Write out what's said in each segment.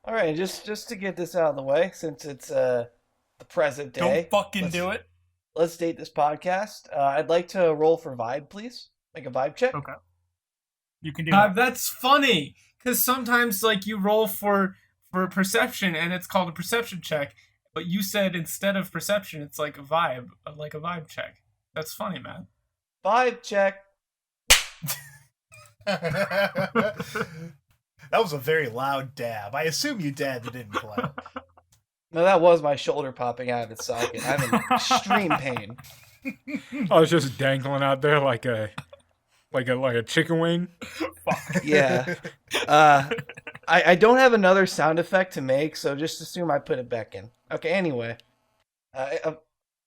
All right, just to get this out of the way, since it's the present Don't day, fucking let's do it. let's date this podcast. I'd like to roll for vibe, please. Make a vibe check. Okay. You can do that. That's funny because sometimes like you roll for perception and it's called a perception check, but you said instead of perception it's like a vibe check. That's funny, man. Vibe check. That was a very loud dab. I assume you dabbed it in play. No, that was my shoulder popping out of its socket. I'm in extreme pain. I was just dangling out there like a chicken wing. Yeah. I don't have another sound effect to make, so just assume I put it back in. Okay. Anyway. Uh,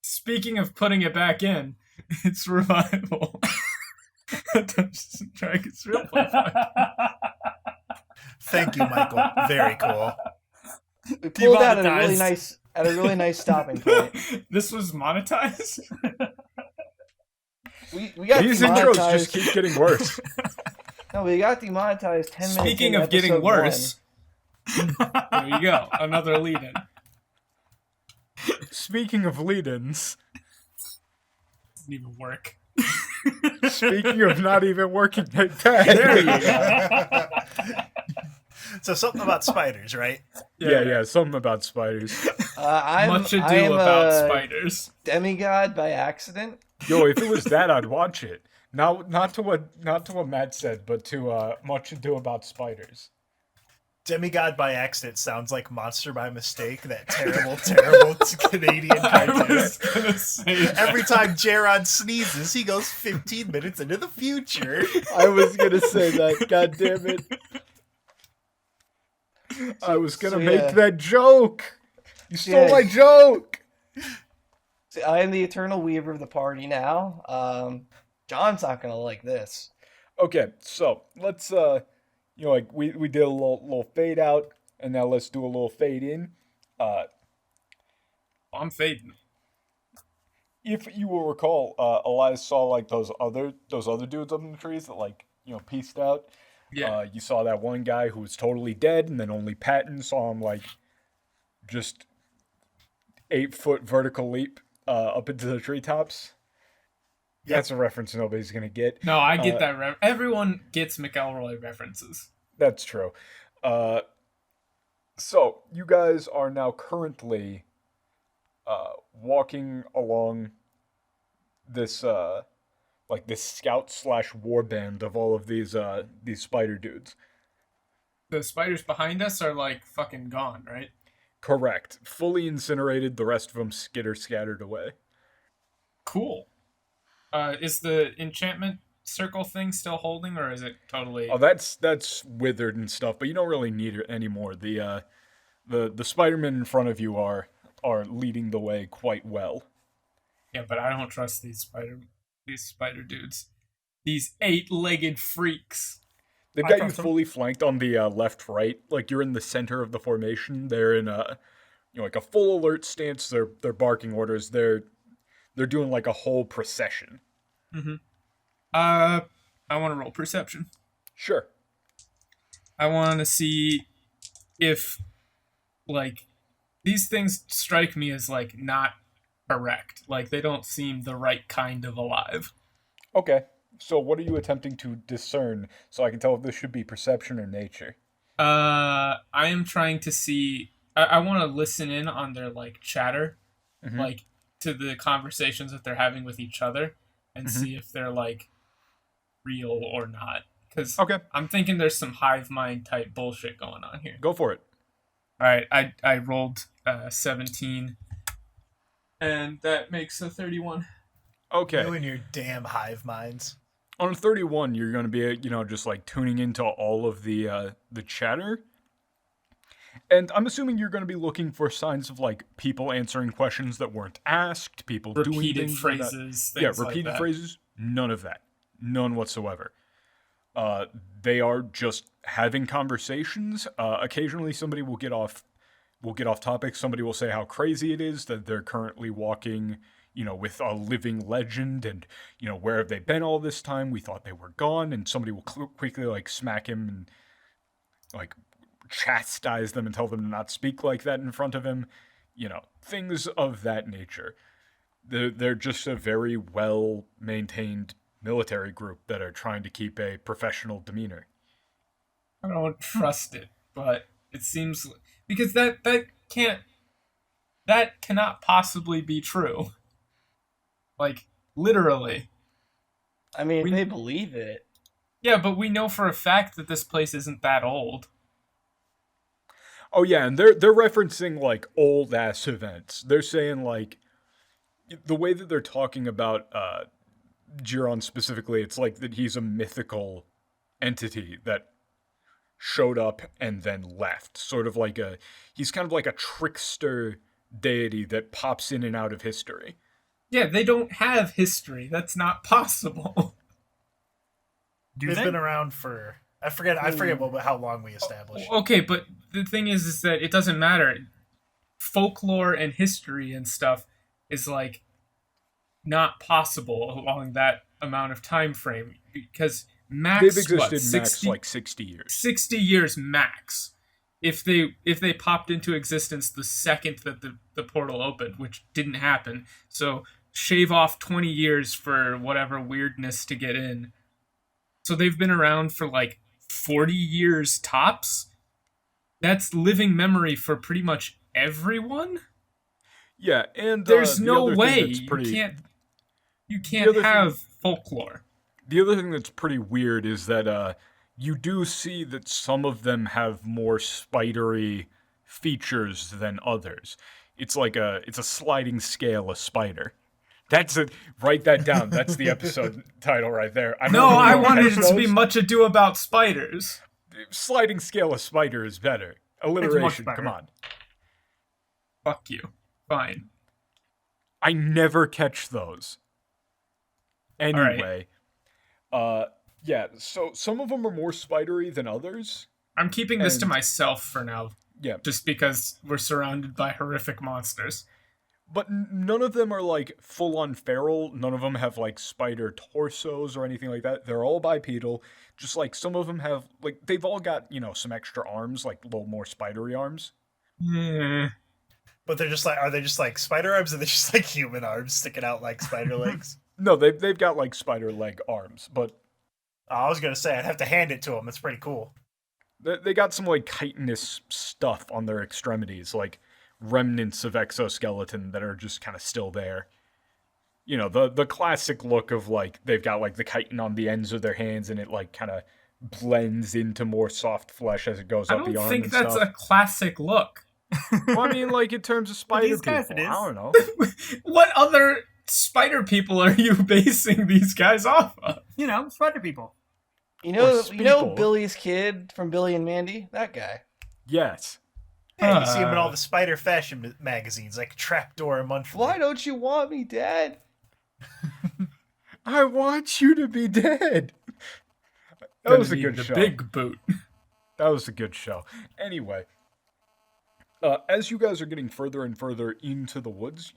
Speaking of putting it back in, it's revival. Dungeons and Dragons real play. Thank you, Michael. Very cool. we pulled out at Demonetized. a really nice stopping point. This was monetized. We got These intros demonetized. just keep getting worse. No, we got demonetized 10 minutes. Speaking into of getting episode worse, there you go. Another lead-in. Speaking of lead-ins, Doesn't even work. speaking of not even working like There you that. go. So something about spiders, right? Yeah, something about spiders. Much ado I'm about a spiders. demigod by accident. Yo, if it was that, I'd watch it. Not to what Matt said, but to Much Ado About Spiders. Demigod by accident sounds like Monster by Mistake, that terrible, terrible Canadian I cartoon. was gonna say that. Every time Jaron sneezes, he goes 15 minutes into the future. I was gonna say that. God damn it! I was gonna yeah. make that joke. You stole Yeah. my joke. See, I am the eternal weaver of the party now. John's not gonna like this. Okay, so let's like we did a little fade out, and now let's do a little fade in. I'm fading. If you will recall, Elias saw like those other dudes up in the trees that pieced out. Yeah. You saw that one guy who was totally dead, and then only Patton saw him just 8-foot vertical leap up into the treetops. Yep. That's a reference nobody's gonna get. No, I get that. Everyone gets McElroy references. That's true. So you guys are now currently walking along this this scout / war band of all of these spider dudes. The spiders behind us are like fucking gone, right? Correct. Fully incinerated. The rest of them scattered away. Cool. Is the enchantment circle thing still holding, or is it totally? Oh, that's withered and stuff, but you don't really need it anymore. The Spider-Men in front of you are leading the way quite well. Yeah, but I don't trust these spider dudes. These 8-legged freaks. They've I got you trust them. fully flanked on the left, right. Like you're in the center of the formation. They're in a like a full alert stance. They're barking orders. They're doing like a whole procession. Mm-hmm. I want to roll perception. Sure. I want to see if, like, these things strike me as, like, not correct. Like, they don't seem the right kind of alive. Okay. So what are you attempting to discern so I can tell if this should be perception or nature? I am trying to see. I want to listen in on their, like, chatter, Mhm. like, to the conversations that they're having with each other, and Mhm. see if they're, like, real or not. Because Okay. I'm thinking there's some hive mind type bullshit going on here. Go for it. All right, I rolled 17, and that makes a 31. Okay. You and your damn hive minds. On 31, you're going to be, just like tuning into all of the chatter. And I'm assuming you're going to be looking for signs of like people answering questions that weren't asked, people doing Repeated things phrases, yeah, things like repeated that. phrases. None of that. None whatsoever. They are just having conversations. Occasionally, somebody will get off topic. Somebody will say how crazy it is that they're currently walking, with a living legend, and where have they been all this time? We thought they were gone, and somebody will quickly like smack him and like chastise them and tell them to not speak like that in front of him. Things of that nature. They're just a very well-maintained military group that are trying to keep a professional demeanor. I don't trust it, but it seems because that cannot possibly be true. Like, literally. I mean, they believe it. Yeah, but we know for a fact that this place isn't that old. Oh yeah, and they're referencing like old ass events. They're saying like the way that they're talking about Jiron specifically, it's like that he's a mythical entity that showed up and then left. Sort of like he's kind of like a trickster deity that pops in and out of history. Yeah, they don't have history. That's not possible. They've been around for I forget how long we established. Okay, but the thing is that it doesn't matter. Folklore and history and stuff is like not possible along that amount of time frame because max they've existed 60, max like 60 years. 60 years max. If they popped into existence the second that the portal opened, which didn't happen. So shave off 20 years for whatever weirdness to get in. So they've been around for like 40 years tops. That's living memory for pretty much everyone. Yeah, and there's the no other way thing that's pretty, you can't have folklore. The other thing that's pretty weird is that you do see that some of them have more spidery features than others. It's like it's a sliding scale of spider. Write that down. That's the episode title right there. I wanted it to be Much Ado About Spiders. Sliding scale of spider is better. Alliteration, come on. Fuck you. Fine. I never catch those. Anyway, yeah, so some of them are more spidery than others. I'm keeping this to myself for now. Yeah. Just because we're surrounded by horrific monsters. But none of them are, like, full-on feral. None of them have, like, spider torsos or anything like that. They're all bipedal. Just, like, some of them have, like, they've all got, some extra arms, like, a little more spidery arms. Yeah. But are they just, like, spider arms, or are they just, like, human arms sticking out like spider legs? No, they've got, like, spider leg arms, but... I was gonna say, I'd have to hand it to them. It's pretty cool. They got some, like, chitinous stuff on their extremities, like... remnants of exoskeleton that are just kind of still there. The classic look of, like, they've got, like, the chitin on the ends of their hands and it, like, kind of blends into more soft flesh as it goes up the arm. I don't think that's a classic look. Well, I mean, like, in terms of spider people, guys it is. I don't know. What other spider people are you basing these guys off of? Spider people. You know Billy's kid from Billy and Mandy? That guy. Yes. Yeah, you see him in all the spider fashion magazines, like Trapdoor and Monthly. Why don't you want me, Dad? I want you to be dead. That was a good show. Big boot. That was a good show. Anyway, as you guys are getting further and further into the woods,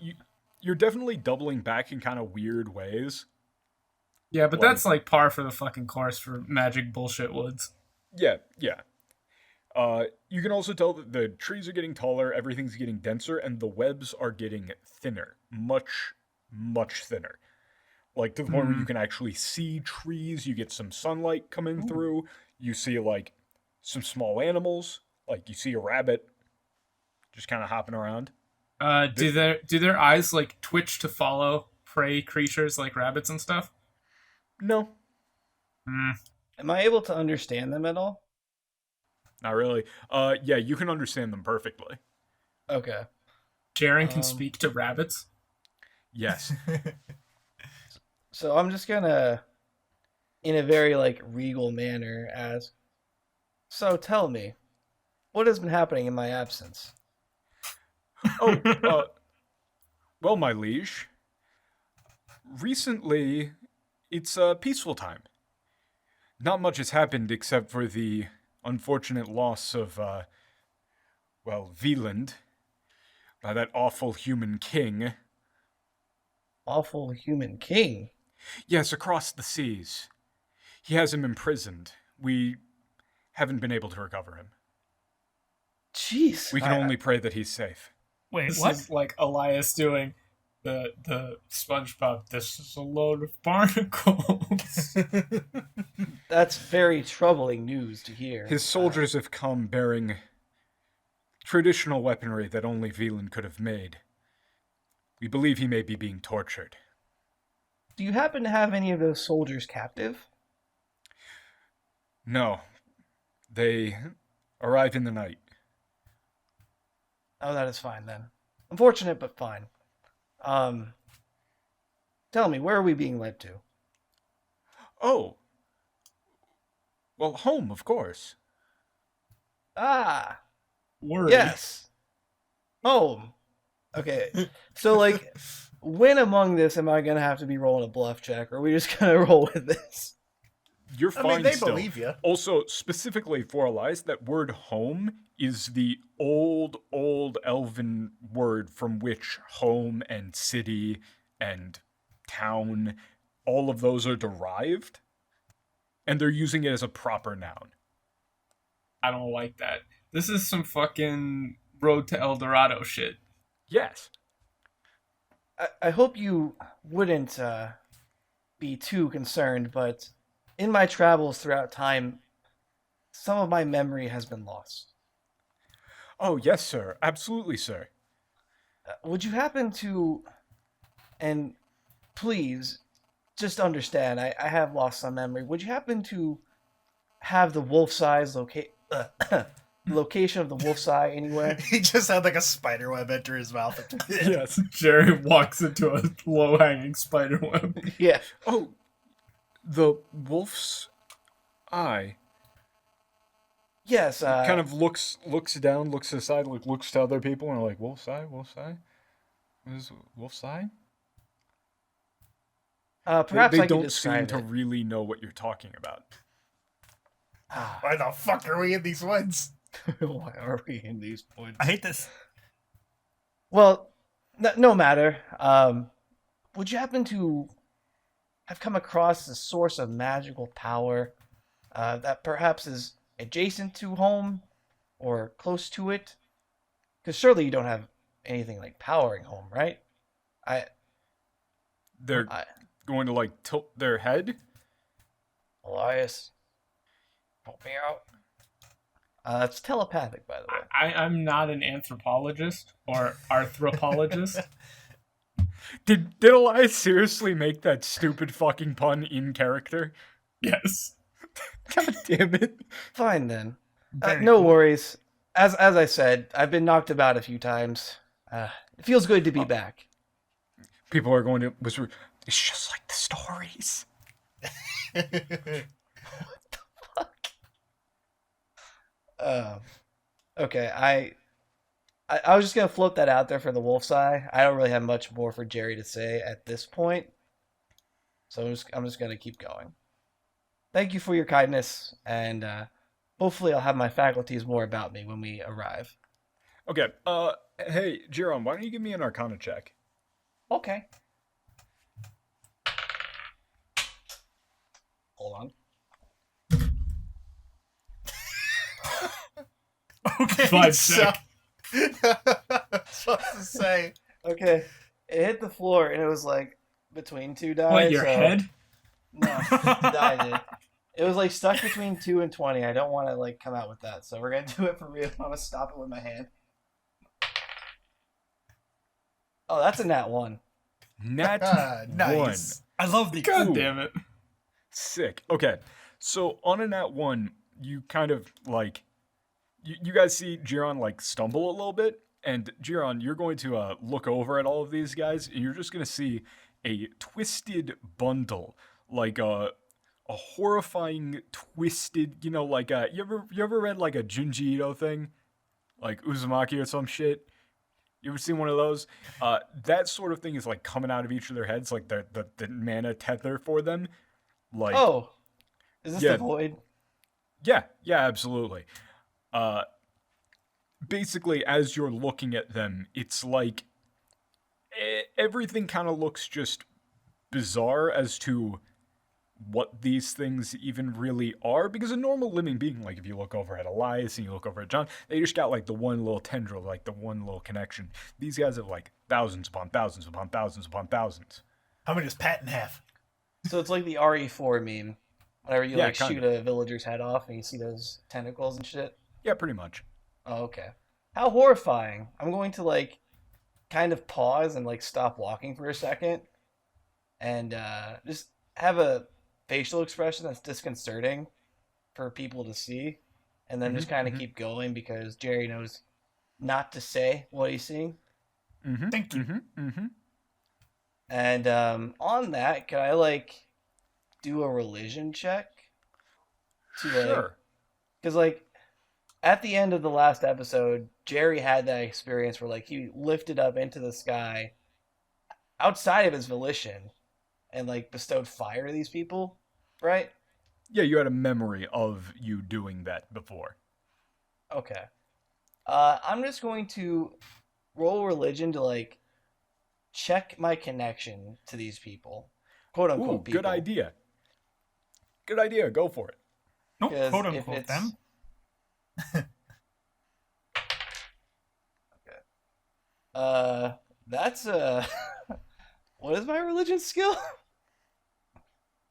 you're definitely doubling back in kind of weird ways. Yeah, but that's like par for the fucking course for magic bullshit woods. Yeah. You can also tell that the trees are getting taller, everything's getting denser, and the webs are getting thinner. Much, much thinner. Like, to the point where you can actually see trees, you get some sunlight coming through, you see, like, some small animals, like, you see a rabbit just kind of hopping around. Do their eyes, like, twitch to follow prey creatures like rabbits and stuff? No. Am I able to understand them at all? Not really. Yeah, you can understand them perfectly. Okay. Jaren can speak to rabbits? Yes. So I'm just gonna, in a very, like, regal manner, ask, so tell me, what has been happening in my absence? Well, my liege, recently, it's a peaceful time. Not much has happened except for the unfortunate loss of, Wieland, by that awful human king. Awful human king? Yes, across the seas. He has him imprisoned. We haven't been able to recover him. Jeez. We can only pray that he's safe. Wait, This what? is like Elias doing the SpongeBob. This is a load of barnacles. That's very troubling news to hear. His soldiers have come bearing traditional weaponry that only Velan could have made. We believe he may be being tortured. Do you happen to have any of those soldiers captive? No. They arrive in the night. Oh, that is fine then. Unfortunate, but fine. Tell me, where are we being led to? Oh. Well, home, of course. Ah, Word. yes. Home. Okay, so like, when among this am I gonna have to be rolling a bluff check, or are we just gonna roll with this? You're I fine mean, they still. believe you. Also, specifically for Elias, that word home is the old elven word from which home and city and town, all of those are derived. And they're using it as a proper noun. I don't like that. This is some fucking Road to El Dorado shit. Yes. I hope you wouldn't be too concerned, but in my travels throughout time, some of my memory has been lost. Oh, yes, sir. Absolutely, sir. Would you happen to, and please, just understand, I have lost some memory. Would you happen to have the wolf's eyes location of the wolf's eye anywhere? He just had like a spider web enter his mouth. Yes. Jerry walks into a low-hanging spider web. Yeah. Oh, the wolf's eye Yes. kind of looks down, looks aside, looks to other people, and are like, wolf's eye? What is wolf's eye? Perhaps they I could don't describe seem it. to really know what you're talking about. Why the fuck are we in these woods? Why are we in these points? I hate this. Well, no matter. Would you happen to have come across a source of magical power that perhaps is adjacent to home or close to it? Because surely you don't have anything like powering home, right? They're going to like tilt their head. Elias, help me out. It's telepathic, by the way. I'm not an anthropologist or arthropologist. Did Elias seriously make that stupid fucking pun in character? Yes. God damn it. Fine then. Very No cool. worries. As I said, I've been knocked about a few times. It feels good to be back. People are going to whisper, it's just like the stories. Okay, I was just gonna float that out there for the wolf's eye. I don't really have much more for Jerry to say at this point, so I'm just gonna keep going. Thank you for your kindness, and hopefully I'll have my faculties more about me when we arrive. Okay, hey, Jiron, why don't you give me an Arcana check? Okay. Hold on. Okay. Five So, sick. supposed to say. Okay, it hit the floor and it was like between two dice. What, your so- head? No, die did. It was like stuck between 2 and 20. I don't want to like come out with that, so we're gonna do it for real. I'm gonna stop it with my hand. Oh, that's a nat 1. Nat Nice. I love these. God Ooh. damn it. Sick. Okay, so on a nat 1, you kind of like, you guys see Jiron like stumble a little bit, and Jiron, you're going to look over at all of these guys, and you're just going to see a twisted bundle, like a horrifying twisted, you know, like you ever read like a Junji Ito thing, like Uzumaki or some shit? You ever seen one of those? That sort of thing is like coming out of each of their heads, like the mana tether for them. Like, Oh, is this yeah. the void? yeah, absolutely. Basically, as you're looking at them, it's like everything kind of looks just bizarre as to what these things even really are, because a normal living being, like if you look over at Elias and you look over at John, they just got like the one little tendril, like the one little connection. These guys have like thousands upon thousands upon thousands upon thousands. How many does Patton have? So it's like the RE4 meme. Whenever you Yeah, like shoot kinda. a villager's head off and you see those tentacles and shit. Yeah, pretty much. Oh, okay. How horrifying. I'm going to like kind of pause and like stop walking for a second and just have a facial expression that's disconcerting for people to see, and then just kind of keep going because Jerry knows not to say what he's seeing. Thank you. And on that, can I like do a religion check to like, Sure. because like at the end of the last episode, Jerry had that experience where like he lifted up into the sky outside of his volition and like bestowed fire to these people, right? Yeah, you had a memory of you doing that before. Okay. I'm just going to roll religion to like check my connection to these people, quote unquote Ooh, people. good idea. Good idea. Go for it. Nope, 'Cause quote if unquote it's- them. That's what is my religion skill?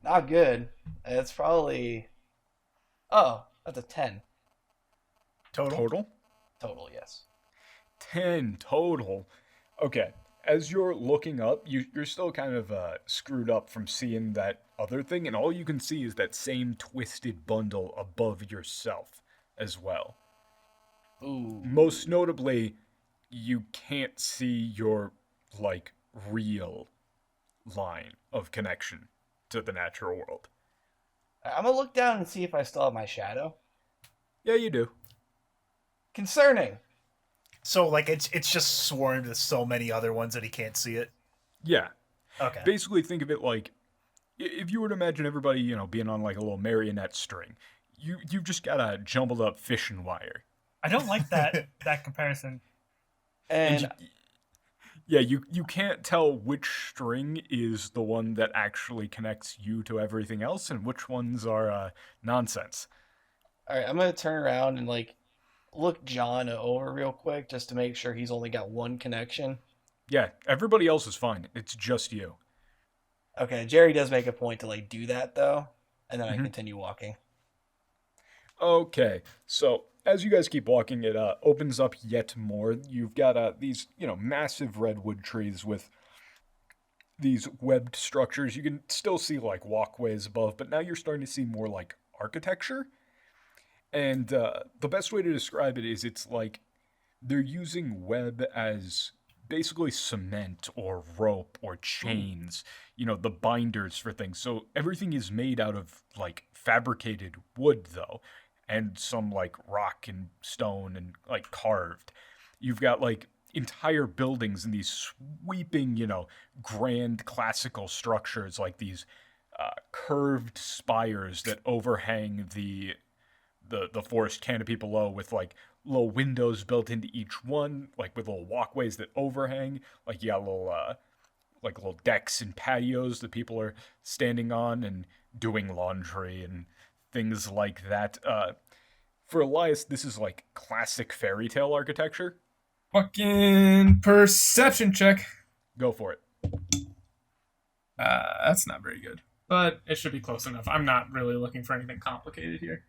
Not good. It's probably that's a 10 Total. total. Yes. 10 total. Okay. As you're looking up, you're still kind of screwed up from seeing that other thing, and all you can see is that same twisted bundle above yourself as well. Ooh. Most notably, you can't see your, like, real line of connection to the natural world. I'm gonna look down and see if I still have my shadow. Yeah, you do. Concerning. So like it's just swarmed with so many other ones that he can't see it. Yeah. Okay. Basically, think of it like if you were to imagine everybody, being on like a little marionette string. You've just got a jumbled up fishing wire. I don't like that comparison. And Yeah, you can't tell which string is the one that actually connects you to everything else, and which ones are nonsense. all right, I'm gonna turn around and like look John over real quick just to make sure he's only got one connection. Yeah, everybody else is fine. It's just you. Okay, Jerry does make a point to like do that though, and then I continue walking. Okay, so as you guys keep walking, it opens up yet more. You've got these, massive redwood trees with these webbed structures. You can still see like walkways above, but now you're starting to see more like architecture. And the best way to describe it is it's like they're using web as basically cement or rope or chains, the binders for things. So everything is made out of like fabricated wood though, and some like rock and stone and like carved. You've got like entire buildings and these sweeping, grand classical structures like these curved spires that overhang the forest canopy below with like little windows built into each one, like with little walkways that overhang. Like you got little decks and patios that people are standing on and doing laundry and things like that. For Elias, this is like classic fairy tale architecture. Fucking perception check. Go for it. That's not very good, but it should be close enough. I'm not really looking for anything complicated here.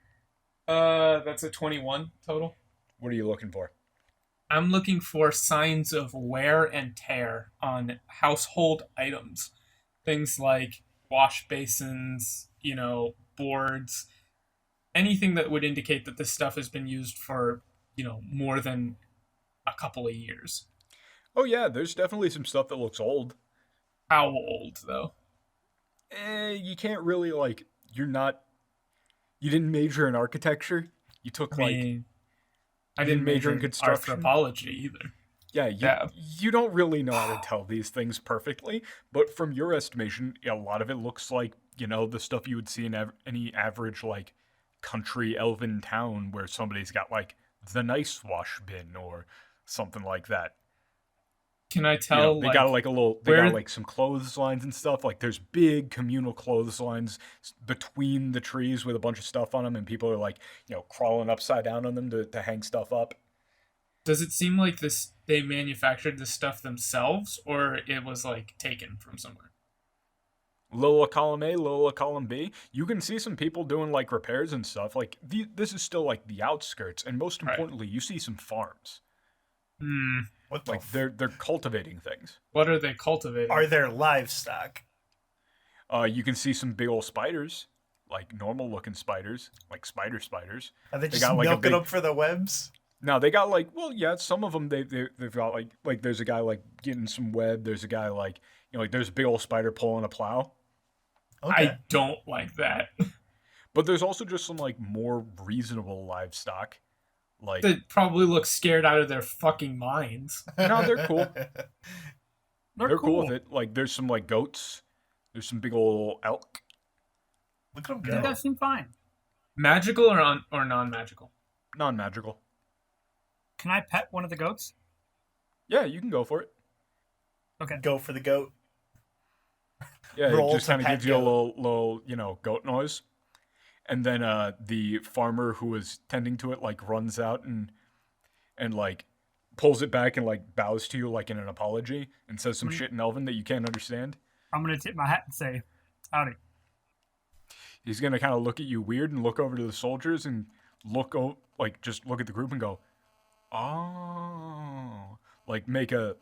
That's a 21 total. What are you looking for? I'm looking for signs of wear and tear on household items. Things like wash basins, boards, anything that would indicate that this stuff has been used for, more than a couple of years. Oh yeah, there's definitely some stuff that looks old. How old, though? You can't really you didn't major in architecture. You took I didn't major in construction. anthropology either. Yeah, you don't really know how to tell these things perfectly, but from your estimation, a lot of it looks like, the stuff you would see in any average, like, country elven town where somebody's got, like, the nice wash bin or something like that. Can I You know, tell? they got like a little, they where- got like some clotheslines and stuff. Like there's big communal clotheslines between the trees with a bunch of stuff on them, and people are like, crawling upside down on them to hang stuff up. Does it seem like this they manufactured this stuff themselves, or it was like taken from somewhere? Lola column A, Lola column B. You can see some people doing like repairs and stuff. Like this is still like the outskirts, and most Right. importantly, you see some farms. What the Like they're cultivating things. What are they cultivating? Are there livestock? You can see some big old spiders, like normal looking spiders, like spiders. Are they They just got, like, a milking big- them for the webs? Now they got like, well, yeah, some of them they've got like there's a guy like getting some web. There's a guy like like there's a big old spider pulling a plow. Okay. I don't like that. But there's also just some like more reasonable livestock. Like They probably look scared out of their fucking minds. no, they're cool. They're cool with it. Like there's some like goats. There's some big old elk. Look at them I think go. that seemed fine. Magical or non-magical? Non-magical. Can I pet one of the goats? Yeah, you can go for it. Okay. Go for the goat. Yeah, Roll it just to kind of pet gives you a goat. little goat noise. And then the farmer who was tending to it like runs out and like pulls it back and like bows to you like in an apology and says some shit in Elven that you can't understand. I'm gonna tip my hat and say, "Howdy." He's gonna kind of look at you weird and look over to the soldiers and just look at the group and go, "Oh," like make a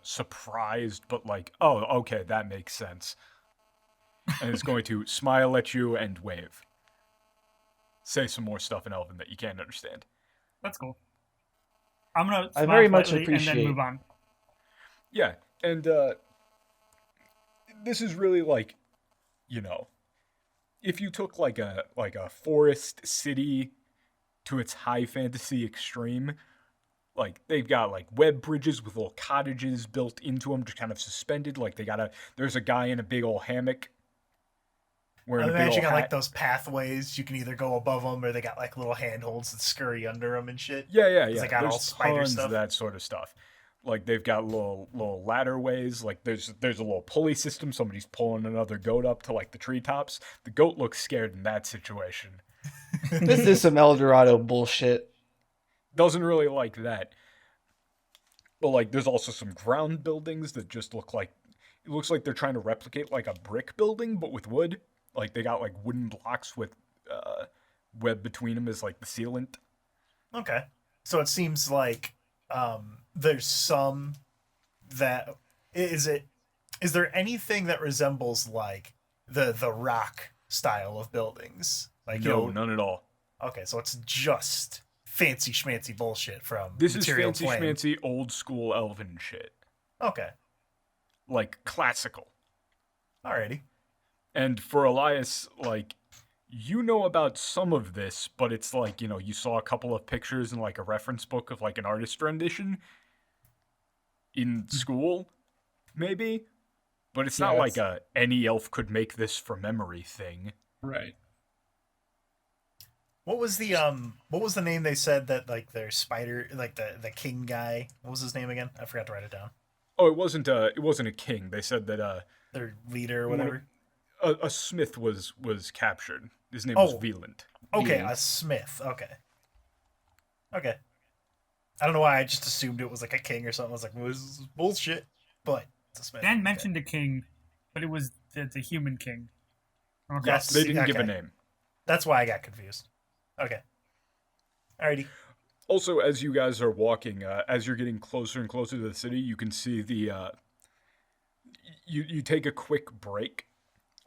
surprised but like, "Oh, okay, that makes sense." And it's going to smile at you and wave. Say some more stuff in Elven that you can't understand. That's cool. I'm gonna. I smile very much politely and then appreciate- move on. Yeah, and this is really like, if you took like a forest city to its high fantasy extreme, like they've got like web bridges with little cottages built into them, just kind of suspended. Like there's a guy in a big old hammock. Wearing I'm a big old imagining like hat. those pathways. You can either go above them or they got like little handholds that scurry under them and shit. Yeah. They got all There's spider tons stuff. of that sort of stuff. Like they've got little ladder ways. Like there's a little pulley system. Somebody's pulling another goat up to like the treetops. The goat looks scared in that situation. This is some El Dorado bullshit. Doesn't really like that. But like there's also some ground buildings that just look like it looks like they're trying to replicate like a brick building but with wood. Like they got like wooden blocks with web between them as like the sealant. Okay. So it seems like there's some that is there anything that resembles like the rock style of buildings? Like No, none at all. Okay, so it's just fancy schmancy bullshit from This is Material fancy Flame. schmancy old school elven shit. Okay. Like classical. Alrighty. And for Elias, like, you know about some of this, but it's like, you saw a couple of pictures in like a reference book of like an artist rendition in school, maybe. But it's not Yeah, like any elf could make this from memory thing. Right. What was the name they said that like their spider like the king guy? What was his name again? I forgot to write it down. Oh, it wasn't a king. They said that Their leader or whatever. a smith was captured. His name was Oh. Veland. Okay, Yeah. a smith. Okay. I don't know why I just assumed it was like a king or something. I was like, well, this is bullshit. But it's a smith. Dan Okay. mentioned a king, but it was the human king. Okay. Yes. They didn't give a Okay. name. That's why I got confused. Okay. Alrighty. Also, as you guys are walking, as you're getting closer and closer to the city, you can see the you take a quick break.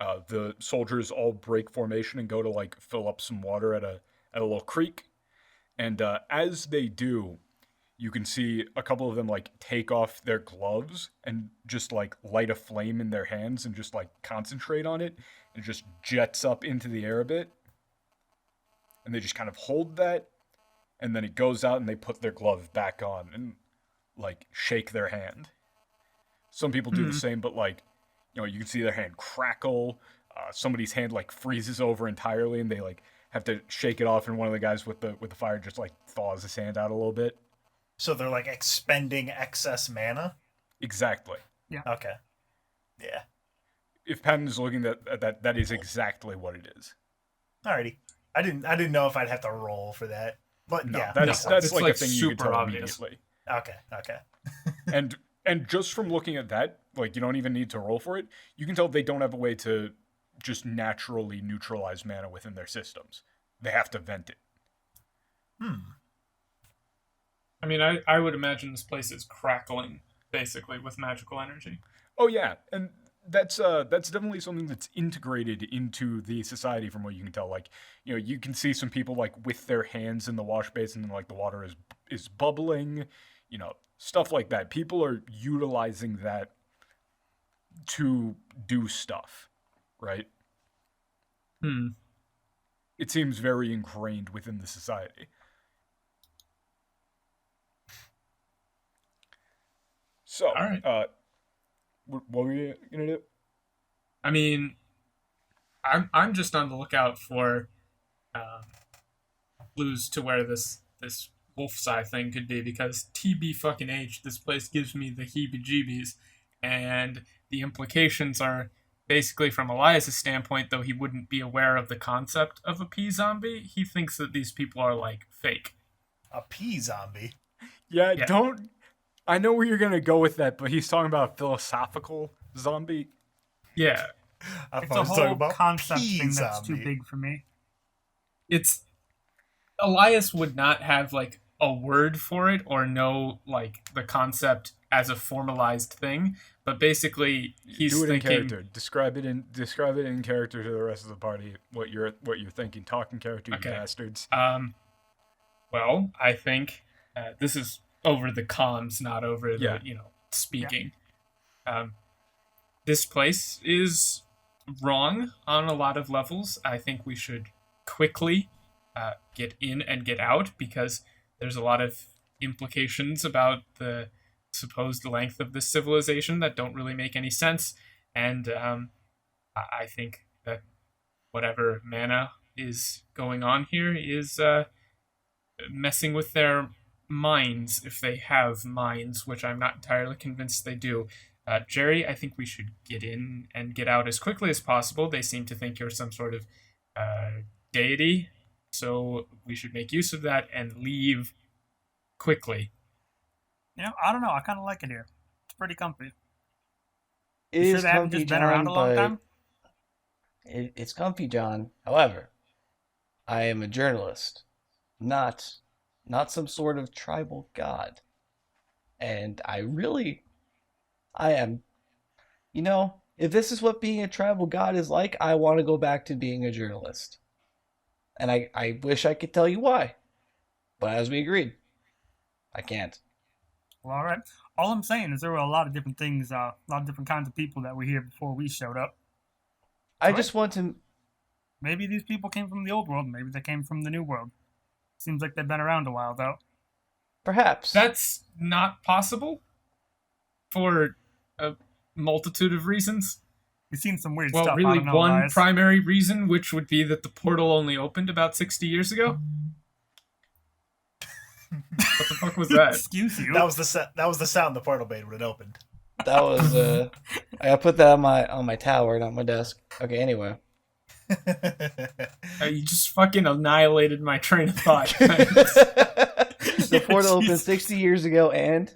The soldiers all break formation and go to like fill up some water at a little creek, and as they do, you can see a couple of them like take off their gloves and just like light a flame in their hands and just like concentrate on it, and it just jets up into the air a bit, and they just kind of hold that. And then it goes out and they put their glove back on and like shake their hand. Some people do the same, but like, you can see their hand crackle. Somebody's hand like freezes over entirely and they like have to shake it off. And one of the guys with the fire just like thaws his hand out a little bit. So they're like expending excess mana. Exactly. Okay. Yeah. If Patton is looking at that, that is exactly what it is. Alrighty. I didn't know if I'd have to roll for that. But No, yeah. that's it's like like a thing you can super tell obvious. immediately. Okay. And just from looking at that, like you don't even need to roll for it. You can tell they don't have a way to just naturally neutralize mana within their systems. They have to vent it. I mean, I would imagine this place is crackling, basically, with magical energy. Oh yeah, and that's definitely something that's integrated into the society from what you can tell. Like, you know, you can see some people like with their hands in the wash basin and like the water is bubbling, you know, stuff like that. People are utilizing that to do stuff, right? It seems very ingrained within the society. So, All right. what were you gonna do? I mean, I'm just on the lookout for clues to where this wolf's eye thing could be, because TB fucking H, this place gives me the heebie-jeebies, and the implications are basically from Elias's standpoint, though he wouldn't be aware of the concept of a pea zombie. He thinks that these people are like fake. A pea zombie. Yeah, Yeah. don't. I know where you're gonna go with that, but he's talking about a philosophical zombie. Yeah, I It's thought a I was talking whole about concept pea thing that's too zombie. big for me. it's Elias would not have like a word for it or know like the concept as a formalized thing, but basically he's Do it thinking in character. Describe it in character to the rest of the party. What you're thinking. Talk in character, Okay. you bastards. well, I think this is over the comms, not over the, Yeah. speaking. This place is wrong on a lot of levels. I think we should quickly get in and get out, because there's a lot of implications about the supposed length of this civilization that don't really make any sense. And I think that whatever mana is going on here is messing with their minds, if they have minds, which I'm not entirely convinced they do. Jerry, I think we should get in and get out as quickly as possible. They seem to think you're some sort of deity, so we should make use of that and leave quickly. I don't know. I kind of like it here. It's pretty comfy. It You is sure they haven't comfy, just been John, around a long but time? it's comfy, John. However, I am a journalist, not some sort of tribal god. And I am, if this is what being a tribal god is like, I want to go back to being a journalist. And I wish I could tell you why. But as we agreed, I can't. Well, all right. All I'm saying is there were a lot of different things, a lot of different kinds of people that were here before we showed up. I just want to. Maybe these people came from the old world. Maybe they came from the new world. Seems like they've been around a while, though. Perhaps. That's not possible for a multitude of reasons. We've seen some weird Well, stuff. I really, don't know, one Elias. primary reason, which would be that the portal only opened about 60 years ago. What the fuck was that? Excuse you. That was the sound the portal made when it opened. That was I gotta put that on my tower, not my desk. Okay, anyway. You just fucking annihilated my train of thought. The portal opened Jesus. 60 years ago, and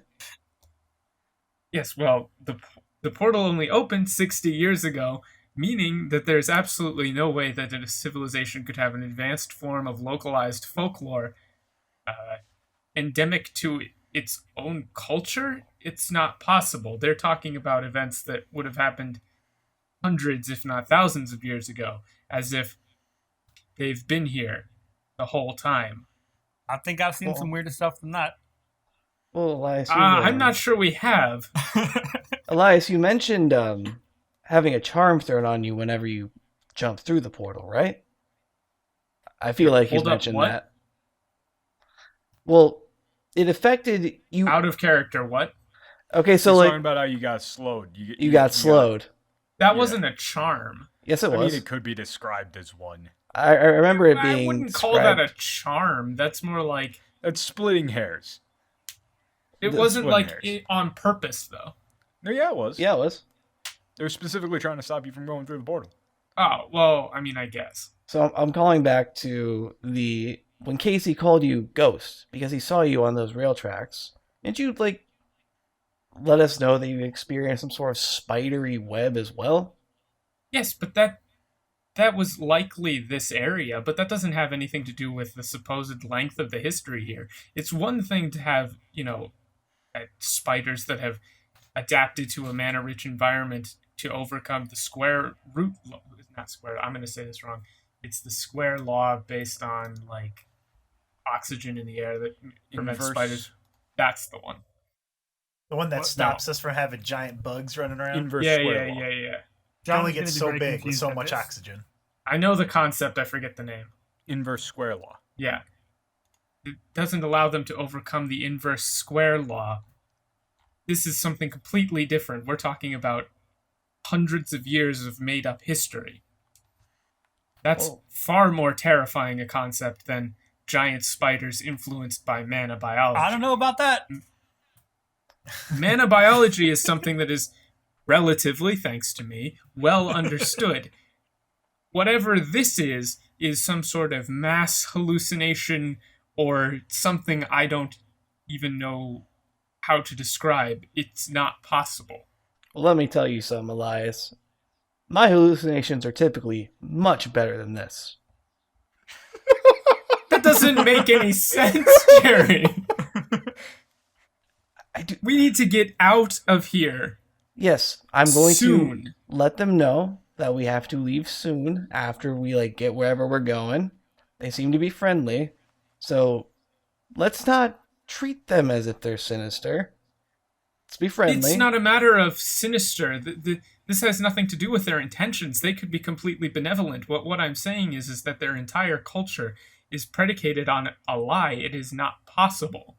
Yes, well, the portal only opened 60 years ago, meaning that there's absolutely no way that a civilization could have an advanced form of localized folklore endemic to its own culture. It's not possible. They're talking about events that would have happened hundreds, if not thousands of years ago, as if they've been here the whole time. I think I've seen some weirder stuff than that. well, Elias, I'm not sure we have. Elias, you mentioned having a charm thrown on you whenever you jump through the portal, right? I feel like he's Hold up, mentioned what? that. Well, it affected you. Out of character, what? Okay, so He's like talking about how you got slowed. you got slowed. That Yeah. wasn't a charm. Yes, it I was. mean, it could be described as one. I remember it I being. wouldn't call that described. a charm. That's more like That's splitting hairs. it The wasn't split like hairs. it on purpose though. No, yeah, it was. Yeah, it was. They're specifically trying to stop you from going through the portal. Oh, well, I mean, I guess. So I'm calling back to when Casey called you Ghost because he saw you on those rail tracks. Didn't you let us know that you experienced some sort of spidery web as well? Yes, but that was likely this area, but that doesn't have anything to do with the supposed length of the history here. It's one thing to have, spiders that have adapted to a mana-rich environment to overcome the square root law. Not square, I'm going to say this wrong. It's the square law based on, oxygen in the air that prevents spiders. That's the one. The one that stops us from having giant bugs running around? Inverse Yeah. square law. It only gets so big with so much oxygen. I know the concept, I forget the name. Inverse square law. Yeah. It doesn't allow them to overcome the inverse square law. This is something completely different. We're talking about hundreds of years of made-up history. That's far more terrifying a concept than giant spiders influenced by mana biology. I don't know about that. Mana biology is something that is relatively, thanks to me, well understood. Whatever this is some sort of mass hallucination or something I don't even know how to describe. It's not possible. Well, let me tell you something, Elias. My hallucinations are typically much better than this. That doesn't make any sense, Jerry. We need to get out of here. Yes, I'm going soon. to let them know that we have to leave soon after we get wherever we're going. They seem to be friendly, so let's not treat them as if they're sinister. Let's be friendly. It's not a matter of sinister. This has nothing to do with their intentions. They could be completely benevolent. What I'm saying is that their entire culture is predicated on a lie. It is not possible.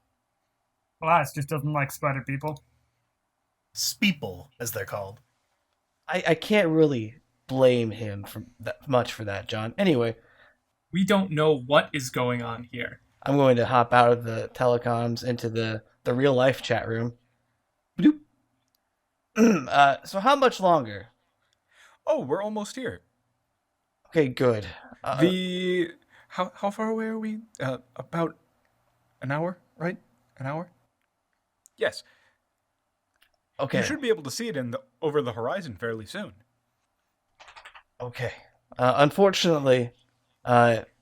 Elias just doesn't like spider people. Speople, as they're called. I can't really blame him for that much for that, John. Anyway, we don't know what is going on here. I'm going to hop out of the telecoms into the real life chat room. Bloop. So how much longer? Oh, we're almost here. Okay, good. How far away are we? About an hour, right? An hour? Yes. Okay. You should be able to see it over the horizon fairly soon. Okay. Unfortunately,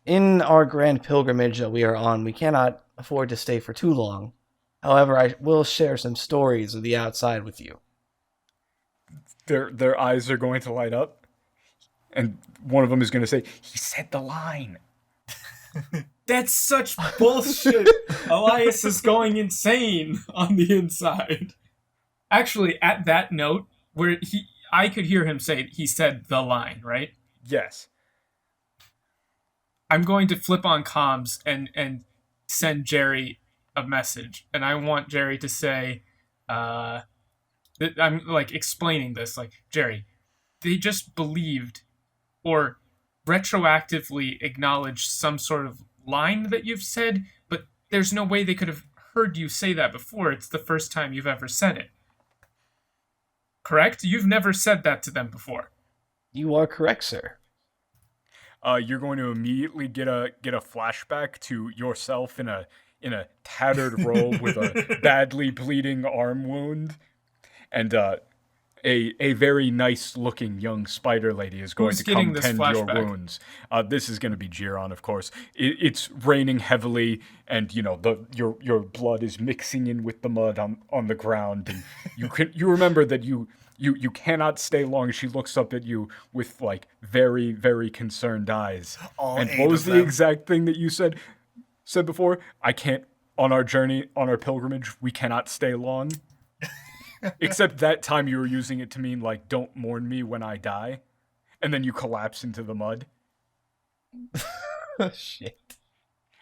in our grand pilgrimage that we are on, we cannot afford to stay for too long. However, I will share some stories of the outside with you. Their eyes are going to light up, and one of them is going to say, "He said the line." That's such bullshit. Elias is going insane on the inside. Actually, at that note, where I could hear him say, he said the line, right? Yes. I'm going to flip on comms and send Jerry a message. And I want Jerry to say, I'm explaining this, Jerry, they just believed or retroactively acknowledged some sort of line that you've said, but there's no way they could have heard you say that before. It's the first time you've ever said it. Correct? You've never said that to them before. You are correct, sir. You're going to immediately get a flashback to yourself in a tattered robe with a badly bleeding arm wound, and a very nice looking young spider lady is going to come tend your wounds. This is going to be Jiron, of course. It's raining heavily, and your blood is mixing in with the mud on the ground, and you remember that you cannot stay long. She looks up at you with very, very concerned eyes. And what was the exact thing that you said before? I can't, on our journey, on our pilgrimage, we cannot stay long. Except that time you were using it to mean don't mourn me when I die. And then you collapse into the mud. Shit.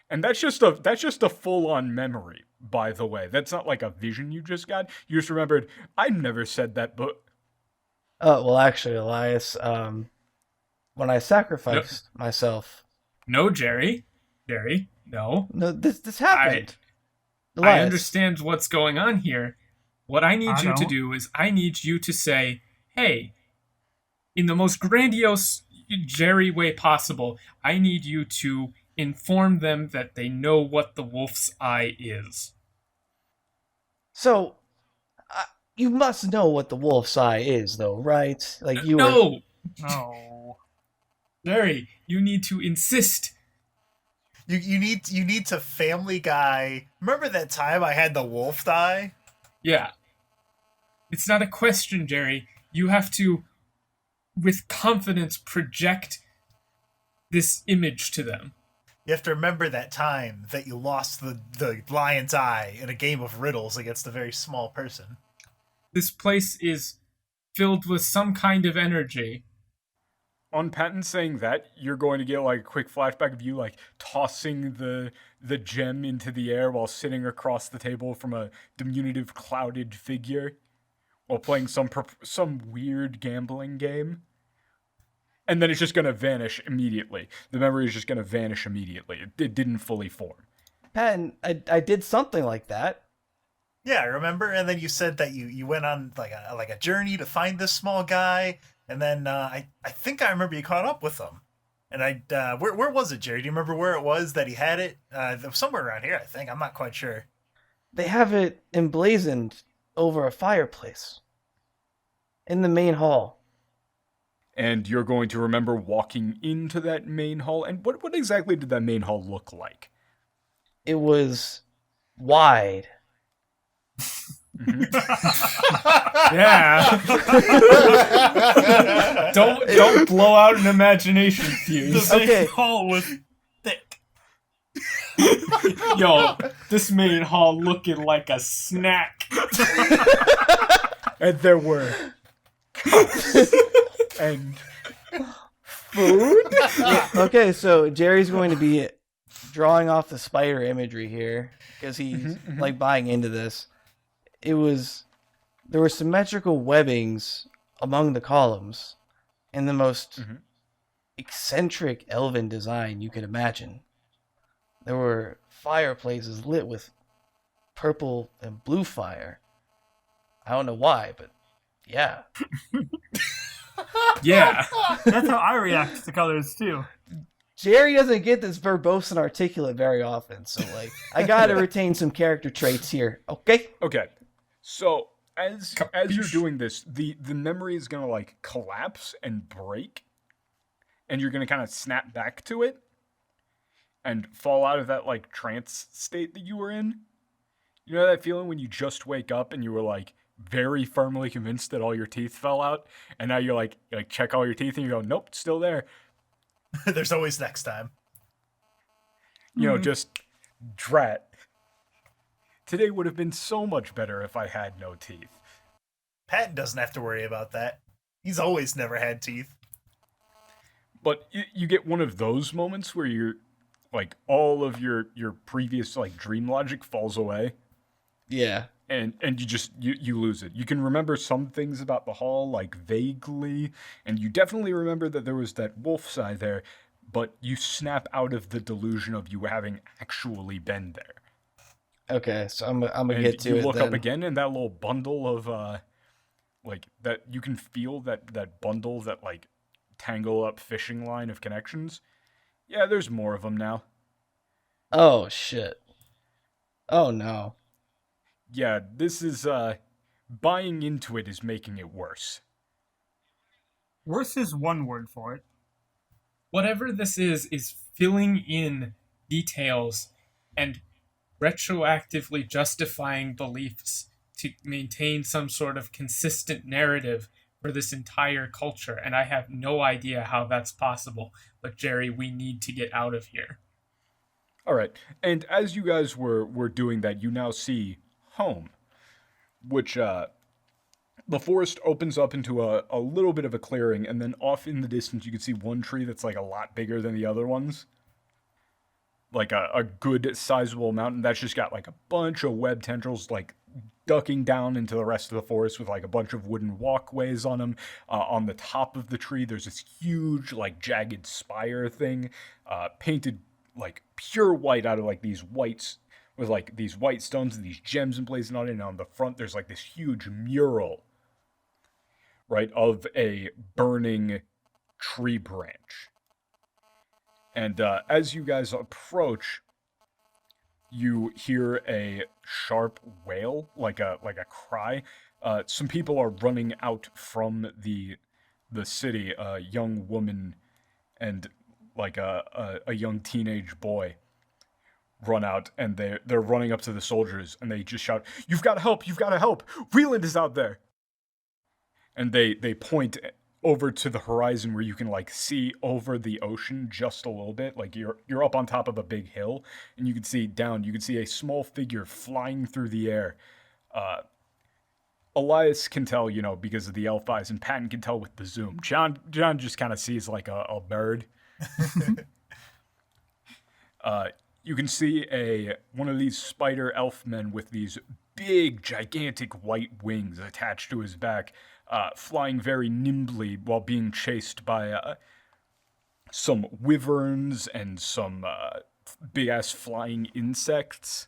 And that's just a full-on memory, by the way. That's not a vision you just got. You just remembered, I never said that, but... Well, actually, Elias, when I sacrificed myself... No, Jerry. No. No, this happened. I understand what's going on here. What I need I you to don't. do is I need you to say, hey, in the most grandiose Jerry way possible, I need you to inform them that they know what the wolf's eye is. So, you must know what the wolf's eye is, though, right? Like you were. No! No. Jerry, you need to insist. You need to Family Guy. Remember that time I had the wolf die? Yeah. It's not a question, Jerry. You have to, with confidence, project this image to them. You have to remember that time that you lost the lion's eye in a game of riddles against a very small person. This place is filled with some kind of energy. On Patton saying that, you're going to get like a quick flashback of you like tossing the gem into the air while sitting across the table from a diminutive clouded figure while playing some weird gambling game. And then it's just going to vanish immediately. The memory is just going to vanish immediately. It didn't fully form. Patton, I did something like that. Yeah, I remember. And then you said that you went on like a journey to find this small guy, and then I think I remember you caught up with him. And where was it, Jerry? Do you remember where it was that he had it? It was somewhere around here, I think. I'm not quite sure. They have it emblazoned over a fireplace in the main hall. And you're going to remember walking into that main hall. And what exactly did that main hall look like? It was wide. Yeah. don't blow out an imagination fuse. The Okay. main hall was thick. Yo, this main hall looking like a snack. And there were cups and food. Okay, so Jerry's going to be drawing off the spider imagery here because he's like buying into this. There were symmetrical webbings among the columns in the most eccentric elven design you could imagine. There were fireplaces lit with purple and blue fire. I don't know why, but yeah. Yeah. That's how I react to colors too. Jerry doesn't get this verbose and articulate very often, so like I gotta retain some character traits here. Okay? Okay. So as you're doing this, the memory is gonna like collapse and break, and you're gonna kind of snap back to it and fall out of that like trance state that you were in. You know that feeling when you just wake up and you were like very firmly convinced that all your teeth fell out, and now you're like check all your teeth and you go, nope, it's still there. There's always next time. You know, just drat. Today would have been so much better if I had no teeth. Patton doesn't have to worry about that. He's always never had teeth. But you get one of those moments where you're like all of your previous like dream logic falls away, Yeah. and you lose it. You can remember some things about the hall like vaguely, and you definitely remember that there was that wolf's eye there, but you snap out of the delusion of you having actually been there. Okay, so I'm gonna And get to you it look then. up again, and that little bundle of like that, you can feel that bundle, that like tangle up fishing line of connections. Yeah, there's more of them now. Oh shit. Oh no. Yeah, this is buying into it is making it worse. Worse is one word for it. Whatever this is filling in details and retroactively justifying beliefs to maintain some sort of consistent narrative for this entire culture, and I have no idea how that's possible. But Jerry, we need to get out of here. All right, and as you guys were doing that, you now see home, which the forest opens up into a little bit of a clearing, and then off in the distance you can see one tree that's like a lot bigger than the other ones. Like a good sizable mountain that's just got like a bunch of web tendrils like ducking down into the rest of the forest with like a bunch of wooden walkways on them. On the top of the tree there's this huge like jagged spire thing painted like pure white out of like these with like these white stones and these gems emblazoned on it. And on the front, there's like this huge mural, right, of a burning tree branch. And as you guys approach, you hear a sharp wail, like a cry. Some people are running out from the city. A young woman and like a young teenage boy run out, and they're running up to the soldiers, and they just shout, "You've got to help! You've got to help! Wieland is out there!" And they point over to the horizon where you can like see over the ocean just a little bit. Like you're up on top of a big hill, and you can see down. You can see a small figure flying through the air. Elias can tell, because of the elf eyes, and Patton can tell with the zoom. John just kind of sees like a bird. You can see one of these spider elf men with these big, gigantic white wings attached to his back, flying very nimbly while being chased by some wyverns and some big-ass flying insects.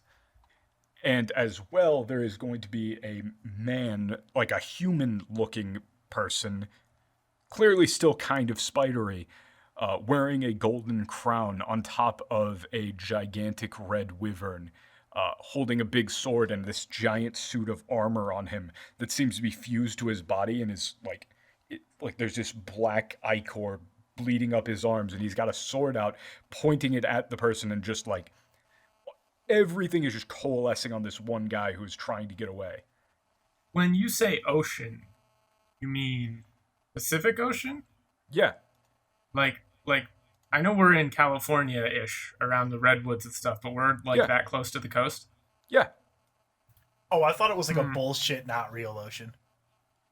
And as well, there is going to be a man, like a human-looking person, clearly still kind of spidery, wearing a golden crown on top of a gigantic red wyvern, holding a big sword and this giant suit of armor on him that seems to be fused to his body, and is like there's this black ichor bleeding up his arms, and he's got a sword out, pointing it at the person, and just like everything is just coalescing on this one guy who's trying to get away. When you say ocean, you mean Pacific Ocean? Yeah. Like I know we're in California-ish, around the redwoods and stuff, but we're that close to the coast? Yeah. Oh, I thought it was like a bullshit, not real ocean.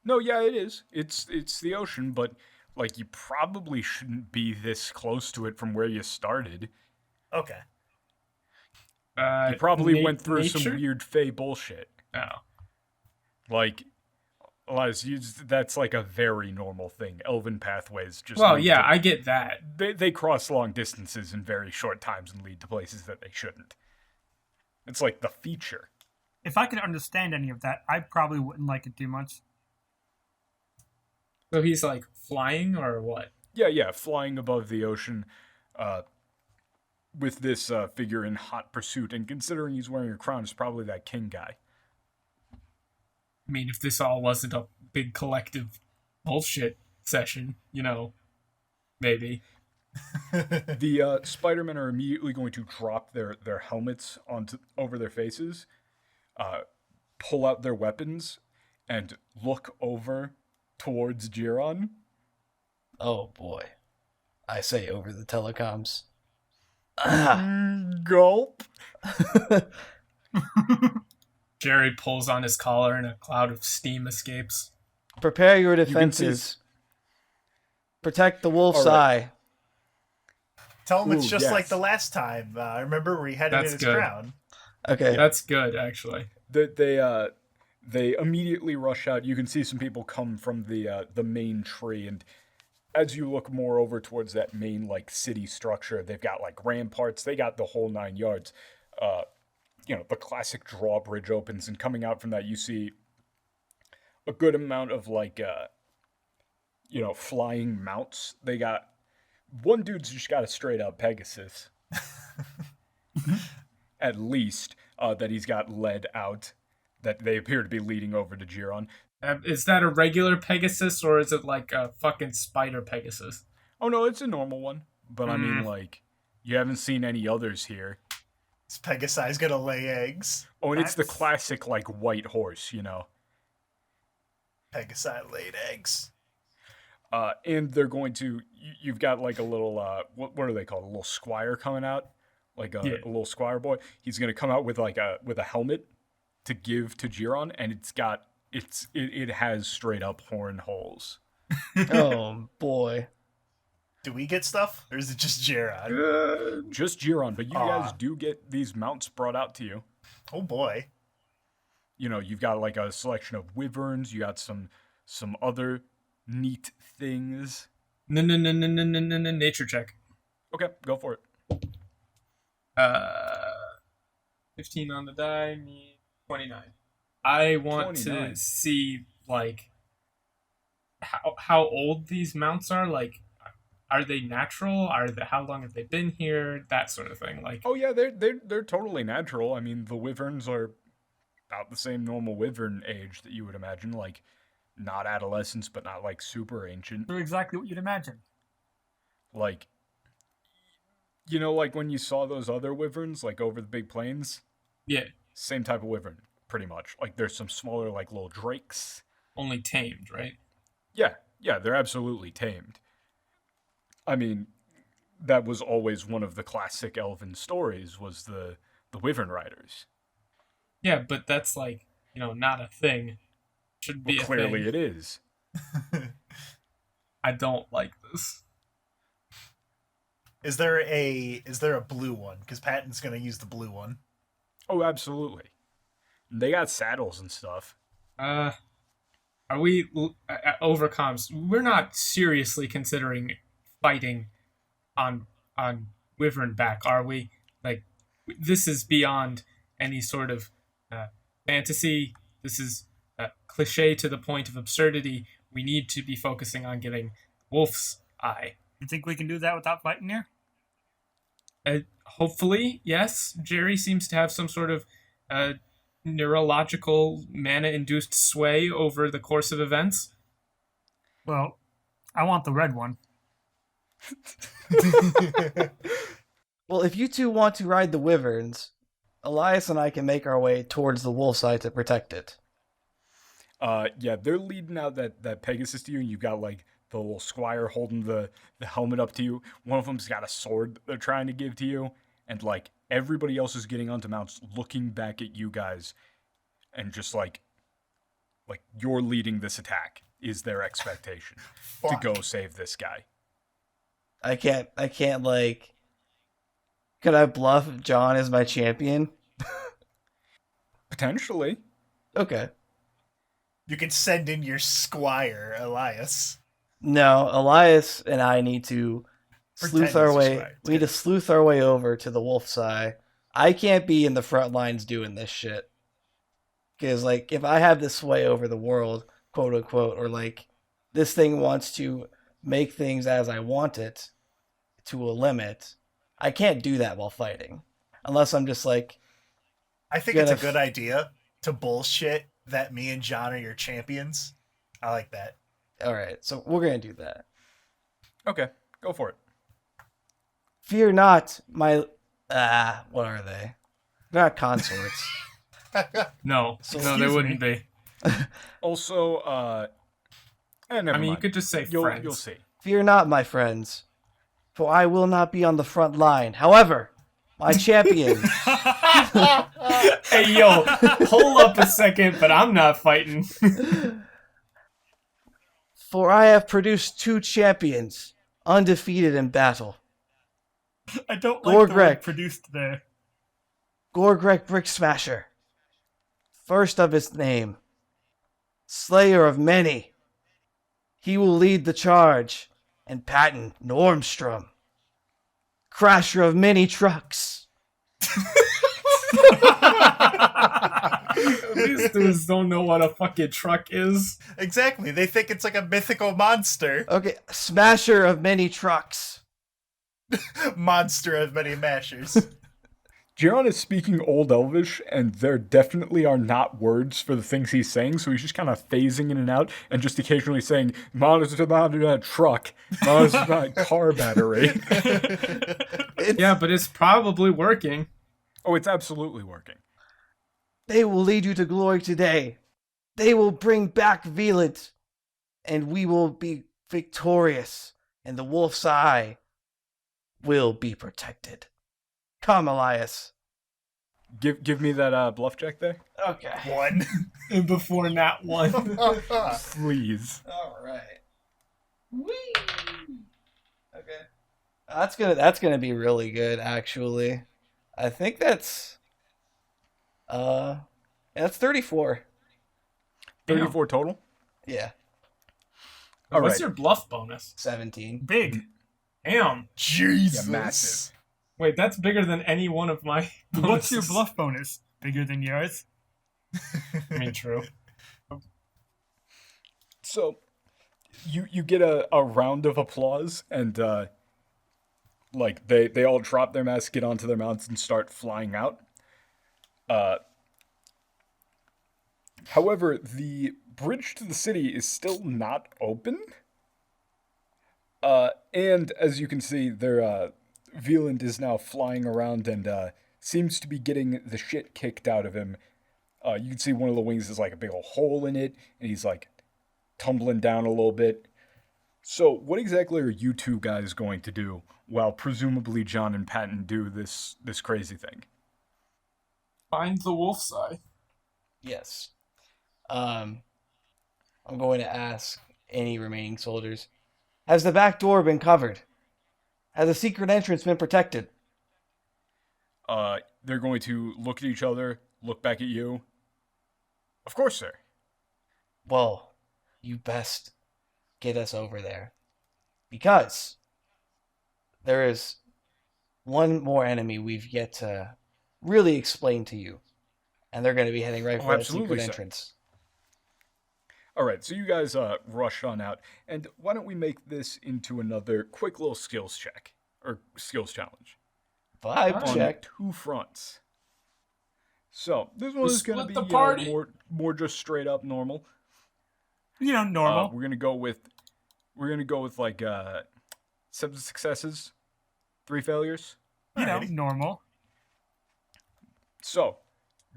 No, yeah, it is. It's the ocean, but like you probably shouldn't be this close to it from where you started. Okay. You probably went through nature? some weird Fey bullshit. Oh. Like, Elias, that's like a very normal thing. Elven pathways just... Well, yeah, I get that. They cross long distances in very short times and lead to places that they shouldn't. It's like the feature. If I could understand any of that, I probably wouldn't like it too much. So he's like flying or what? Yeah, flying above the ocean, with this figure in hot pursuit, and considering he's wearing a crown, it's probably that king guy. I mean, if this all wasn't a big collective bullshit session, maybe. The Spider-Men are immediately going to drop their helmets over their faces, pull out their weapons, and look over towards Jiron. Oh boy. I say over the telecoms. Gulp. Jerry pulls on his collar and a cloud of steam escapes. Prepare your defenses. Protect the wolf's eye. Tell him it's Ooh, just yes. like the last time. Remember where he had it in his crown. Okay. That's good, actually. They immediately rush out. You can see some people come from the main tree, and as you look more over towards that main like city structure, they've got like ramparts. They got the whole 9 yards. The classic drawbridge opens, and coming out from that, you see a good amount of like flying mounts. They got one dude's just got a straight up Pegasus, at least, that he's got led out, that they appear to be leading over to Jiron. Is that a regular Pegasus, or is it like a fucking spider Pegasus? Oh no, it's a normal one, but I mean, like, you haven't seen any others here. This Pegasi's gonna lay eggs. Oh, and it's the classic like white horse, Pegasi laid eggs. And they're going to. You've got like a little. What are they called? A little squire coming out, like a little squire boy. He's gonna come out with like a helmet to give to Jiron, and it has straight up horn holes. Oh boy. Do we get stuff, or is it just Jiron? Just Jiron, but you guys do get these mounts brought out to you. Oh boy. You've got like a selection of wyverns. You got some other neat things. No, nature check. Okay, go for it. 15 on the die, me 29. I want 29. to see like how old these mounts are. Like, are they natural? How long have they been here? That sort of thing. Like, Oh yeah, they're totally natural. I mean, the wyverns are about the same normal wyvern age that you would imagine, like not adolescents, but not like super ancient. They're exactly what you'd imagine. Like, you know, like when you saw those other wyverns, like over the big plains, yeah, same type of wyvern, pretty much. Like there's some smaller, like little drakes. only tamed, right? Yeah, they're absolutely tamed. I mean, that was always one of the classic elven stories was the wyvern riders. Yeah, but that's like, not a thing. Should be Well, a clearly thing. it is. I don't like this. Is there a blue one? Because Patton's gonna use the blue one. Oh, absolutely. They got saddles and stuff. Are we overcoms? We're not seriously considering fighting on Wyvern back, are we? Like, this is beyond any sort of fantasy. This is cliche to the point of absurdity. We need to be focusing on getting Wolf's Eye. You think we can do that without fighting here? Hopefully, yes. Jerry seems to have some sort of neurological mana-induced sway over the course of events. Well, I want the red one. Well, if you two want to ride the wyverns, Elias and I can make our way towards the wolf's eye to protect it. Yeah, they're leading out that Pegasus to you, and you've got like the little squire holding the helmet up to you. One of them's got a sword that they're trying to give to you, and like everybody else is getting onto mounts, looking back at you guys, and just like you're leading this attack is their expectation to go save this guy. I can't like. Could I bluff John as my champion? Potentially. Okay. You can send in your squire, Elias. No, Elias and I need to sleuth Pretend our he's a way. squire. We need to sleuth our way over to the wolf's eye. I can't be in the front lines doing this shit. Because, like, if I have this sway over the world, quote unquote, or like this thing wants to make things as I want it to a limit, I can't do that while fighting. Unless I'm just like, I think it's a good idea to bullshit that me and John are your champions. I like that. alright, so we're going to do that. Okay, go for it. Fear not, my. What are they? They're not consorts. No, So they excuse wouldn't me. be. Also, never I mean, you mind. could just say You'll friends. see. Fear not, my friends, for I will not be on the front line. However, my champion. Hey, yo, hold up a second, but I'm not fighting. For I have produced 2 champions, undefeated in battle. I don't like the Gorgrek. word produced there. Gorgrek Brick Smasher, first of his name, Slayer of Many. He will lead the charge, and Patton Normstrom, Crasher of many trucks. These dudes don't know what a fucking truck is. Exactly. They think it's like a mythical monster. Okay, Smasher of many trucks. Monster of many mashers. Jiron is speaking Old Elvish, and there definitely are not words for the things he's saying, so he's just kind of phasing in and out, and just occasionally saying, "Monster about a truck, monster about car battery." Yeah, but it's probably working. Oh, it's absolutely working. They will lead you to glory today. They will bring back Velant, and we will be victorious, and the wolf's eye will be protected. Come, Elias. Give me that bluff check there, Okay. One. And before Nat 1. please. All right. Whee! Okay. That's gonna be really good, actually. I think that's that's 34. 34 total. Yeah, What's right. your bluff bonus? 17. Big. Damn. Jesus. Yeah, massive. Wait, that's bigger than any one of my bonuses. What's your bluff bonus? Bigger than yours? I mean, true. So you get a round of applause, and like they all drop their masks, get onto their mounts, and start flying out. However, the bridge to the city is still not open. And as you can see, their Veland is now flying around and seems to be getting the shit kicked out of him. You can see one of the wings is like a big old hole in it, and he's like tumbling down a little bit. So, what exactly are you two guys going to do while presumably John and Patton do this crazy thing? Find the wolf's eye. Yes. I'm going to ask any remaining soldiers, has the back door been covered? Has the secret entrance been protected? They're going to look at each other, look back at you. Of course, sir. Well, you best get us over there. Because there is one more enemy we've yet to really explain to you. And they're going to be heading right for the secret entrance. All right, so you guys rush on out. And why don't we make this into another quick little skills check, or skills challenge. Vibe On check. 2 fronts. So, this one is going to be split the party. more just straight up normal. Normal. We're gonna go with like 7 successes, 3 failures. Alrighty. Normal. So,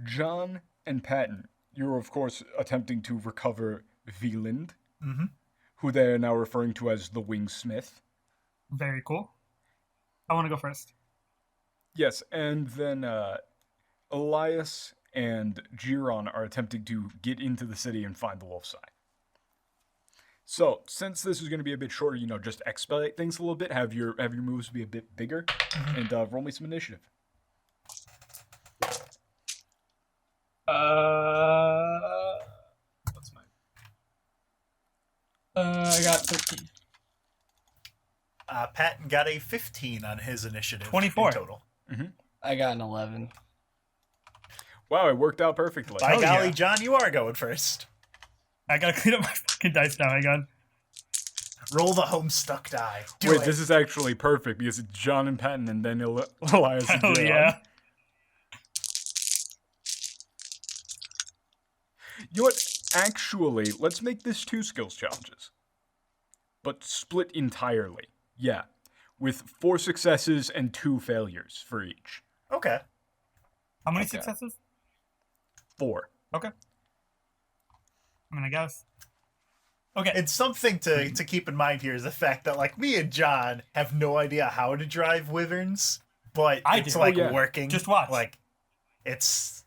John and Patton, you're of course attempting to recover Veland, who they are now referring to as the Wingsmith. Very cool. I want to go first. Yes, and then Elias and Giron are attempting to get into the city and find the Wolf's Eye. So, since this is going to be a bit shorter, just expedite things a little bit, have your moves be a bit bigger, and roll me some initiative. What's mine? I got 13. Patton got a 15 on his initiative. 24 in total. I got an 11. Wow, it worked out perfectly. By Oh, golly, yeah. John, you are going first. I gotta clean up my fucking dice now. Hang on. Roll the homestuck die. Do Wait, it. this is actually perfect because it's John and Patton and then Elias and Hell Giron. yeah. You know what? Actually, let's make this 2 skills challenges. But split entirely. Yeah. With 4 successes and 2 failures for each. Okay. How many Okay. successes? 4. Okay. I guess. Okay. It's something to keep in mind here is the fact that like me and John have no idea how to drive wyverns, but I it's do. like Oh, yeah. working. Just watch. Like it's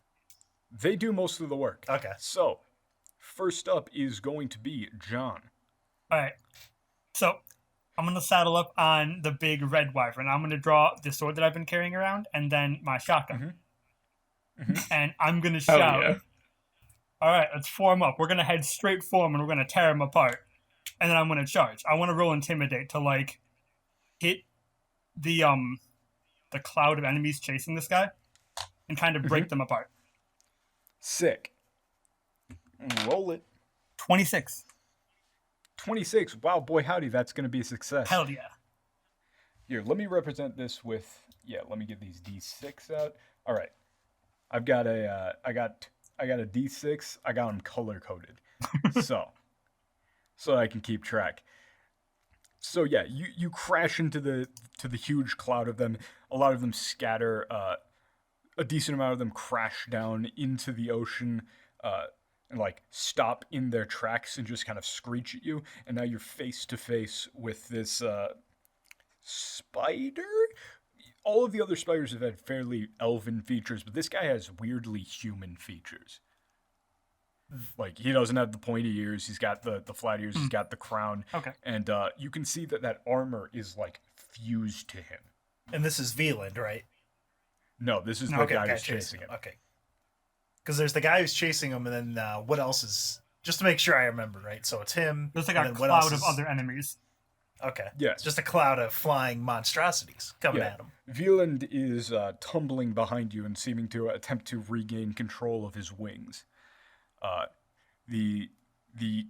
They do most of the work. okay. So, first up is going to be John. All right. So I'm gonna saddle up on the big red wyvern. I'm gonna draw the sword that I've been carrying around, and then my shotgun. And I'm gonna Hell shout. yeah. All right, let's form up. We're gonna head straight for him, and we're gonna tear him apart. And then I'm gonna charge. I want to roll intimidate to like hit the cloud of enemies chasing this guy, and kind of break them apart. Sick. Roll it. 26. 26. Wow, boy howdy, that's going to be a success. Hell yeah. Here, let me represent this with, let me get these D6 out. All right. I've got I got a D6. I got them color coded. so I can keep track. So yeah, you crash into the huge cloud of them. A lot of them scatter. A decent amount of them crash down into the ocean. And like stop in their tracks and just kind of screech at you. And now you're face to face with this spider. All of the other spiders have had fairly elven features, but this guy has weirdly human features. Like he doesn't have the pointy ears. He's got the flat ears. He's got the crown. Okay. And you can see that armor is like fused to him. And this is Veland, right? No, this is the Okay, guy okay, who's chasing him. Okay. Because there's the guy who's chasing him, and then what else is? Just to make sure I remember, right? So it's him. There's like and a then what else cloud of is- other enemies. Okay. Yeah. It's just a cloud of flying monstrosities coming Yeah. at him. Wieland is tumbling behind you and seeming to attempt to regain control of his wings. The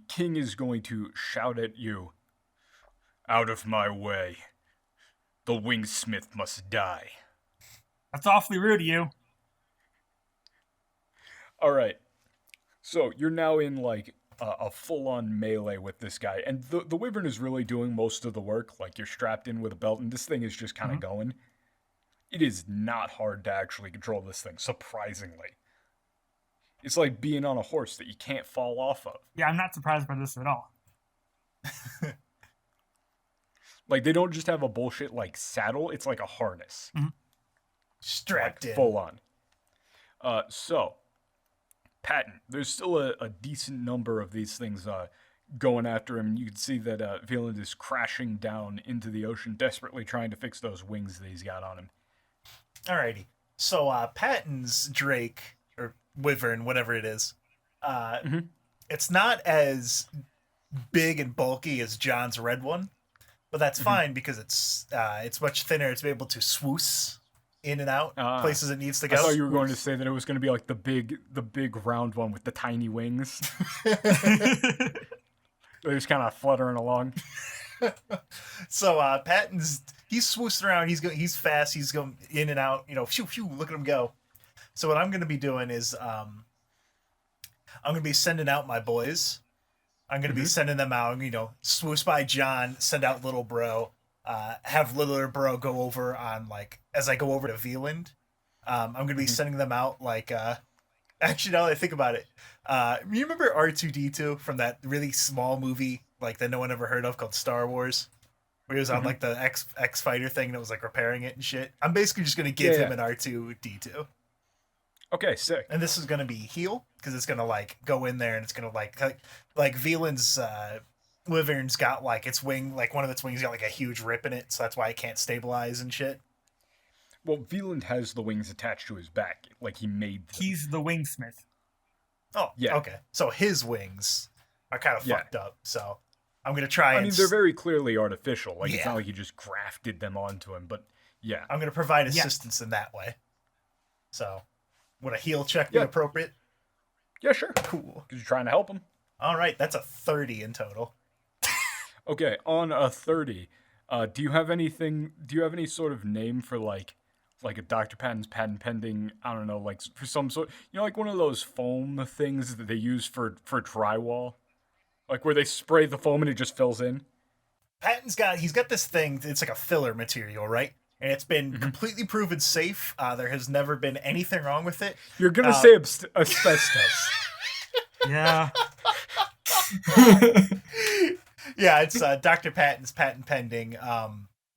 king is going to shout at you, "Out of my way. The wingsmith must die." That's awfully rude of you. All right. So you're now in like a full-on melee with this guy, and the wyvern is really doing most of the work. Like you're strapped in with a belt, and this thing is just kind of going. It is not hard to actually control this thing, surprisingly. It's like being on a horse that you can't fall off of. Yeah, I'm not surprised by this at all. Like they don't just have a bullshit like saddle; it's like a harness, Strapped in. full on. So, Patton, there's still a decent number of these things going after him. You can see that Wieland is crashing down into the ocean, desperately trying to fix those wings that he's got on him. Alrighty. So Patton's Drake, or Wyvern, whatever it is, it's not as big and bulky as John's red one, but that's fine because it's much thinner. It's able to swoosh in and out places it needs to go. I thought you were going to say that it was going to be like the big round one with the tiny wings. They're just kind of fluttering along. So Patton's he's swooshed around. He's fast. He's going in and out. You know, phew, phew, look at him go. So what I'm going to be doing is I'm going to be sending out my boys. I'm going to be sending them out. You know, swoosh by John, send out little bro. Have littler bro go over on like as I go over to Wieland. I'm going to be sending them out like. Actually, now that I think about it, you remember R2-D2 from that really small movie like that no one ever heard of called Star Wars, where he was on like the X fighter thing that was like repairing it and shit. I'm basically just gonna give him an R2-D2. Okay, sick. And this is gonna be heal because it's gonna like go in there and it's gonna like Wieland's Wyvern's got like its wing, like one of its wings got like a huge rip in it, so that's why it can't stabilize and shit. Well, Wieland has the wings attached to his back, like he made them. He's the wingsmith. Oh, Yeah. Okay. So his wings are kind of fucked up. So I'm gonna try. I mean, they're very clearly artificial. Like it's Yeah. not like you just grafted them onto him, but yeah. I'm gonna provide assistance in that way. So, would a heal check be Yeah. appropriate? Yeah, sure. Cool. Because you're trying to help him. All right, that's a 30 in total. Okay, on a 30, do you have anything? Do you have any sort of name for like a Dr. Patton's patent pending? I don't know, like for some sort, like one of those foam things that they use for drywall, like where they spray the foam and it just fills in. Patton's he's got this thing. It's like a filler material, right? And it's been completely proven safe. There has never been anything wrong with it. You're gonna say asbestos. Yeah. Yeah, it's Dr. Patton's patent pending.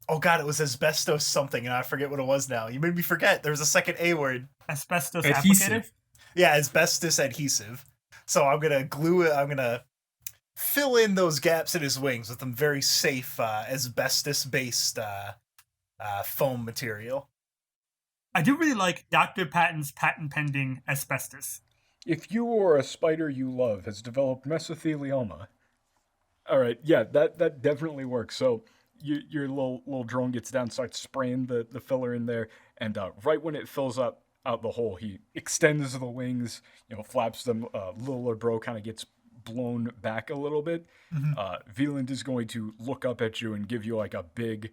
Oh god, it was asbestos something, and I forget what it was now. You made me forget. There was a second A word. Asbestos Adhesive. applicator? Yeah, asbestos adhesive. So I'm gonna glue it. I'm gonna fill in those gaps in his wings with some very safe asbestos-based foam material. I do really like Dr. Patton's patent pending asbestos. If you or a spider you love has developed mesothelioma. All right, yeah, that definitely works. So your little drone gets down, starts spraying the filler in there, and right when it fills out the hole, he extends the wings, flaps them. Little bro kind of gets blown back a little bit. Wieland is going to look up at you and give you like a big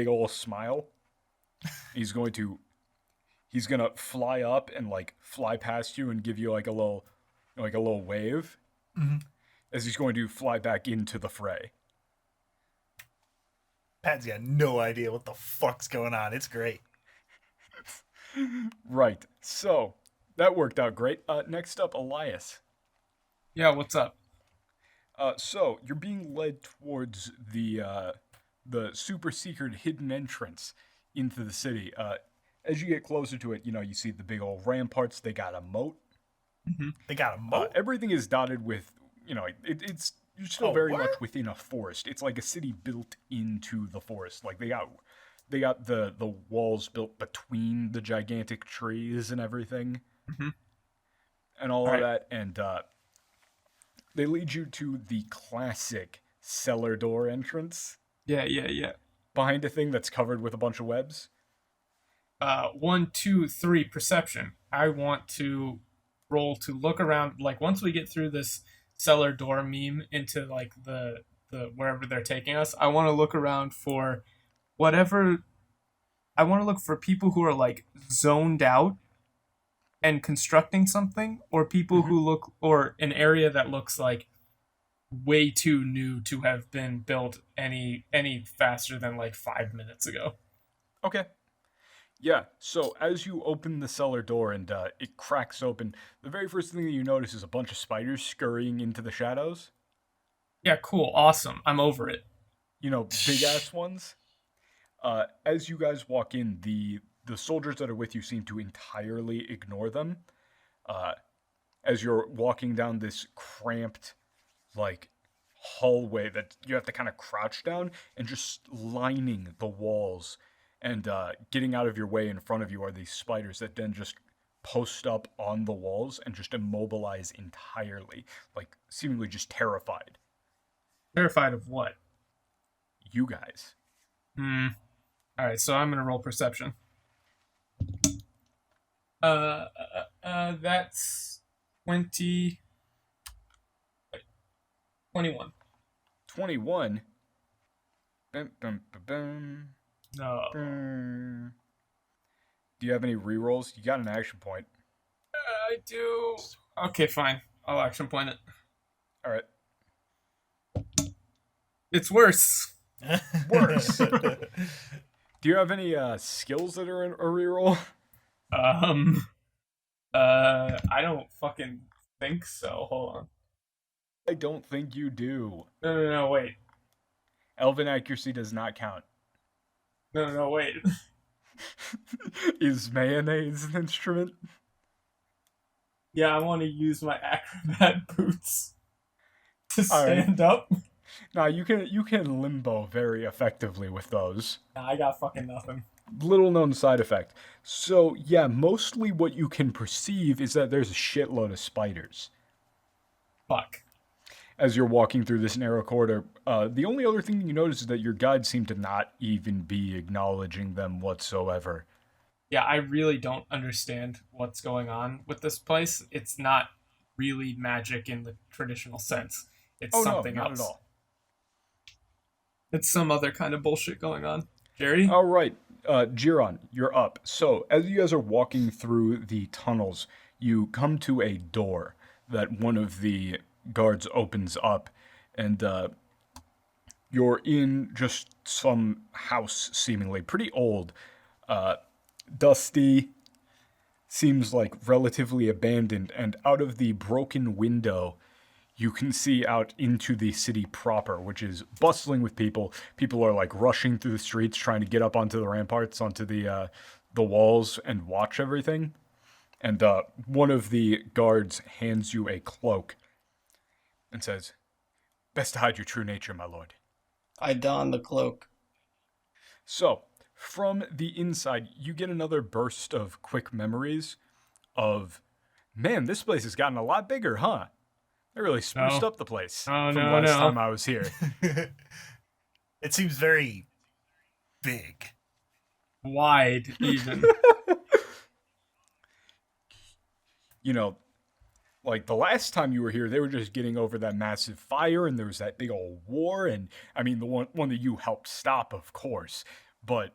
old smile. He's gonna fly up and like fly past you and give you like a little wave, as he's going to fly back into the fray. Pat's got no idea what the fuck's going on. It's great. Right. So that worked out great. Next up, Elias. Yeah, what's up? So you're being led towards the super secret hidden entrance into the city. As you get closer to it, you see the big old ramparts. They got a moat. They got a moat. Everything is dotted with, it's you're still very much within a forest. It's like a city built into the forest. Like they got the walls built between the gigantic trees and everything, and all of that. And they lead you to the classic cellar door entrance Yeah. behind a thing that's covered with a bunch of webs. 1, 2, 3, perception. I want to roll to look around. Like once we get through this cellar door meme into like the wherever they're taking us, I want to look around for whatever. I want to look for people who are like zoned out and constructing something, or people who look, or an area that looks like way too new to have been built any faster than like 5 minutes ago. Okay. Yeah, so as you open the cellar door and it cracks open, the very first thing that you notice is a bunch of spiders scurrying into the shadows. Yeah, cool, awesome. I'm over it. You know, big ass ones. As you guys walk in, the soldiers that are with you seem to entirely ignore them. As you're walking down this cramped, like, hallway that you have to kind of crouch down, and just lining the walls and getting out of your way in front of you are these spiders that then just post up on the walls and just immobilize entirely, like seemingly just terrified. Terrified of what? You guys. Alright, so I'm gonna roll perception. That's 20. 21. 21. Bum, bum, bum, bum. No. Do you have any rerolls? You got an action point. I do. Okay, fine. I'll action point it. All right. It's worse. Worse. Do you have any skills that are in a reroll? I don't fucking think so. Hold on. I don't think you do. No, wait. Elven accuracy does not count. No, wait. Is mayonnaise an instrument? Yeah, I want to use my acrobat boots to All right. stand up. Nah, you can limbo very effectively with those. Nah, I got fucking nothing. Little known side effect. So yeah, mostly what you can perceive is that there's a shitload of spiders. Fuck. As you're walking through this narrow corridor, the only other thing you notice is that your guides seem to not even be acknowledging them whatsoever. Yeah, I really don't understand what's going on with this place. It's not really magic in the traditional sense. It's something no, not else. at all. It's some other kind of bullshit going on. Jerry? All right, Jiron, you're up. So as you guys are walking through the tunnels, you come to a door that one of the guards opens up, and you're in just some house, seemingly pretty old, dusty, seems like relatively abandoned, and out of the broken window you can see out into the city proper, which is bustling with people. People are like rushing through the streets trying to get up onto the ramparts, onto the walls, and watch everything. And one of the guards hands you a cloak and says, "Best to hide your true nature, my lord." I don the cloak. So, from the inside, you get another burst of quick memories of, man, this place has gotten a lot bigger, huh? They really spruced up the place from last time I was here. It seems very big. Wide, even. You know, like the last time you were here, they were just getting over that massive fire, and there was that big old war, and I mean the one that you helped stop, of course. But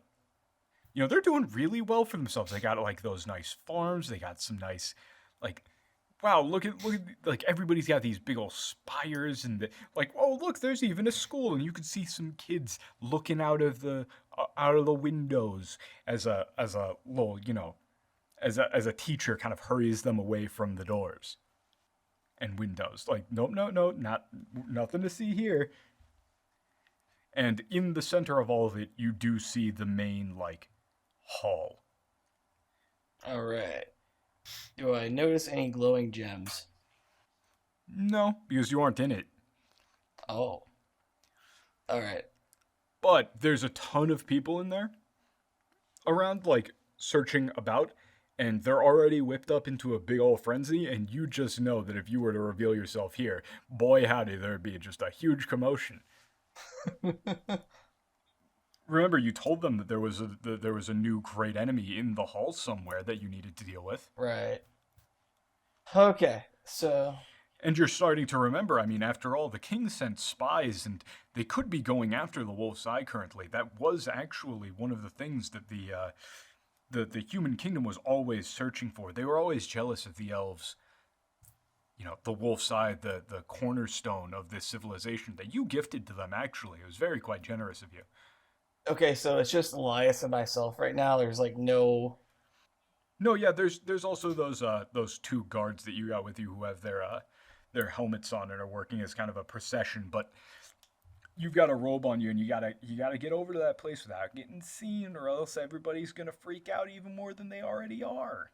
you know, they're doing really well for themselves. They got like those nice farms. They got some nice, like, wow, look at like everybody's got these big old spires, and like, oh look, there's even a school, and you can see some kids looking out of the windows as a little, you know, as a teacher kind of hurries them away from the doors and windows. Like, nope, nothing to see here. And in the center of all of it, you do see the main, like, hall. All right. Do I notice any glowing gems? No, because you aren't in it. Oh. All right. But there's a ton of people in there around, like, searching about. and they're already whipped up into a big old frenzy, and you just know that if you were to reveal yourself here, boy howdy, there'd be just a huge commotion. Remember, you told them that there was a new great enemy in the hall somewhere that you needed to deal with. Right. Okay, so And you're starting to remember, I mean, after all, the king sent spies, and they could be going after the Wolf's Eye currently. That was actually one of the things that the human kingdom was always searching for. They were always jealous of the elves. You know, the Wolf's Eye, the cornerstone of this civilization that you gifted to them, actually. It was very quite generous of you. okay, so it's just Elias and myself right now. There's like no. No, yeah, there's also those two guards that you got with you who have their helmets on and are working as kind of a procession, but you've got a robe on you and you gotta get over to that place without getting seen, or else everybody's gonna freak out even more than they already are.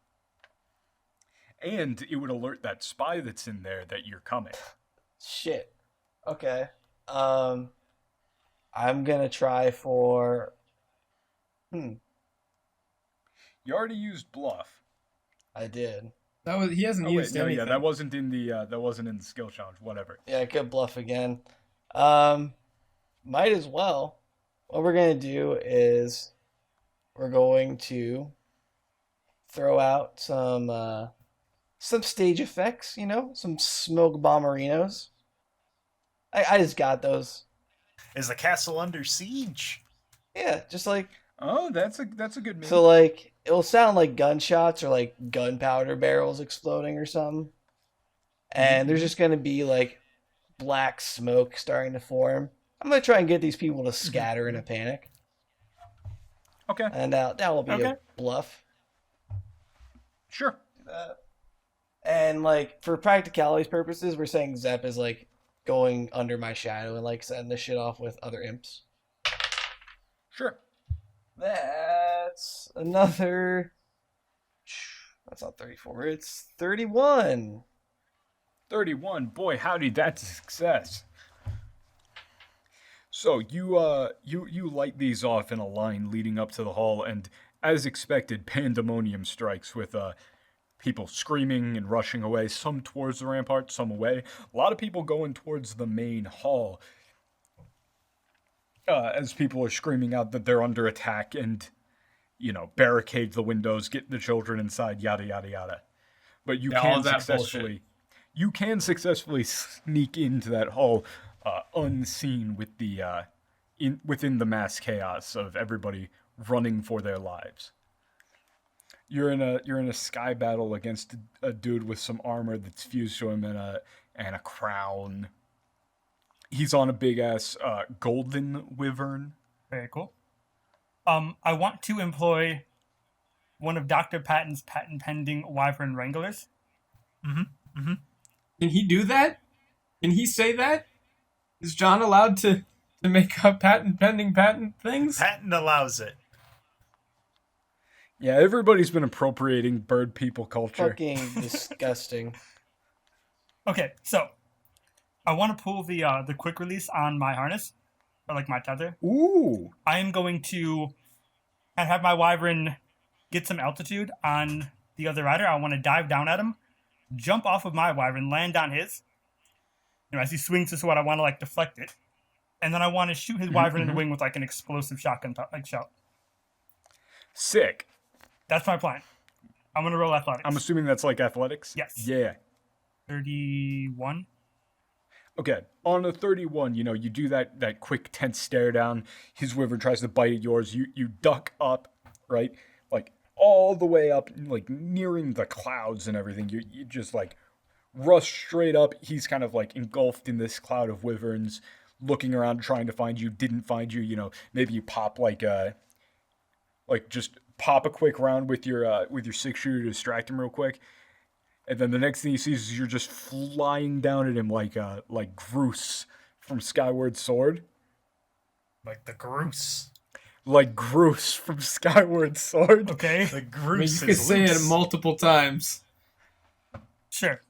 And it would alert that spy that's in there that you're coming. Shit. Okay. I'm gonna try for. You already used bluff. I did. He hasn't Oh wait, used no, anything. yeah, that wasn't in the skill challenge. Whatever. Yeah, I could bluff again. Might as well. What we're gonna do is we're going to throw out some stage effects. You know, some smoke bomberinos. I just got those. Is the castle under siege? Yeah, just like Oh, that's a good move. so. Like it'll sound like gunshots or like gunpowder barrels exploding or something. And there's just gonna be like black smoke starting to form. I'm gonna try and get these people to scatter in a panic, Okay, and that will be Okay. a bluff. sure. And like for practicalities purposes, we're saying Zep is like going under my shadow and like setting this shit off with other imps. Sure. That's another. That's not 34. It's 31. 31. Boy, howdy, that's a success. So you light these off in a line leading up to the hall, and as expected, pandemonium strikes with people screaming and rushing away, some towards the rampart, some away. A lot of people going towards the main hall as people are screaming out that they're under attack and, you know, barricade the windows, get the children inside, yada yada yada. But you Yeah, all can that successfully sneak into that hall unseen with the within the mass chaos of everybody running for their lives. You're in a sky battle against a dude with some armor that's fused to him and a crown. He's on a big ass golden wyvern. Very cool. I want to employ one of Dr. Patton's patent pending wyvern wranglers. Can he do that? Can he say that? Is John allowed to make up patent pending patent things? Patent allows it. Yeah, everybody's been appropriating bird people culture. Fucking disgusting. Okay, so I want to pull the quick release on my harness, or like my tether. Ooh. I am going to have my wyvern get some altitude on the other rider. I want to dive down at him, jump off of my wyvern, land on his. You know, as he swings his sword, I want to like deflect it, and then I want to shoot his wyvern in the wing with like an explosive shotgun shot. Sick. That's my plan. I'm gonna roll athletics. I'm assuming that's like athletics? Yes. Yeah. 31. Okay, on a 31, you know, you do that quick tense stare down. His wyvern tries to bite at yours. You duck up, right? Like all the way up, like nearing the clouds and everything. You just like rush straight up. He's kind of like engulfed in this cloud of wyverns, looking around trying to find you. Didn't find you. You know, maybe you pop just pop a quick round with your 6-shooter to distract him real quick. And then the next thing he sees is you're just flying down at him like Groose from Skyward Sword. Like the Groose. Like Groose from Skyward Sword. Okay. The I mean, Groose you could is say it loose. multiple times. Sure.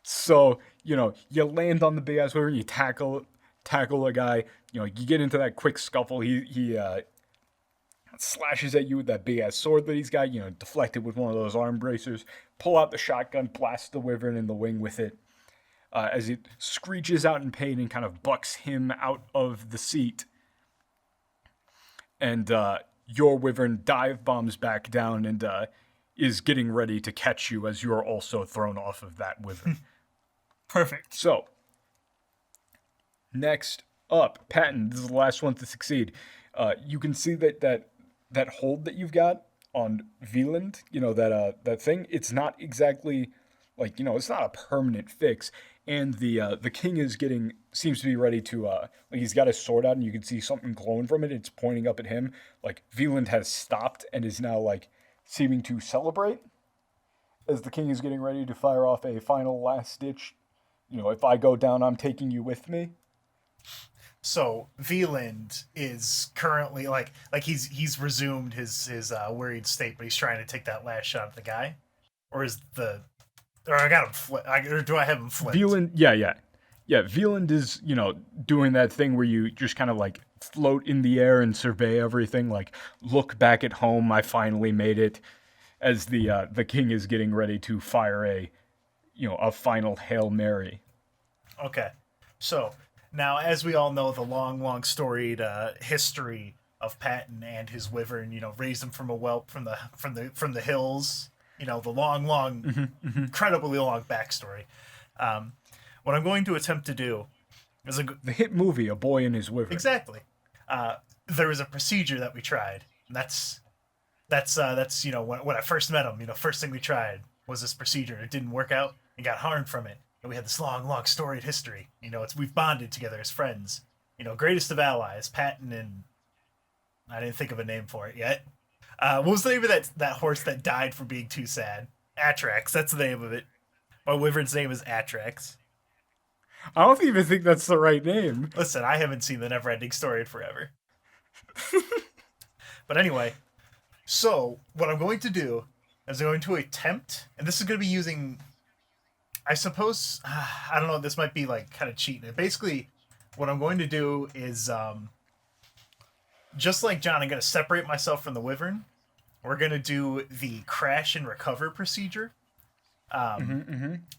So, you know, you land on the big ass wyvern, you tackle a guy, you know, you get into that quick scuffle. He slashes at you with that big ass sword that he's got, deflect it with one of those arm bracers, pull out the shotgun, blast the wyvern in the wing with it, as it screeches out in pain and kind of bucks him out of the seat. And your wyvern dive bombs back down and is getting ready to catch you as you are also thrown off of that wyvern. Perfect. So, next up, Patton, this is the last one to succeed. You can see that hold that you've got on Veland, that thing, it's not exactly it's not a permanent fix. And the king seems to be ready to he's got his sword out and you can see something glowing from it. It's pointing up at him. Like Veland has stopped and is now seeming to celebrate as the king is getting ready to fire off a final last ditch. If I go down, I'm taking you with me. So Veland is currently he's resumed his worried state, but he's trying to take that last shot at the guy, or I got him or do I have him flipped? Veland, yeah. Veland is doing that thing where you just kind of float in the air and survey everything, look back at home. I finally made it. As the king is getting ready to fire a final Hail Mary. Okay, so. Now, as we all know, the long storied history of Patton and his wyvern, raised him from a whelp from the hills. The long, incredibly long backstory. What I'm going to attempt to do is the hit movie, A Boy and His Wyvern. Exactly. There was a procedure that we tried. And that's when I first met him. First thing we tried was this procedure. It didn't work out and got harmed from it. We had this long storied history. We've bonded together as friends. Greatest of allies, Patton and I didn't think of a name for it yet. What was the name of that horse that died for being too sad? Atrax. That's the name of it. My wyvern's name is Atrax. I don't even think that's the right name. Listen, I haven't seen the Neverending Story in forever. But anyway, so what I'm going to do is I'm going to attempt, and this is going to be using. I suppose, I don't know, this might be kind of cheating. Basically, what I'm going to do is, just like John, I'm going to separate myself from the wyvern. We're going to do the crash and recover procedure,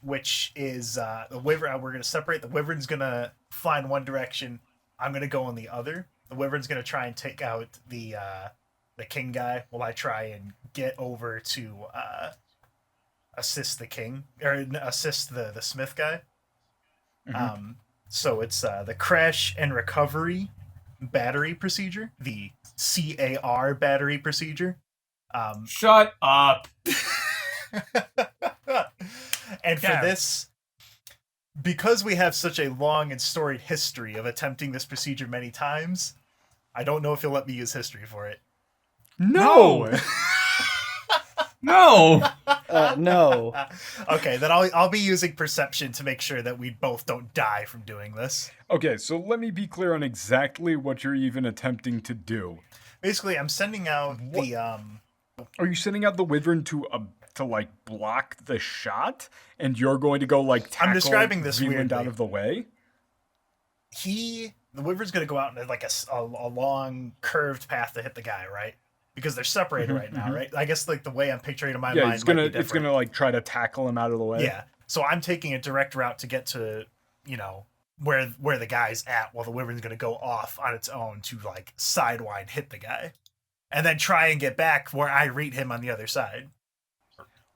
which is the wyvern. We're going to separate. The wyvern's going to fly in one direction. I'm going to go in the other. The wyvern's going to try and take out the king guy while I try and get over to assist the king, or assist the smith guy. So it's the crash and recovery battery procedure, the CAR battery procedure. Shut up. And for this, because we have such a long and storied history of attempting this procedure many times, I don't know if you'll let me use history for it. No! No. No. Okay, then I'll be using perception to make sure that we both don't die from doing this. Okay, so let me be clear on exactly what you're even attempting to do. Basically, I'm sending out the Are you sending out the wyvern to block the shot, and you're going to go tackle I'm describing this Veland weirdly. out of the way? The wyvern's gonna go out in a long curved path to hit the guy, right? Because they're separated right now, right? I guess the way I'm picturing in my mind it's gonna might be different. try to tackle him out of the way. Yeah. So I'm taking a direct route to get to, where the guy's at, while the wyvern's gonna go off on its own to sidewind hit the guy. And then try and get back where I read him on the other side.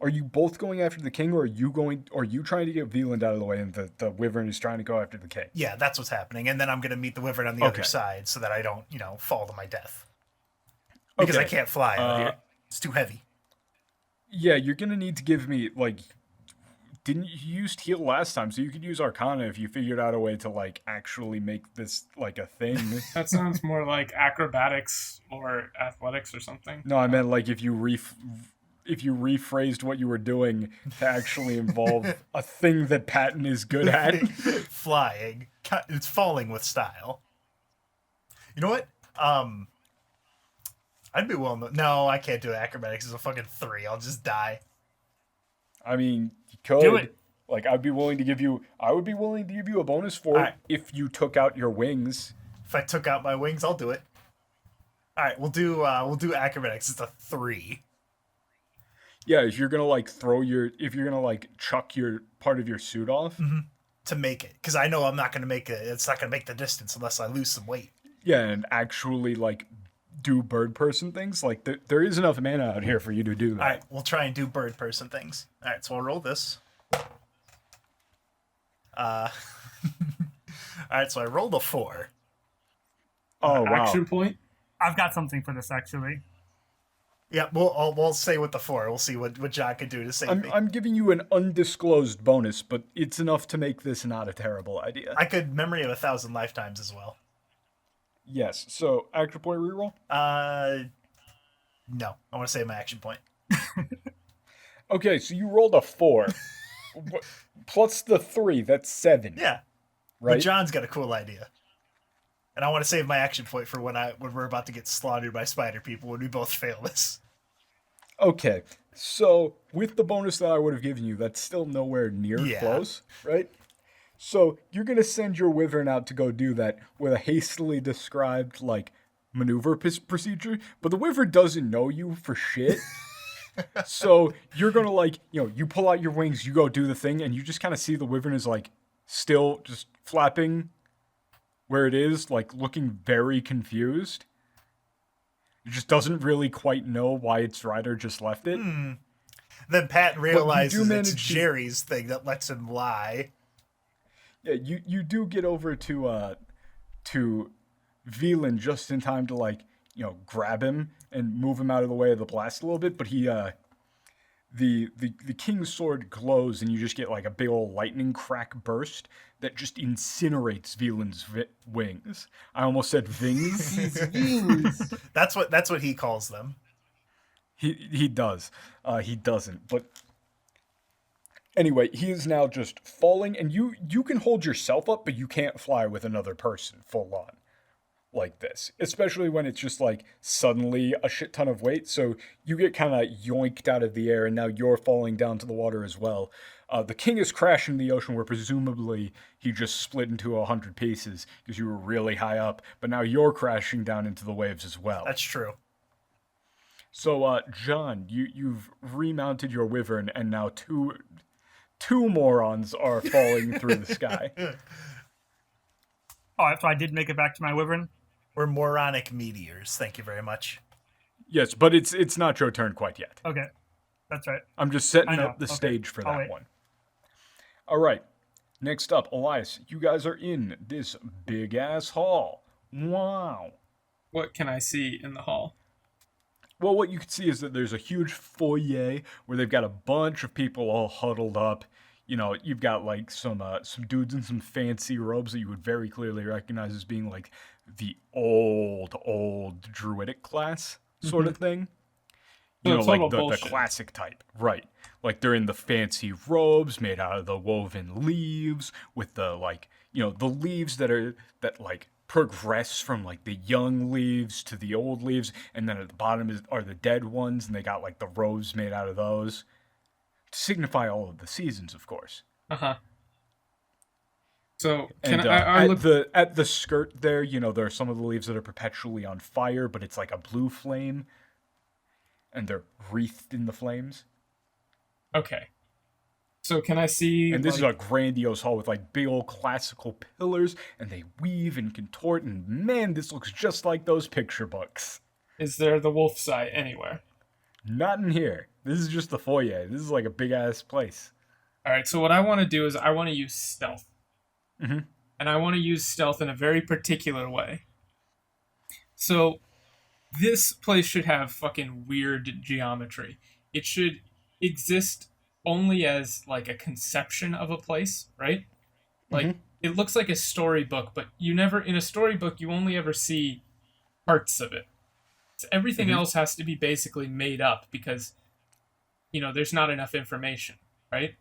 Are you both going after the king, or are you trying to get Veland out of the way and the wyvern is trying to go after the king? Yeah, that's what's happening. And then I'm gonna meet the wyvern on the other side so that I don't, fall to my death. Because I can't fly out here. It's too heavy. Yeah, you're gonna need to give me didn't you use heal last time, so you could use Arcana if you figured out a way to actually make this a thing. That sounds more like acrobatics or athletics or something. No, I meant if you rephrased what you were doing to actually involve a thing that Patton is good at. Flying. It's falling with style. You know what? I'd be willing to... No, I can't do acrobatics. It's a fucking 3. I'll just die. I mean, you could. Do it. I would be willing to give you a bonus for it if you took out your wings. If I took out my wings, I'll do it. All right, we'll do acrobatics. It's a 3. Yeah, if you're gonna like if you're gonna like chuck your part of your suit off, to make it, because I know I'm not going to make it. It's not going to make the distance unless I lose some weight. yeah, and actually like do bird person things, like there is enough mana out here for you to do that. All right, we'll try and do bird person things. All right, so I'll roll this. All right, so I rolled a 4. Oh wow. Action point. I've got something for this actually. Yeah, we'll stay with the 4. We'll see what John can do to save me. I'm giving you an undisclosed bonus, but it's enough to make this not a terrible idea. I could memory of 1,000 lifetimes as well. Yes. So action point reroll. No, I want to save my action point. Okay, so you rolled a 4. Plus the 3, that's 7. Yeah, Right. but John's got a cool idea, and I want to save my action point for when we're about to get slaughtered by spider people when we both fail this. Okay, so with the bonus that I would have given you, that's still nowhere near Yeah. close, right? So you're gonna send your wyvern out to go do that with a hastily described like maneuver procedure, but the wyvern doesn't know you for shit. So you're gonna like, you pull out your wings, you go do the thing, and you just kind of see the wyvern is like still just flapping where it is, like looking very confused. It just doesn't really quite know why its rider just left it. Then Pat realizes it's manage to- Jerry's thing that lets him lie. Yeah, you do get over to Velan just in time to like, grab him and move him out of the way of the blast a little bit, but he the king's sword glows and you just get like a big old lightning crack burst that just incinerates Velan's wings. I almost said vings. That's what he calls them. He does. He doesn't. But anyway, he is now just falling, and you can hold yourself up, but you can't fly with another person full on like this. Especially when it's just like suddenly a shit ton of weight. So you get kind of yoinked out of the air, and now you're falling down to the water as well. The king is crashing in the ocean where presumably he just split into 100 pieces because you were really high up, but now you're crashing down into the waves as well. That's true. So, John, you've remounted your wyvern, and now two morons are falling through the sky. All right, so I did make it back to my wyvern. We're moronic meteors. Thank you very much. Yes, but it's not your turn quite yet. Okay, that's right. I'm just setting I know. up the Okay. stage for I'll that wait. one. All right. Next up, Elias, you guys are in this big ass hall. Wow. What can I see in the hall? Well, what you can see is that there's a huge foyer where they've got a bunch of people all huddled up. You've got like some dudes in some fancy robes that you would very clearly recognize as being like the old druidic class sort of thing. So it's Like total the bullshit. classic type, right? Like they're in the fancy robes made out of the woven leaves with the like, the leaves that like progress from like the young leaves to the old leaves, and then at the bottom are the dead ones, and they got like the robes made out of those to signify all of the seasons, of course. So And at the skirt there, there are some of the leaves that are perpetually on fire, but it's like a blue flame, and they're wreathed in the flames. Okay. So can I see? And this is a grandiose hall with like big old classical pillars, and they weave and contort, and man, this looks just like those picture books. Is there the wolf's eye anywhere? Not in here. This is just the foyer. This is like a big ass place. All right. So what I want to do is I want to use stealth, Mhm. and I want to use stealth in a very particular way. So this place should have fucking weird geometry. It should exist only as like a conception of a place, right? Like it looks like a storybook, but in a storybook you only ever see parts of it. So everything else has to be basically made up because there's not enough information, right?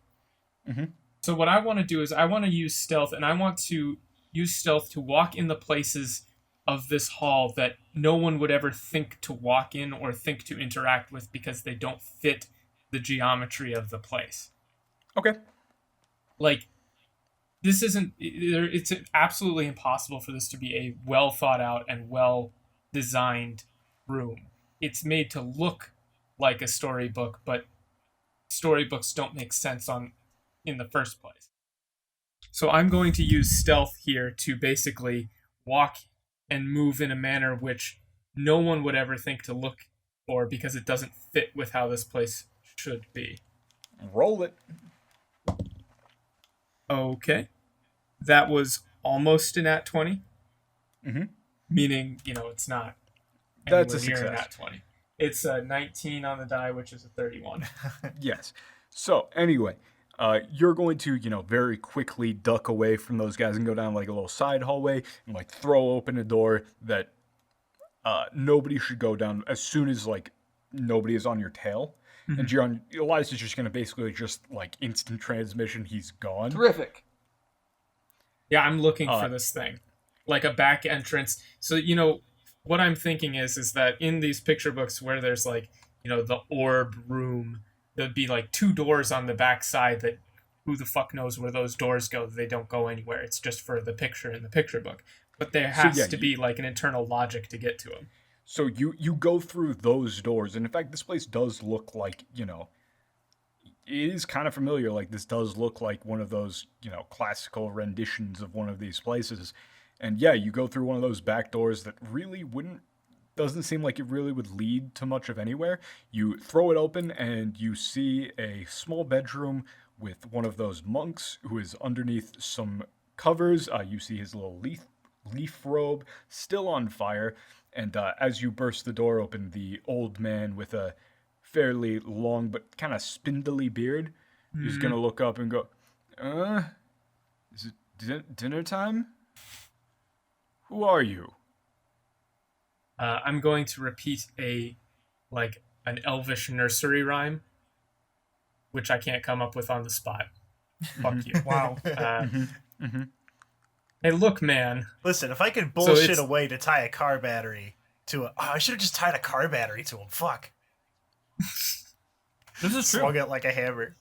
So what I want to do is I want to use stealth, and I want to use stealth to walk in the places of this hall that no one would ever think to walk in or think to interact with because they don't fit the geometry of the place. Okay. Like, this isn't... It's absolutely impossible for this to be a well thought out and well designed room. It's made to look like a storybook, but storybooks don't make sense in the first place. So I'm going to use stealth here to basically walk and move in a manner which no one would ever think to look for because it doesn't fit with how this place should be. Roll it. Okay. That was almost a nat 20. Mm-hmm. Meaning, it's not That's a anywhere near a success. nat 20. It's a 19 on the die, which is a 31. Yes. So anyway, you're going to, very quickly duck away from those guys and go down like a little side hallway and like throw open a door that nobody should go down as soon as like nobody is on your tail. Mm-hmm. And Elias is just going to basically just like instant transmission. He's gone. Terrific. Yeah, I'm looking for this thing. Like a back entrance. So, what I'm thinking is that in these picture books where there's like, the orb room, there'd be like 2 doors on the back side that who the fuck knows where those doors go. They don't go anywhere. It's just for the picture in the picture book. But there has to be like an internal logic to get to them. So you go through those doors, and in fact, this place does look like, it is kind of familiar. Like, this does look like one of those, classical renditions of one of these places. And yeah, you go through one of those back doors that really doesn't seem like it really would lead to much of anywhere. You throw it open, and you see a small bedroom with one of those monks who is underneath some covers. You see his little leaf robe still on fire. And as you burst the door open, the old man with a fairly long but kind of spindly beard is going to look up and go, is it dinner time? Who are you? I'm going to repeat an elvish nursery rhyme, which I can't come up with on the spot. Fuck you. Wow. Hey, look, man. Listen, if I could bullshit a way to tie a car battery to I should have just tied a car battery to him. Fuck. This is Swung true. it like a hammer.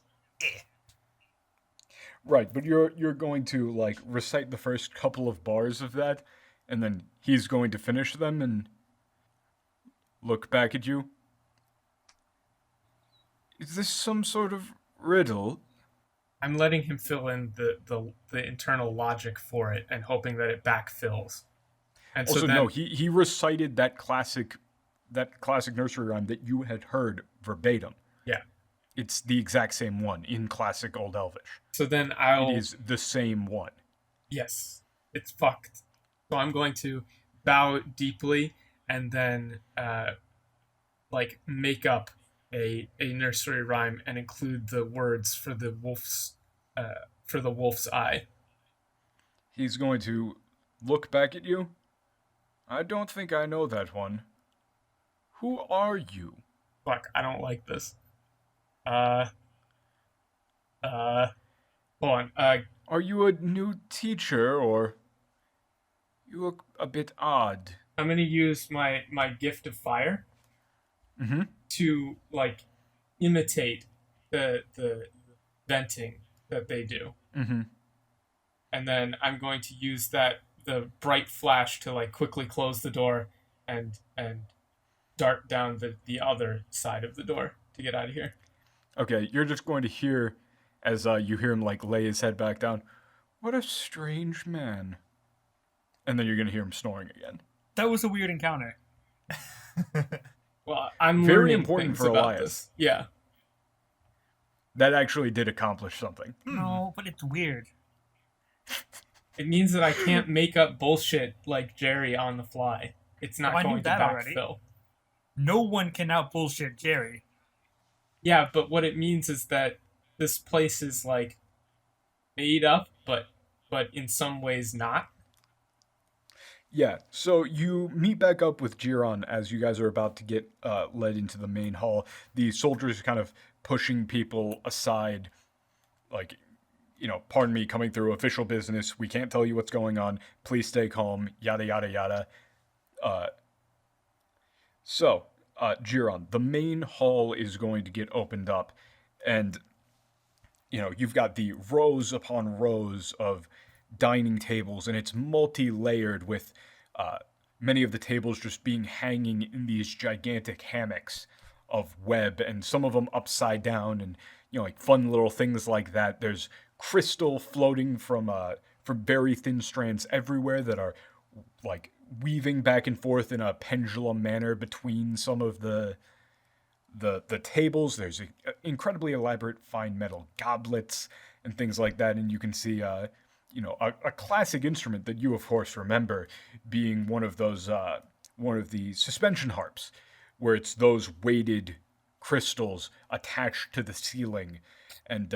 Right, but you're going to like recite the first couple of bars of that, and then he's going to finish them and look back at you. Is this some sort of riddle? I'm letting him fill in the internal logic for it and hoping that it backfills. And Also, so then, no, he recited that classic nursery rhyme that you had heard verbatim. yeah. It's the exact same one in classic Old Elvish. So then It is the same one. Yes, it's fucked. So I'm going to bow deeply and then make up a nursery rhyme and include the words for the wolf's eye. He's going to look back at you. I don't think I know that one. Who are you? Fuck, I don't like this. Hold on. Are you a new teacher, or you look a bit odd? I'm gonna use my gift of fire to imitate the venting that they do. Mm-hmm. And then I'm going to use the bright flash to quickly close the door and dart down the other side of the door to get out of here. Okay, you're just going to hear, as you hear him lay his head back down, what a strange man. And then you're going to hear him snoring again. That was a weird encounter. Well, I'm Very learning important things for about Elias. this. Yeah. That actually did accomplish something. No, but it's weird. It means that I can't make up bullshit like Jerry on the fly. It's not I knew going to that already. backfill. No one can out bullshit Jerry. Yeah, but what it means is that this place is made up, but in some ways not. Yeah, so you meet back up with Jiron as you guys are about to get led into the main hall. The soldiers kind of pushing people aside, pardon me, coming through official business. We can't tell you what's going on. Please stay calm, yada, yada, yada. So, Jiron, the main hall is going to get opened up, and, you've got the rows upon rows of dining tables, and it's multi-layered with many of the tables just being hanging in these gigantic hammocks of web, and some of them upside down, and like fun little things like that. There's crystal floating from very thin strands everywhere that are like weaving back and forth in a pendulum manner between some of the tables. There's incredibly elaborate fine metal goblets and things like that, and you can see a classic instrument that you of course remember being one of the suspension harps, where it's those weighted crystals attached to the ceiling, and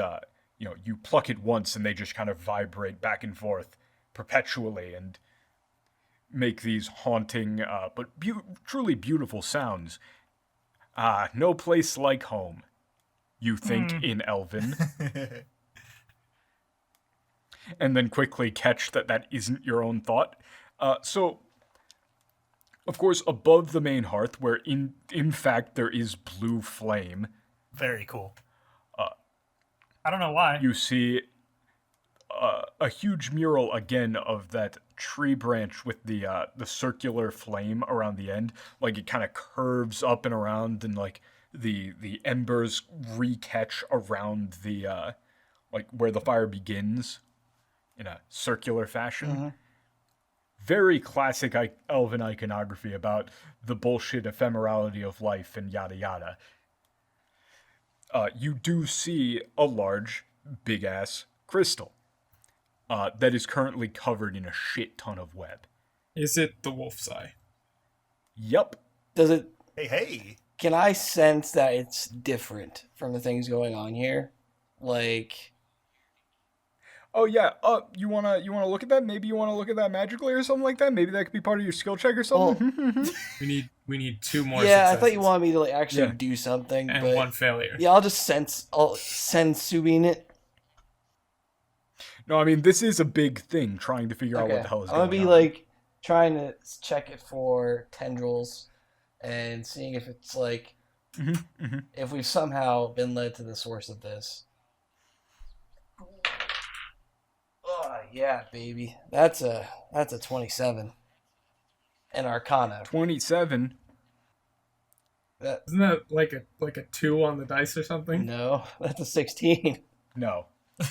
you pluck it once and they just kind of vibrate back and forth perpetually and make these haunting but truly beautiful sounds. No place like home, you think in Elven. And then quickly catch that isn't your own thought. So, of course, above the main hearth, where in fact there is blue flame. Very cool. I don't know why. You see a huge mural again of that tree branch with the circular flame around the end. Like it kind of curves up and around, and like the embers recatch around the like where the fire begins in a circular fashion. Mm-hmm. Very classic elven iconography about the bullshit ephemerality of life and yada yada. You do see a large, big-ass crystal that is currently covered in a shit ton of web. Is it the wolf's eye? Yup. Does it? Hey. Can I sense that it's different from the things going on here? Like, Oh yeah. You wanna look at that? Maybe you wanna look at that magically or something like that. Maybe that could be part of your skill check or something. We need 2 more. yeah, I successes thought you wanted me to like actually Yeah. do something, and but 1 failure. yeah, I'll sensubing it. No, I mean this is a big thing. Trying to figure out what the hell is I'm going gonna be on. like trying to check it for tendrils and seeing if it's like if we've somehow been led to the source of this. Oh yeah, baby. That's a 27. An Arcana. 27. Isn't that like a 2 on the dice or something? No, that's a 16. No.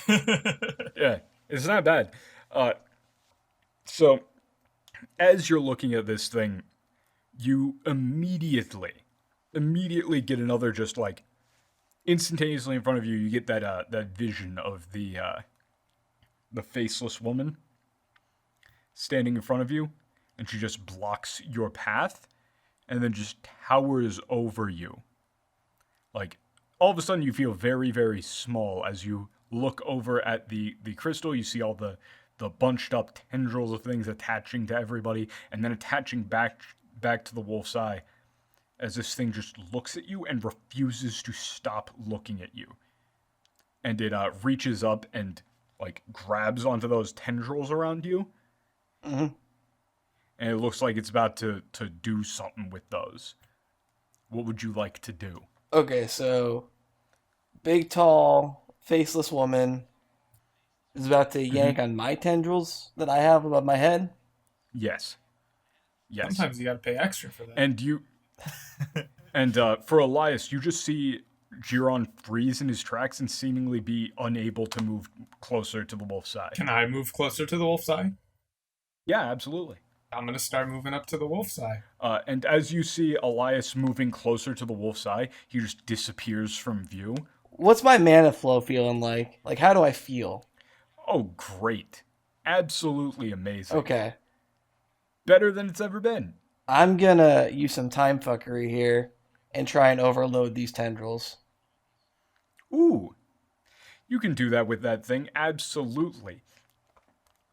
Yeah, it's not bad. So, as you're looking at this thing, you immediately get another just like instantaneously in front of you. You get that vision of the faceless woman standing in front of you, and she just blocks your path, and then just towers over you. Like all of a sudden, you feel very, very small as you look over at the crystal. You see all the bunched up tendrils of things attaching to everybody, and then attaching back to the wolf's eye, as this thing just looks at you and refuses to stop looking at you. And it reaches up and like grabs onto those tendrils around you, Mm-hmm. and it looks like it's about to do something with those. What would you like to do? Okay, so big, tall, faceless woman is about to yank on my tendrils that I have above my head. Yes. Sometimes you gotta pay extra for that. And you, and for Elias, you just see Giron freeze in his tracks and seemingly be unable to move closer to the wolf's eye. Can I move closer to the wolf's eye? Yeah, absolutely. I'm gonna start moving up to the wolf's eye. And as you see Elias moving closer to the wolf's eye, he just disappears from view. What's my mana flow feeling like? Like, how do I feel? Oh, great. Absolutely amazing. Okay. Better than it's ever been. I'm gonna use some time fuckery here and try and overload these tendrils. Ooh. You can do that with that thing, absolutely.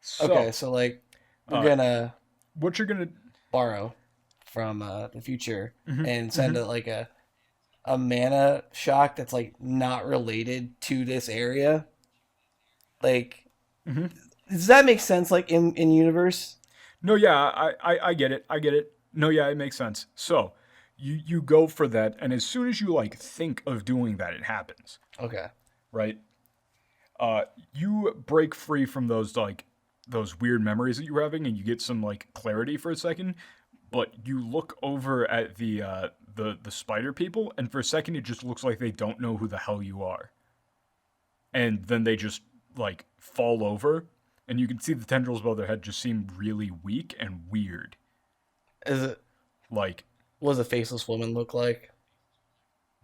So, Okay, so like we're gonna what you're gonna borrow from the future and send a mana shock that's like not related to this area. Like, does that make sense? Like in universe? No, yeah, I get it. I get it. No, yeah, it makes sense. So, you go for that, and as soon as you like think of doing that, it happens. Okay. Right? You break free from those weird memories that you were having, and you get some like clarity for a second. but you look over at the spider people, and for a second it just looks like they don't know who the hell you are. And then they just like fall over, and you can see the tendrils above their head just seem really weak and weird. Is it? Like, What does a faceless woman look like?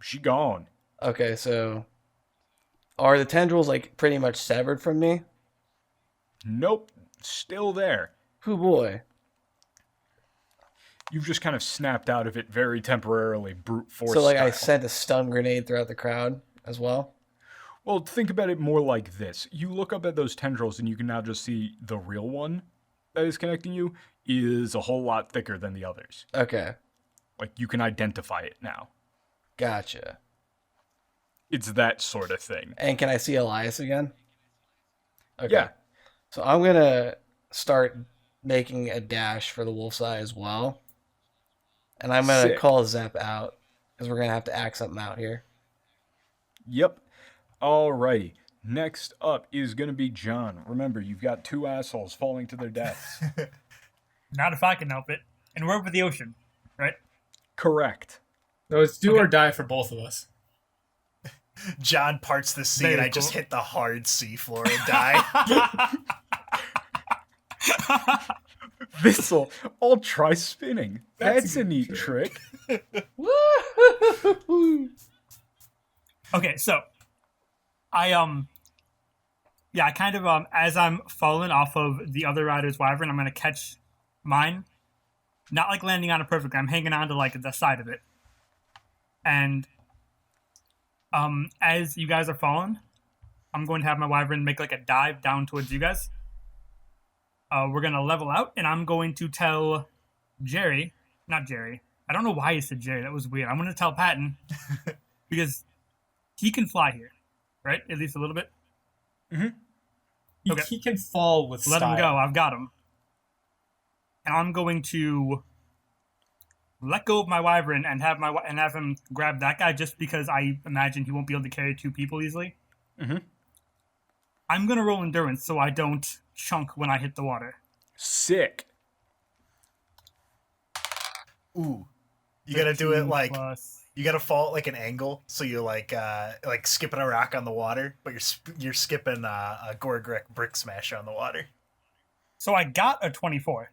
she gone. Okay, so are the tendrils like pretty much severed from me? Nope, still there. Hoo boy. You've just kind of snapped out of it very temporarily, brute force So like I style. sent a stun grenade throughout the crowd as well. Well, think about it more like this. You look up at those tendrils and you can now just see the real one that is connecting you is a whole lot thicker than the others. Okay, Like, you can identify it now. gotcha. It's that sort of thing. And can I see Elias again? Okay. Yeah. So I'm gonna start making a dash for the wolf's eye as well, and I'm gonna Sick. call Zep out because we're gonna have to act something out here. Yep. Alrighty. Next up is going to be John. Remember, you've got two assholes falling to their deaths. Not if I can help it. And we're over the ocean, right? Correct. No, it's do Okay. or die for both of us. John parts the sea, Very and I just cool. hit the hard sea floor and die. This'll. I'll try spinning. That's a a good neat trick. trick. Woo! Okay, so I I kind of as I'm falling off of the other rider's wyvern, I'm gonna catch mine. Not like landing on it perfectly. I'm hanging on to like the side of it. And as you guys are falling, I'm going to have my wyvern make like a dive down towards you guys. We're gonna level out, and I'm going to tell Jerry, not Jerry. I don't know why he said Jerry. That was weird. I'm gonna tell Patton because he can fly here, right? At least a little bit. Okay. He can fall with Let style. him go. I've got him. And I'm going to let go of my wyvern and have him grab that guy, just because I imagine he won't be able to carry two people easily. Mhm. I'm gonna roll endurance so I don't chunk when I hit the water. Sick. Ooh. You gotta do it 13 like plus- you gotta fall at like an angle, so you're like skipping a rock on the water, but you're skipping a Gorgrek brick smash on the water. So I got a 24.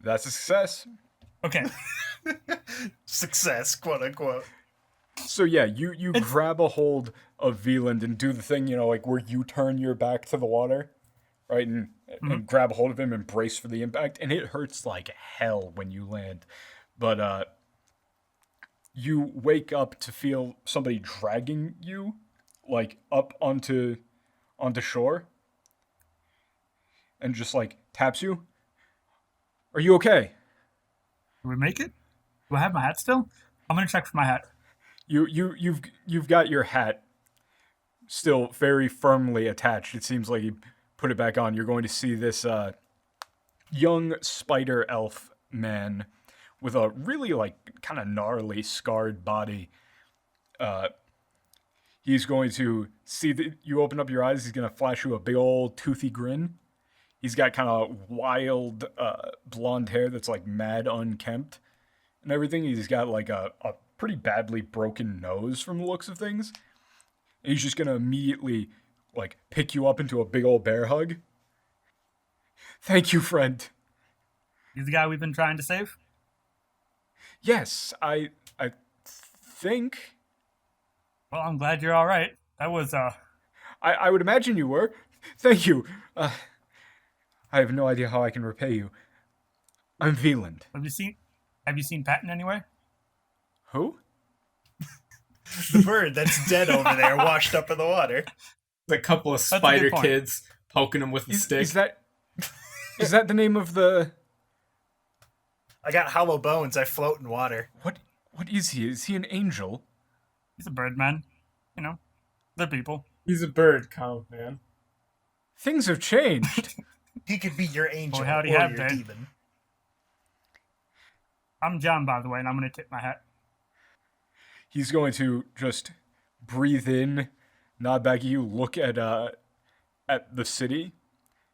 That's a success. Okay. Success, quote unquote. So yeah, you grab a hold of Veland and do the thing, like where you turn your back to the water, right? And grab a hold of him and brace for the impact. And it hurts like hell when you land. But you wake up to feel somebody dragging you, like up onto shore. And just like taps you. Are you okay? Do we make it? Do I have my hat still? I'm gonna check for my hat. You've got your hat still very firmly attached. It seems like you put it back on. You're going to see this young spider elf man with a really like kind of gnarly scarred body. He's going to see that you open up your eyes. He's going to flash you a big old toothy grin. He's got kind of wild blonde hair that's like mad unkempt and everything. He's got like a pretty badly broken nose from the looks of things. And he's just going to immediately like pick you up into a big old bear hug. Thank you, friend. You the guy we've been trying to save? Yes, I think. Well, I'm glad you're all right. That was I would imagine you were. Thank you. I have no idea how I can repay you. I'm Veland. Have you seen Patton anywhere? Who? The bird that's dead over there, washed up in the water. A couple of a good spider point. kids poking him with a stick. Is that the name of the... I got hollow bones. I float in water. What is he? Is he an angel? He's a birdman. You know, they're people. He's a bird, count man. Things have changed. He could be your angel Boy, howdy or have your they. demon. I'm John, by the way, and I'm gonna tip my hat. He's going to just breathe in, nod back at you, look at the city,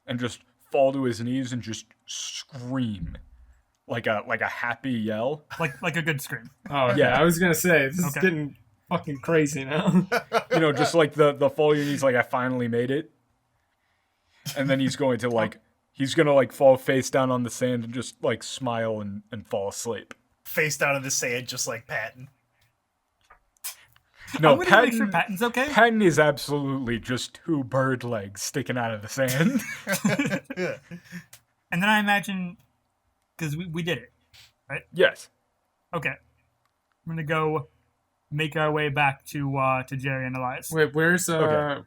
and just fall to his knees and just scream like a happy yell. Like a good scream. Oh, okay. Yeah. I was gonna say this is Okay. getting fucking crazy now. Just like the fall to your knees, like I finally made it. And then he's going to fall face down on the sand and just like smile and fall asleep. Face down in the sand, just like Patton. No, I'm gonna make sure Patton's okay. Patton is absolutely just two bird legs sticking out of the sand. And then I imagine, because we did it. Yes. Okay. I'm gonna go make our way back to Jerry and Elias. Wait, where's Okay.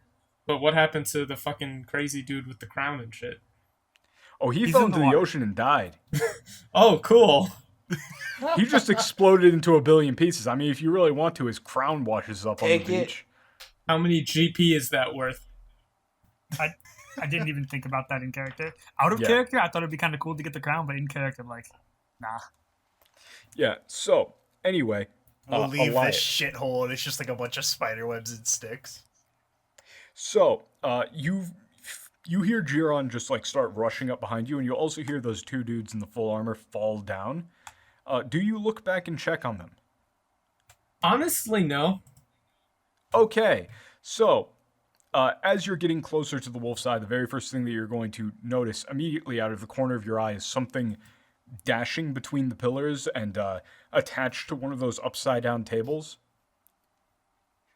But what happened to the fucking crazy dude with the crown and shit? Oh, he He's fell in the into the water. ocean and died. Oh, cool. He just exploded into a billion pieces. I mean, if you really want to, his crown washes up on the Take it. beach. How many GP is that worth? I didn't even think about that in character. Out of Yeah. character, I thought it'd be kind of cool to get the crown, but in character, I'm like, nah. Yeah, so, anyway. We'll leave Elias. this shithole and it's just like a bunch of spider webs and sticks. So, you hear Jiron just like start rushing up behind you, and you'll also hear those two dudes in the full armor fall down. Do you look back and check on them? Honestly, no. Okay, so as you're getting closer to the wolf side, the very first thing that you're going to notice immediately out of the corner of your eye is something dashing between the pillars and attached to one of those upside down tables.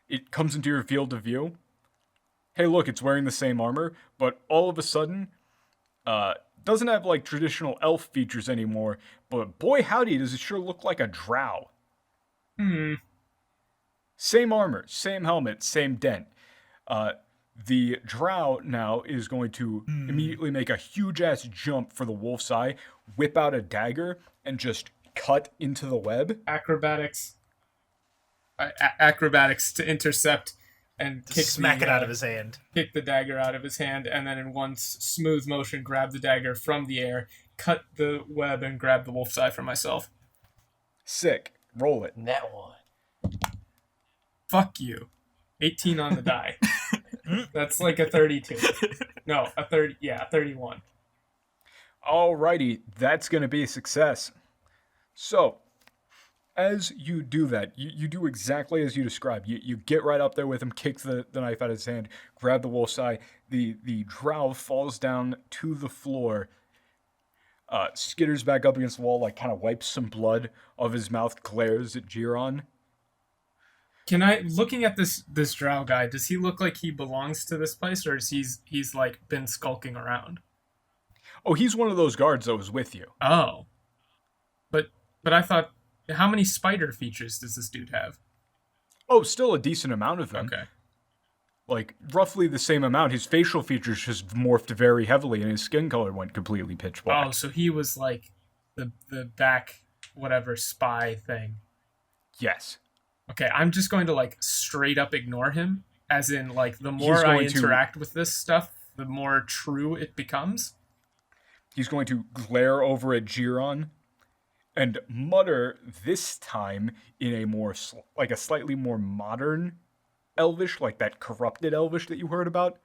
It comes into your field of view. Hey, look, it's wearing the same armor, but all of a sudden, doesn't have like traditional elf features anymore, but boy howdy, does it sure look like a drow. Same armor, same helmet, same dent. The drow now is going to immediately make a huge ass jump for the wolf's eye, whip out a dagger, and just cut into the web. Acrobatics. Acrobatics to intercept and kick Smack it out of his hand. Kick the dagger out of his hand, and then in one smooth motion, grab the dagger from the air, cut the web, and grab the wolf's eye for myself. Sick. Roll it. That one. Fuck you. 18 on the die. That's like a 32. No, a 30. Yeah, a 31. Alrighty, that's going to be a success. So, as you do that, you do exactly as you described. You get right up there with him, kick the knife out of his hand, grab the wolf's eye. The drow falls down to the floor, skitters back up against the wall, like kind of wipes some blood off his mouth, glares at Jiron. Can I, looking at this drow guy, does he look like he belongs to this place, or is he's like been skulking around? Oh, he's one of those guards that was with you. Oh. But I thought, how many spider features does this dude have? Oh, still a decent amount of them. Okay. Like, roughly the same amount. His facial features just morphed very heavily, and his skin color went completely pitch black. Oh, so he was like the back whatever spy thing. Yes. Okay, I'm just going to like straight up ignore him, as in like the more I going to- interact with this stuff, the more true it becomes. He's going to glare over at Jiron and mutter this time in a more like a slightly more modern elvish, like that corrupted elvish that you heard about.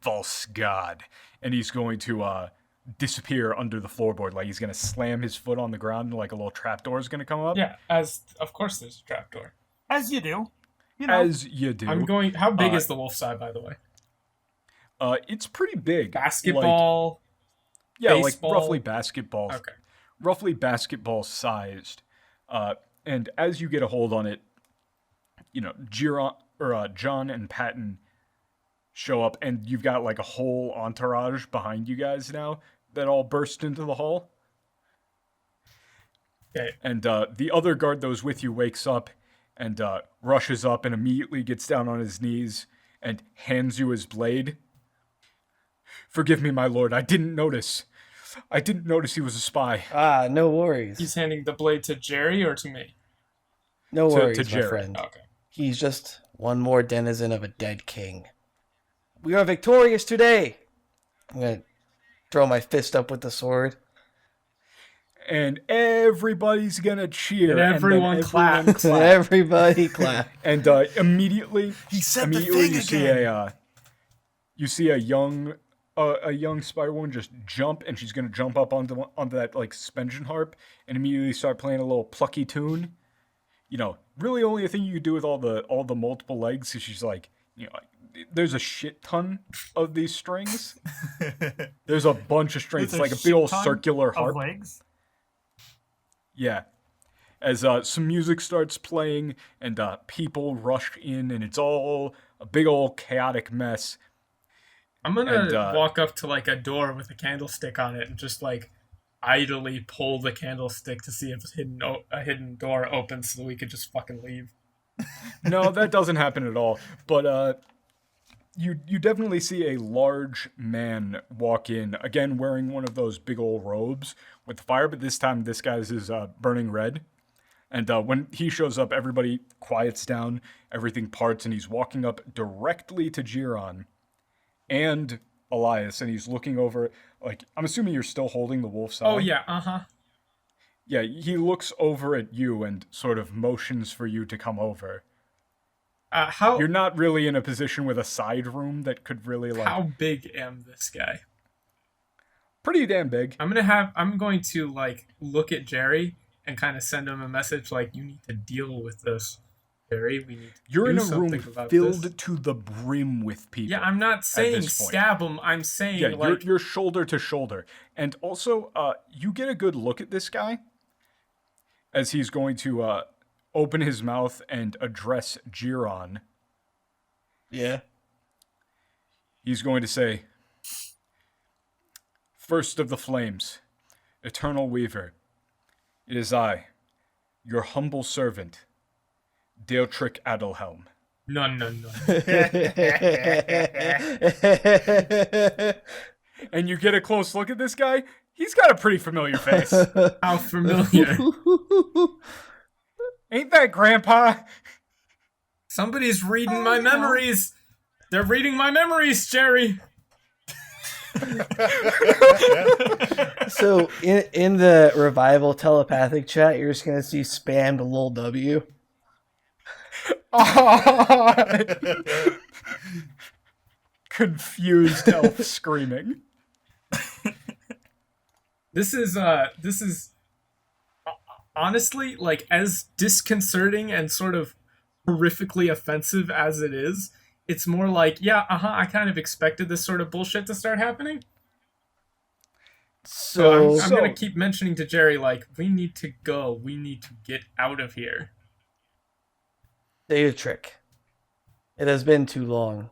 False god. And he's going to disappear under the floorboard, like he's going to slam his foot on the ground and like a little trapdoor is going to come up. Yeah, as of course there's a trapdoor. As you do. You know. As you do. I'm going. How big is the wolf's eye, by the way? It's pretty big. Basketball. Yeah, baseball? like roughly basketball. Okay. Roughly basketball sized. And as you get a hold on it, you know, John and Patton show up, and you've got like a whole entourage behind you guys now that all burst into the hall. Okay. And the other guard that was with you wakes up and rushes up and immediately gets down on his knees and hands you his blade. Forgive me, my lord. I didn't notice he was a spy. Ah, no worries. He's handing the blade to Jerry or to me? No to worries, my Jared. friend. Okay. He's just one more denizen of a dead king. We are victorious today. I'm going to throw my fist up with the sword. And everybody's gonna cheer. And everyone claps. Everybody clap. And immediately, He said the immediately thing you again. see you see a young a young spider woman just jump, and she's gonna jump up onto that like suspension harp and immediately start playing a little plucky tune. You know, really only a thing you could do with all the multiple legs is she's like, you know, like, there's a shit ton of these strings. There's a bunch of strings. It's like a big old circular harp. Legs. Yeah. As some music starts playing and people rush in, and it's all a big old chaotic mess. I'm gonna walk up to like a door with a candlestick on it and just like idly pull the candlestick to see if a hidden door opens so that we could just fucking leave. No, that doesn't happen at all. But you definitely see a large man walk in, again wearing one of those big old robes with fire, but this time this guy's is burning red. And when he shows up, everybody quiets down, everything parts, and he's walking up directly to Jiron and Elias, and he's looking over, like, I'm assuming you're still holding the wolf's eye. Oh, yeah, uh-huh. Yeah, he looks over at you and sort of motions for you to come over. You're not really in a position with a side room that could really, like... How big am this guy? Pretty damn big. I'm going to, like, look at Jerry and kind of send him a message like, you need to deal with this, Jerry. We need to You're do in a something room about filled this. to the brim with people. Yeah, I'm not saying stab him. I'm saying, yeah, like... you're shoulder to shoulder. And also, you get a good look at this guy as he's going to open his mouth and address Jiron. Yeah. He's going to say, "First of the flames, eternal weaver, it is I, your humble servant, Deotric Adelhelm." No. And you get a close look at this guy. He's got a pretty familiar face. How familiar? Ain't that Grandpa? Somebody's reading my memories. They're reading my memories, Jerry. So in the revival telepathic chat, you're just gonna see spammed lol W. Confused elf screaming. This is honestly, like, as disconcerting and sort of horrifically offensive as it is, it's more like, yeah, I kind of expected this sort of bullshit to start happening. So I'm gonna keep mentioning to Jerry, like, we need to go. We need to get out of here. Deotric, it has been too long,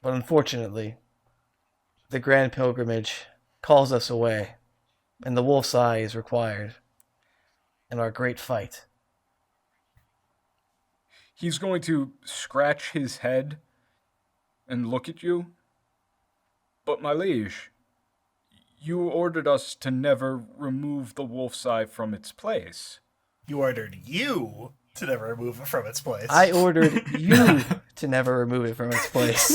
but unfortunately, the grand pilgrimage calls us away, and the wolf's eye is required in our great fight. He's going to scratch his head and look at you. "But my liege, you ordered us to never remove the wolf's eye from its place." You ordered you to never remove it from its place. I ordered you to never remove it from its place.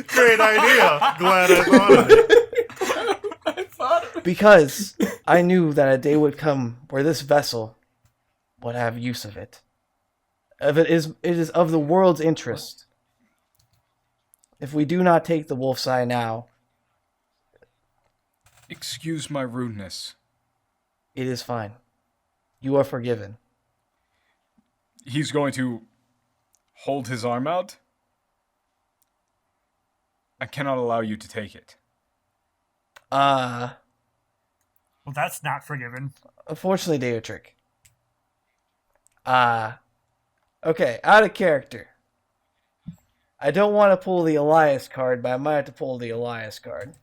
Great idea. Glad I thought of it. Because I knew that a day would come where this vessel would have use of it. It is of the world's interest. If we do not take the wolf's eye now, Excuse my rudeness. it is fine. You are forgiven. He's going to hold his arm out. "I cannot allow you to take it." Well, that's not forgiven. Unfortunately, Deotric. Okay, out of character. I don't want to pull the Elias card, but I might have to pull the Elias card.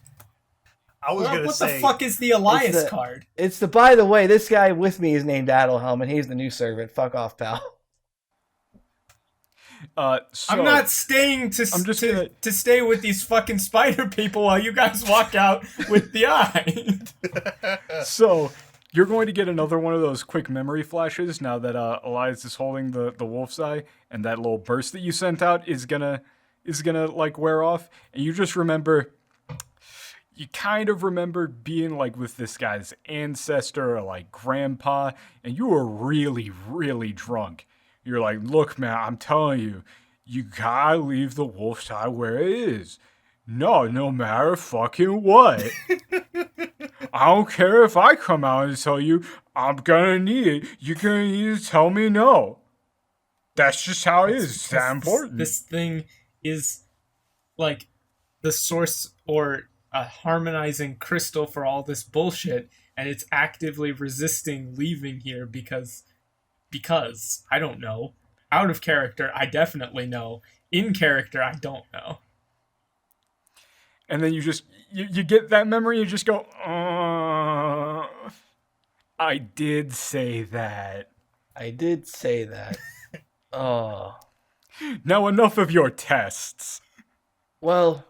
I was going to say... What the fuck is the Elias It's the- card? It's the, by the way, this guy with me is named Adelhelm, and he's the new servant. Fuck off, pal. So, I'm not staying to stay with these fucking spider people while you guys walk out with the eye. So, you're going to get another one of those quick memory flashes now that Elias is holding the wolf's eye, and that little burst that you sent out is gonna like wear off, and you just remember. You kind of remember being like with this guy's ancestor or like grandpa, and you were really, really drunk. You're like, "Look, man, I'm telling you, You gotta leave the wolf's eye where it is. No matter fucking what. I don't care if I come out and tell you I'm gonna need it. You're gonna need to tell me no. That's just how it is. It's that important. This thing is like the source or a harmonizing crystal for all this bullshit, and it's actively resisting leaving here because I don't know. Out of character, I definitely know. In character, I don't know. And then you just you get that memory, you just go, I did say that. I did say that. Oh. Now enough of your tests. Well,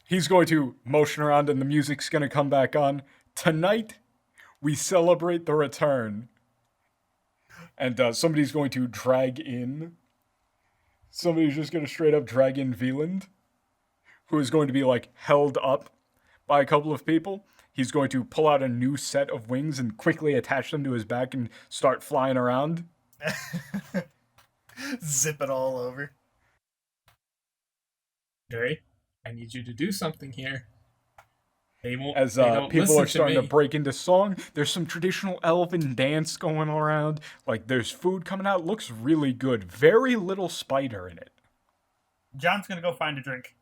He's going to motion around and the music's going to come back on. Tonight, we celebrate the return. And somebody's going to drag in. Somebody's just going to straight up drag in Veland, who is going to be like held up by a couple of people. He's going to pull out a new set of wings and quickly attach them to his back and start flying around. Zip it all over. Jerry, I need you to do something here. They won't. As they don't people listen are starting to me. break into song, there's some traditional elven dance going around. Like, there's food coming out. Looks really good. Very little spider in it. John's gonna go find a drink.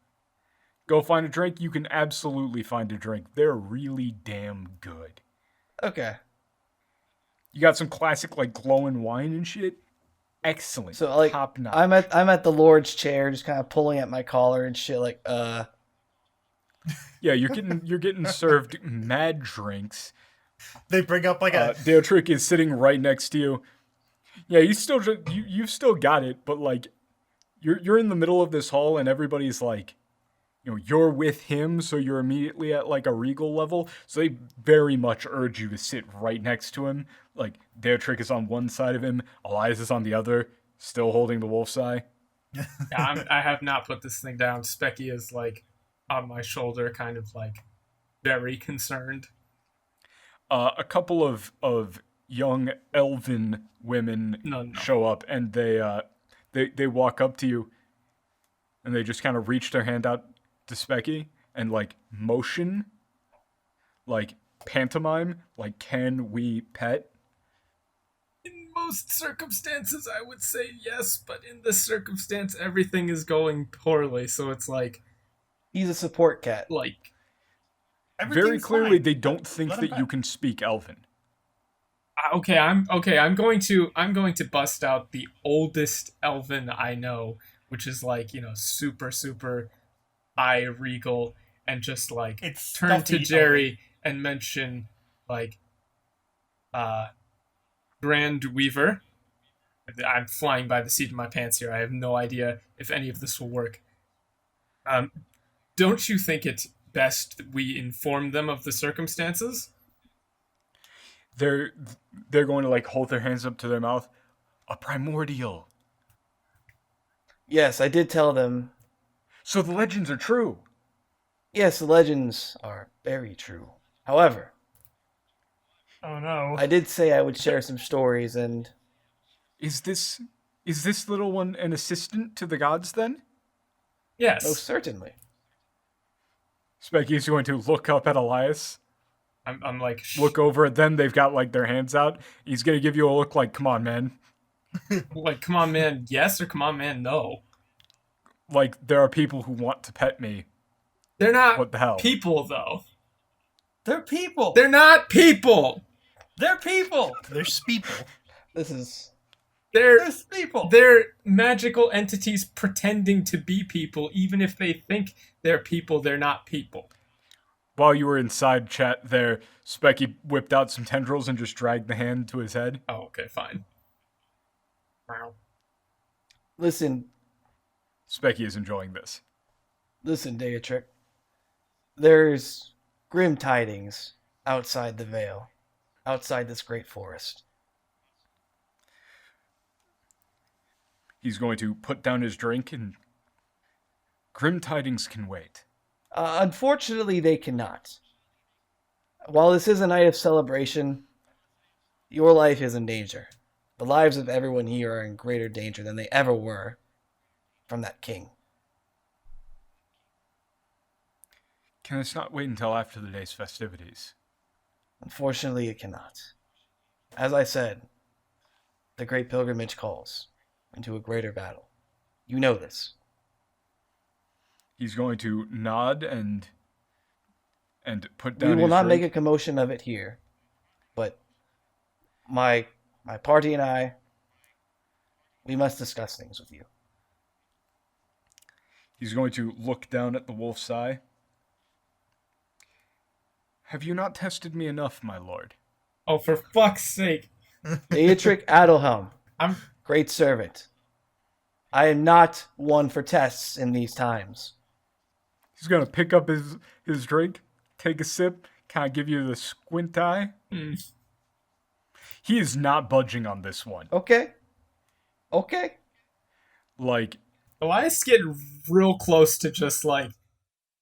Go find a drink. You can absolutely find a drink. They're really damn good. okay. You got some classic, like, glowing wine and shit. Excellent. So like Top notch. I'm at the Lord's chair, just kind of pulling at my collar and shit. Like, Yeah, you're getting served mad drinks. They bring up like a Deotric is sitting right next to you. Yeah, you've still got it, but like you're in the middle of this hall and everybody's like, you know, you're with him, so you're immediately at like a regal level. So they very much urge you to sit right next to him. Like Deotric is on one side of him, Elias is on the other, still holding the wolf's eye. Yeah, I have not put this thing down. Specky is like on my shoulder, kind of like very concerned. A couple of young elven women No. show up and they walk up to you and they just kind of reach their hand out to Specky and like motion, like pantomime, like can we pet? In most circumstances, I would say yes, but in this circumstance, everything is going poorly. So it's like he's a support cat. Very Everything's clearly, fine. they don't think Let him that you pet. can speak Elven. I'm going to bust out the oldest elven I know, which is like, you know, super eye regal, and just like It's turn to stuffy Jerry and mention like Grand Weaver. I'm flying by the seat of my pants here. I have no idea if any of this will work. Don't you think it's best that we inform them of the circumstances? They're going to like hold their hands up to their mouth. A primordial. Yes, I did tell them. So the legends are true. Yes, the legends are very true. However, Oh no. I did say I would share some stories, and Is this little one an assistant to the gods then? Yes. most certainly. Specky is going to look up at Elias, I'm like, look over at them. They've got like their hands out. He's going to give you a look like, come on, man. like, come on, man, yes, or come on, man, no. Like, there are people who want to pet me. They're not What the hell? people, though. They're people. They're not people. They're people. they're speople. This is They're They're people. they're magical entities pretending to be people, even if they think they're people. They're not people. While you were inside chat there, Specky whipped out some tendrils and just dragged the hand to his head. Oh, okay, fine. Wow. listen, Specky is enjoying this. Deatric. There's grim tidings outside the veil, outside this great forest. He's going to put down his drink and grim tidings can wait. Unfortunately, they cannot. While this is a night of celebration, your life is in danger. The lives of everyone here are in greater danger than they ever were from that king. Can this not wait until after the day's festivities? Unfortunately, it cannot. As I said, the great pilgrimage calls into a greater battle. You know this. He's going to nod and put down. We will his not make drink. a commotion of it here, but my party and I, we must discuss things with you. He's going to look down at the wolf's eye. Have you not tested me enough, my lord? Oh, for fuck's sake! Beatrix Adelhelm, I'm great servant. I am not one for tests in these times. He's going to pick up his drink, take a sip, kind of give you the squint eye. He is not budging on this one. Okay. Like, Elias getting real close to just like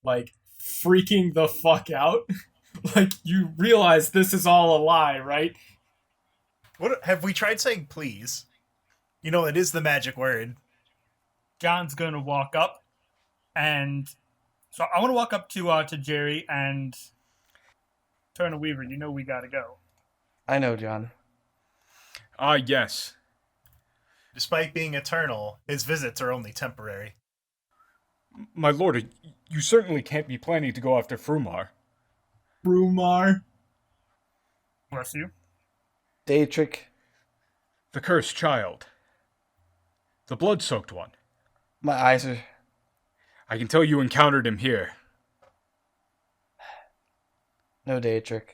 freaking the fuck out. Like, you realize this is all a lie, right? What have we tried saying please? You know, it is the magic word. John's going to walk up, and so I want to walk up to Jerry and Turner Weaver. You know we got to go. I know, John. yes. Despite being eternal, his visits are only temporary. My lord, you certainly can't be planning to go after Frumar. Brumar. Bless you. Beatrix, The cursed child. The blood-soaked one. my eyes are... I can tell you encountered him here. No, Beatrix.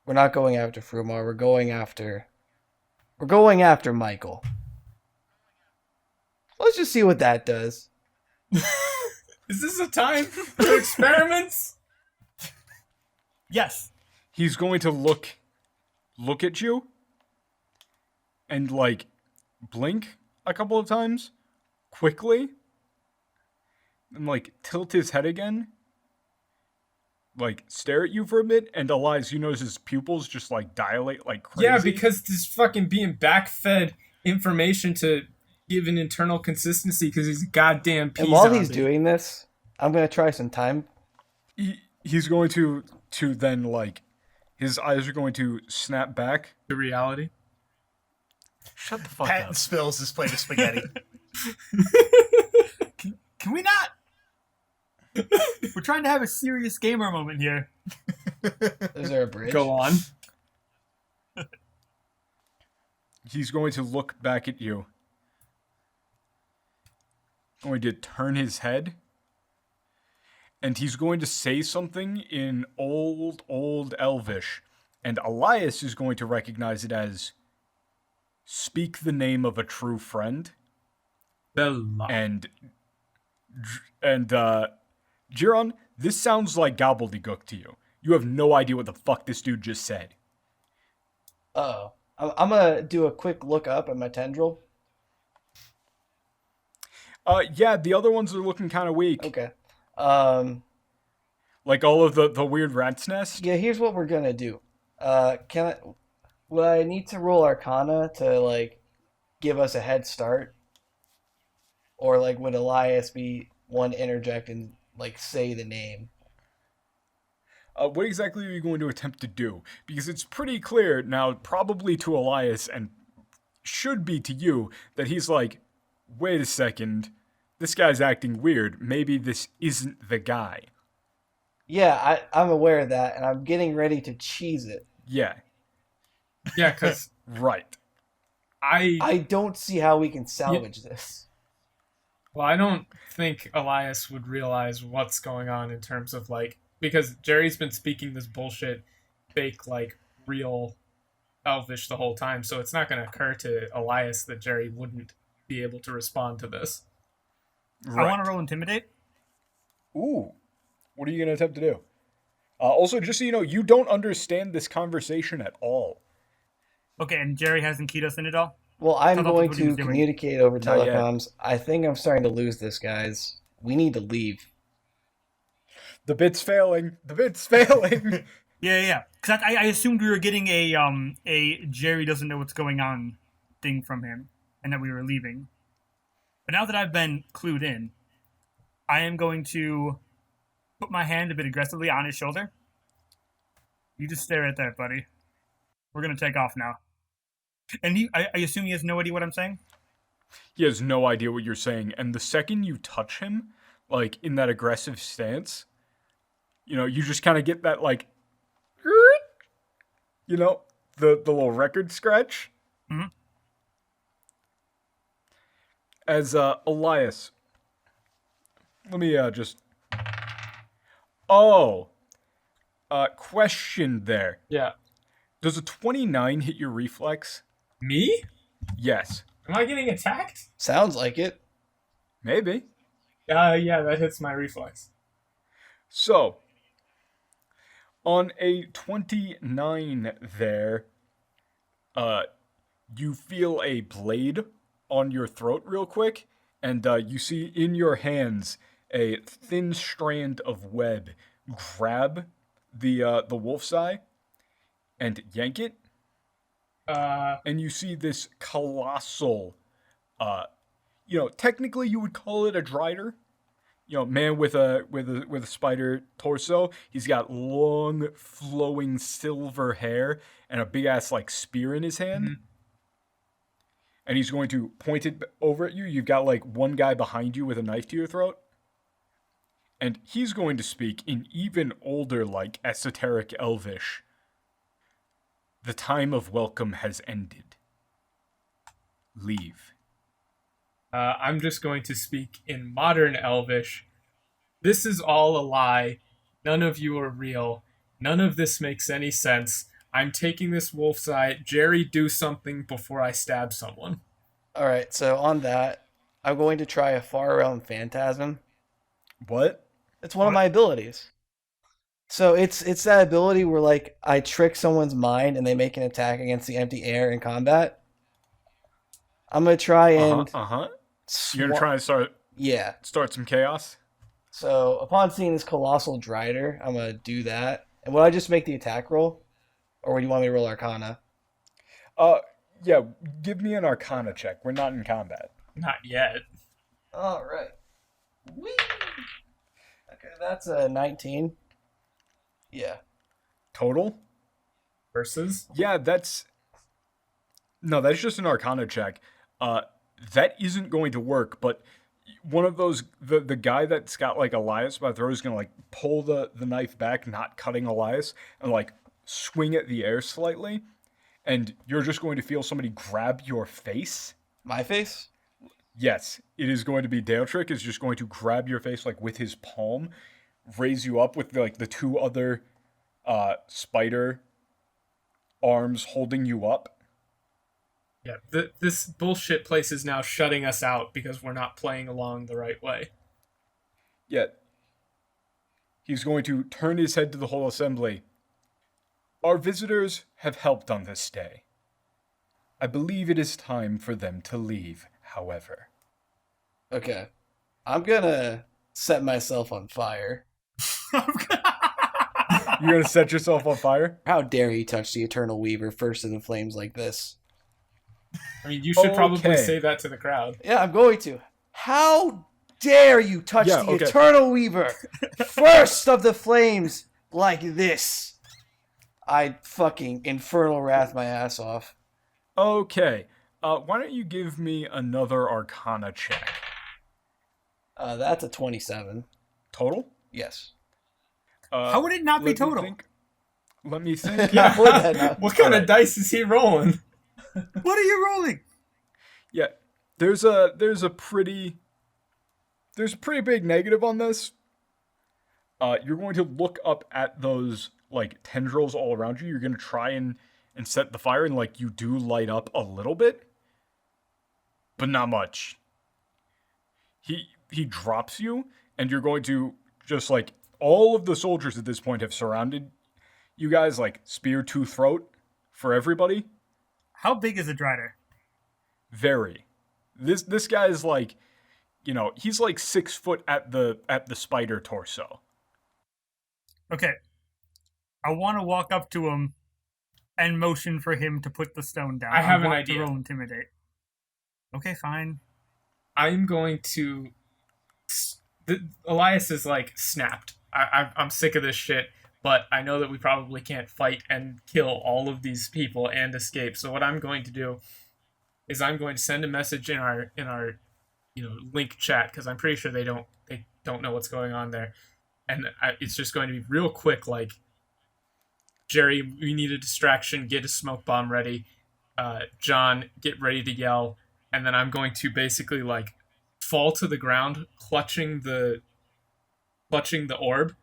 We're not going after Frumar. We're going after Michael. Let's just see what that does. Is this a time for experiments? Yes. He's going to look at you and, like, blink a couple of times quickly and, like, tilt his head again, like, stare at you for a bit, and Elias, you notice his pupils just, like, dilate like crazy. Yeah, because this fucking being back-fed information to give an internal consistency because he's a goddamn pea And while zombie. he's doing this, I'm going to try some time. He's going to then, like, his eyes are going to snap back. to reality. Shut the fuck Patton up. spills his plate of spaghetti. Can we not? We're trying to have a serious gamer moment here. Is there a bridge? Go on. He's going to look back at you. Going to turn his head. And he's going to say something in old Elvish. And Elias is going to recognize it as, speak the name of a true friend. Bella. And Jiron, this sounds like gobbledygook to you. You have no idea what the fuck this dude just said. Uh-oh. I'm going to do a quick look up at my tendril. Yeah, the other ones are looking kind of weak. Okay. Like all of the weird rat's nest. Yeah, here's what we're going to do. Would I need to roll Arcana to, like, give us a head start? Or, like, would Elias be one interject and, like, say the name? What exactly are you going to attempt to do? Because it's pretty clear now, probably to Elias, and should be to you, that he's like, wait a second, this guy's acting weird. Maybe this isn't the guy. Yeah, I'm aware of that, and I'm getting ready to cheese it. Yeah, Yeah, because right. I don't see how we can salvage this. Well, I don't think Elias would realize what's going on in terms of, like, because Jerry's been speaking this bullshit, fake, like, real Elvish the whole time, so it's not going to occur to Elias that Jerry wouldn't be able to respond to this. Right. I want to roll Intimidate. Ooh. What are you going to attempt to do? Also, just so you know, you don't understand this conversation at all. Okay, and Jerry hasn't keyed us in at all? Well, I'm I thought going that's what he was to doing. communicate over Not yet. telecoms. I think I'm starting to lose this, guys. We need to leave. The bit's failing. The bit's failing. Yeah. Because I assumed we were getting a Jerry doesn't know what's going on thing from him and that we were leaving. But now that I've been clued in, I am going to put my hand a bit aggressively on his shoulder. You just stay right there, buddy. We're going to take off now. And I assume he has no idea what I'm saying? He has no idea what you're saying, and the second you touch him, like, in that aggressive stance, you know, you just kind of get that, like, you know, the little record scratch. Mm-hmm. As, Elias, let me, Oh! Question there. Yeah. Does a 29 hit your reflex? Me? Yes. Am I getting attacked? Sounds like it. Maybe. Yeah, that hits my reflex. So, on a 29 there, you feel a blade on your throat real quick, and you see in your hands a thin strand of web grab the wolf's eye and yank it. And you see this colossal, technically you would call it a drider. You know, man with a spider torso. He's got long, flowing silver hair and a big ass like spear in his hand. Mm-hmm. And he's going to point it over at you. You've got like one guy behind you with a knife to your throat. And he's going to speak in even older, like esoteric Elvish. The time of welcome has ended. Leave. I'm just going to speak in modern Elvish. This is all a lie. None of you are real. None of this makes any sense. I'm taking this wolf's eye. Jerry, do something before I stab someone. All right, so on that, I'm going to try a far realm phantasm. What? It's one of my abilities. So it's that ability where like I trick someone's mind and they make an attack against the empty air in combat. I'm gonna try and You're gonna try and start some chaos. So upon seeing this colossal drider, I'm gonna do that. And will I just make the attack roll, or would you want me to roll Arcana? Yeah. Give me an Arcana check. We're not in combat. Not yet. All right. Whee! Okay, that's a 19. Yeah. Total? Versus? Yeah, that's just an Arcana check. That isn't going to work, but one of those, the guy that's got like Elias by the throat is going to like pull the knife back, not cutting Elias, and like swing at the air slightly, and you're just going to feel somebody grab your face. My face? Yes, it is going to be Daletrick is just going to grab your face like with his palm, raise you up with like the two other spider arms holding you up. Yeah, this bullshit place is now shutting us out because we're not playing along the right way. Yeah. He's going to turn his head to the whole assembly. Our visitors have helped on this day. I believe it is time for them to leave, however. Okay. I'm gonna set myself on fire. You're gonna set yourself on fire? How dare you touch the Eternal Weaver first in the flames like this? I mean, you should probably say that to the crowd. Yeah, I'm going to. How dare you touch the okay. Eternal Weaver first of the flames like this? I fucking infernal wrath my ass off. Okay. Why don't you give me another Arcana check? That's a 27. Total? Yes. How would it not be total? Let me think. Yeah, what kind of dice is he rolling? What are you rolling? Yeah, there's a pretty big negative on this. You're going to look up at those like tendrils all around you. You're going to try and set the fire, and like you do light up a little bit, but not much. He drops you, and you're going to just like all of the soldiers at this point have surrounded you guys like spear to throat for everybody. How big is a drider? Very. This guy is like, he's like 6 foot at the spider torso. Okay. I want to walk up to him and motion for him to put the stone down. I have an want idea. To roll intimidate. Okay, fine. I'm going to. Elias is like snapped. I'm sick of this shit, but I know that we probably can't fight and kill all of these people and escape. So what I'm going to do is I'm going to send a message in our link chat, because I'm pretty sure they don't know what's going on there, and it's just going to be real quick. Like, Jerry, we need a distraction. Get a smoke bomb ready. John, get ready to yell. And then I'm going to basically like fall to the ground, clutching the orb,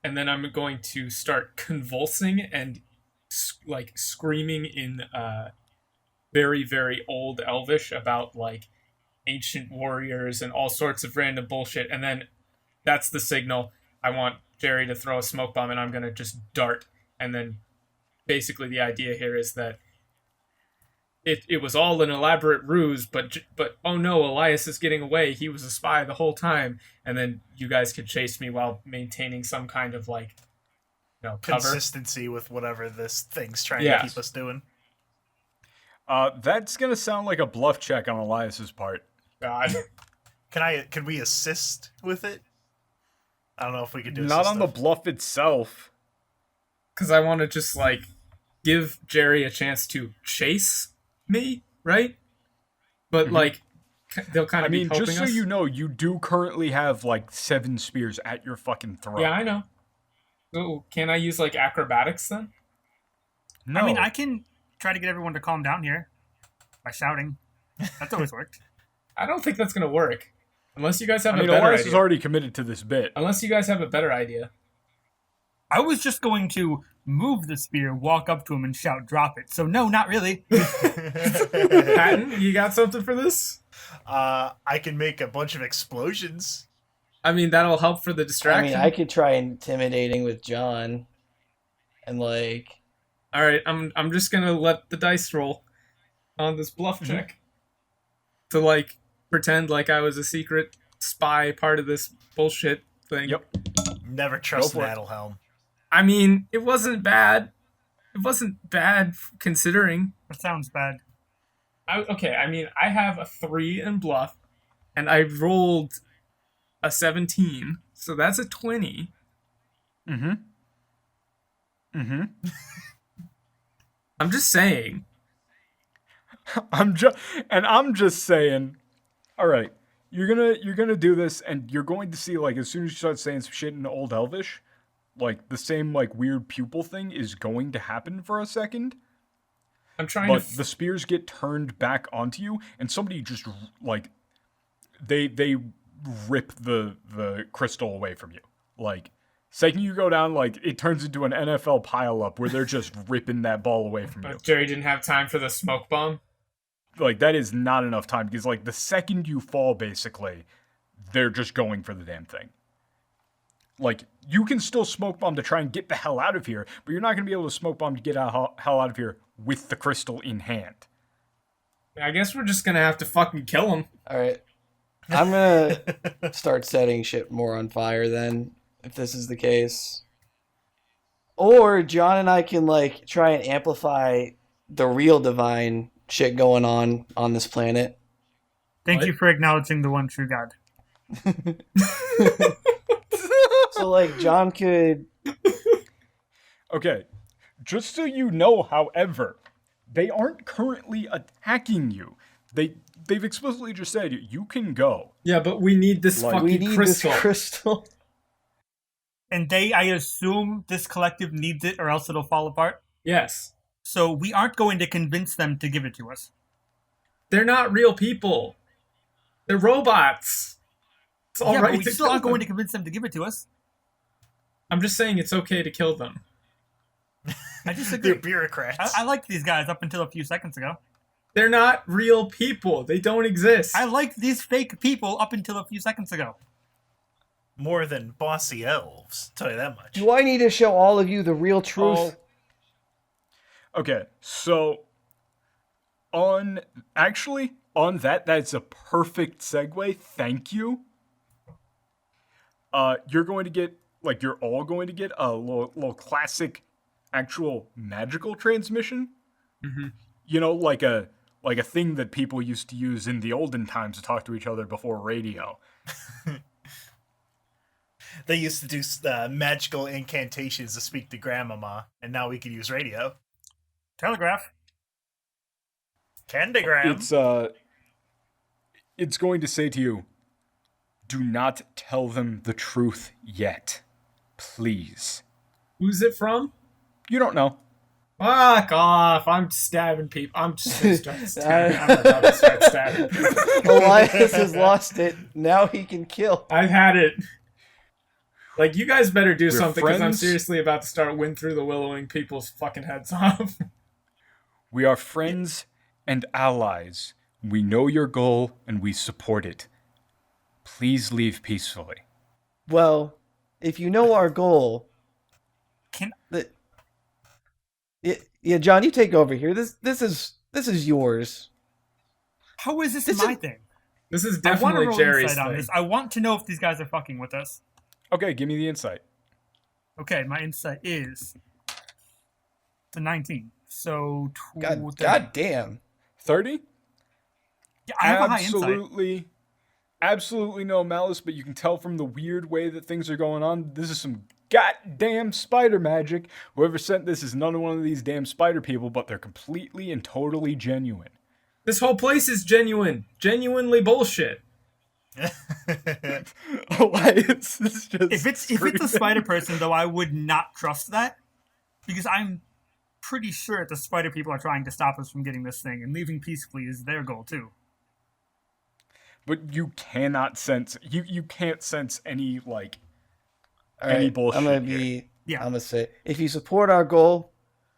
and then I'm going to start convulsing and like screaming in very, very old Elvish about like ancient warriors and all sorts of random bullshit. And then that's the signal. I want Jerry to throw a smoke bomb, and I'm going to just dart. And then basically the idea here is that it was all an elaborate ruse, but oh no, Elias is getting away. He was a spy the whole time. And then you guys could chase me while maintaining some kind of like, cover. Consistency with whatever this thing's trying to keep us doing. That's gonna sound like a bluff check on Elias's part. God. Can we assist with it? I don't know if we could do not on the bluff itself. Because I want to just like give Jerry a chance to chase me, right? But like they'll kind of be helping us. Just so you know, you do currently have like 7 spears at your fucking throat. Yeah, I know. So can I use like acrobatics then? No. I mean, I can try to get everyone to calm down here by shouting. That's always worked. I don't think that's gonna work unless you guys have a better Elias idea. is already committed to this bit. Unless you guys have a better idea. I was just going to move the spear, walk up to him, and shout, "Drop it." So no, not really. Patton, you got something for this? I can make a bunch of explosions. I mean, that'll help for the distraction. I could try intimidating with John, and like. All right, I'm just gonna let the dice roll on this bluff check to like pretend like I was a secret spy part of this bullshit thing. Yep. Never trust Naddlehelm. I mean, it wasn't bad. It wasn't bad considering. That sounds bad. I have a 3 in bluff, and I rolled a 17, so that's a 20. Mm-hmm. I'm just saying. I'm just saying. All right, you're gonna do this, and you're going to see, like, as soon as you start saying some shit in Old Elvish, like the same like weird pupil thing is going to happen for a second. I'm trying but the spears get turned back onto you, and somebody just like they rip the crystal away from you. Like, second you go down, like it turns into an NFL pileup where they're just ripping that ball away from you. Jerry didn't have time for the smoke bomb. Like, that is not enough time, because like the second you fall, basically, they're just going for the damn thing. Like, you can still smoke bomb to try and get the hell out of here, but you're not going to be able to smoke bomb to get hell out of here with the crystal in hand. I guess we're just going to have to fucking kill him. All right. I'm going to start setting shit more on fire then, if this is the case. Or John and I can, like, try and amplify the real divine shit going on this planet. Thank you for acknowledging the one true God. So, like, John could... Okay, just so you know, however, they aren't currently attacking you. They've explicitly just said, you can go. Yeah, but we need this fucking crystal. This crystal. And I assume this collective needs it or else it'll fall apart? Yes. So we aren't going to convince them to give it to us. They're not real people. They're robots. It's all right. But we still aren't going to convince them to give it to us. I'm just saying it's okay to kill them. I disagree. They're bureaucrats. I liked these guys up until a few seconds ago. They're not real people. They don't exist. I liked these fake people up until a few seconds ago. More than bossy elves, tell you that much. Do I need to show all of you the real truth? Okay, so on that, that's a perfect segue. Thank you. You're going to get, like, you're all going to get a little classic actual magical transmission. Mm-hmm. You know, like a thing that people used to use in the olden times to talk to each other before radio. They used to do magical incantations to speak to grandmama, and now we can use radio. Telegraph. Candygram. It's going to say to you, do not tell them the truth yet. Please. Who's it from? You don't know. Fuck off! I'm stabbing people. I'm just gonna start stabbing. I'm about to start stabbing people. Elias has lost it. Now he can kill. I've had it. Like, you guys better do We're something, because I'm friends. seriously about to start wind through the willowing people's fucking heads off. We are friends and allies. We know your goal and we support it. Please leave peacefully. Well, if you know our goal, yeah, John, you take over here. This is yours. How is this This my is- thing? This is I want to definitely roll Jerry's insight on thing. this. I want to know if these guys are fucking with us. Okay, give me the insight. Okay, my insight is the 19. So God damn. 30? Yeah, I have a high insight. Absolutely no malice, but you can tell from the weird way that things are going on, this is some goddamn spider magic. Whoever sent this is none of one of these damn spider people, but they're completely and totally genuine. This whole place is genuine. Genuinely bullshit. Elias is just If it's a spider person, though, I would not trust that, because I'm pretty sure the spider people are trying to stop us from getting this thing, and leaving peacefully is their goal too. But you cannot sense you can't sense any like All any right, bullshit. I'm gonna here. be. Yeah. I'm gonna say, if you support our goal,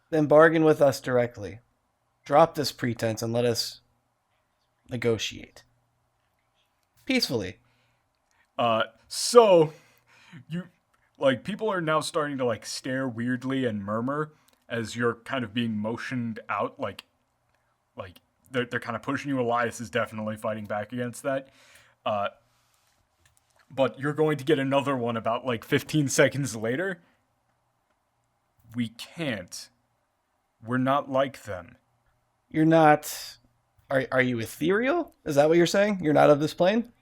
then bargain with us directly. Drop this pretense and let us negotiate peacefully. So you like people are now starting to like stare weirdly and murmur as you're kind of being motioned out, like they're kind of pushing you. Elias is definitely fighting back against that. But you're going to get another one about like 15 seconds later. We can't. We're not like them. You're not. Are you ethereal? Is that what you're saying? You're not of this plane?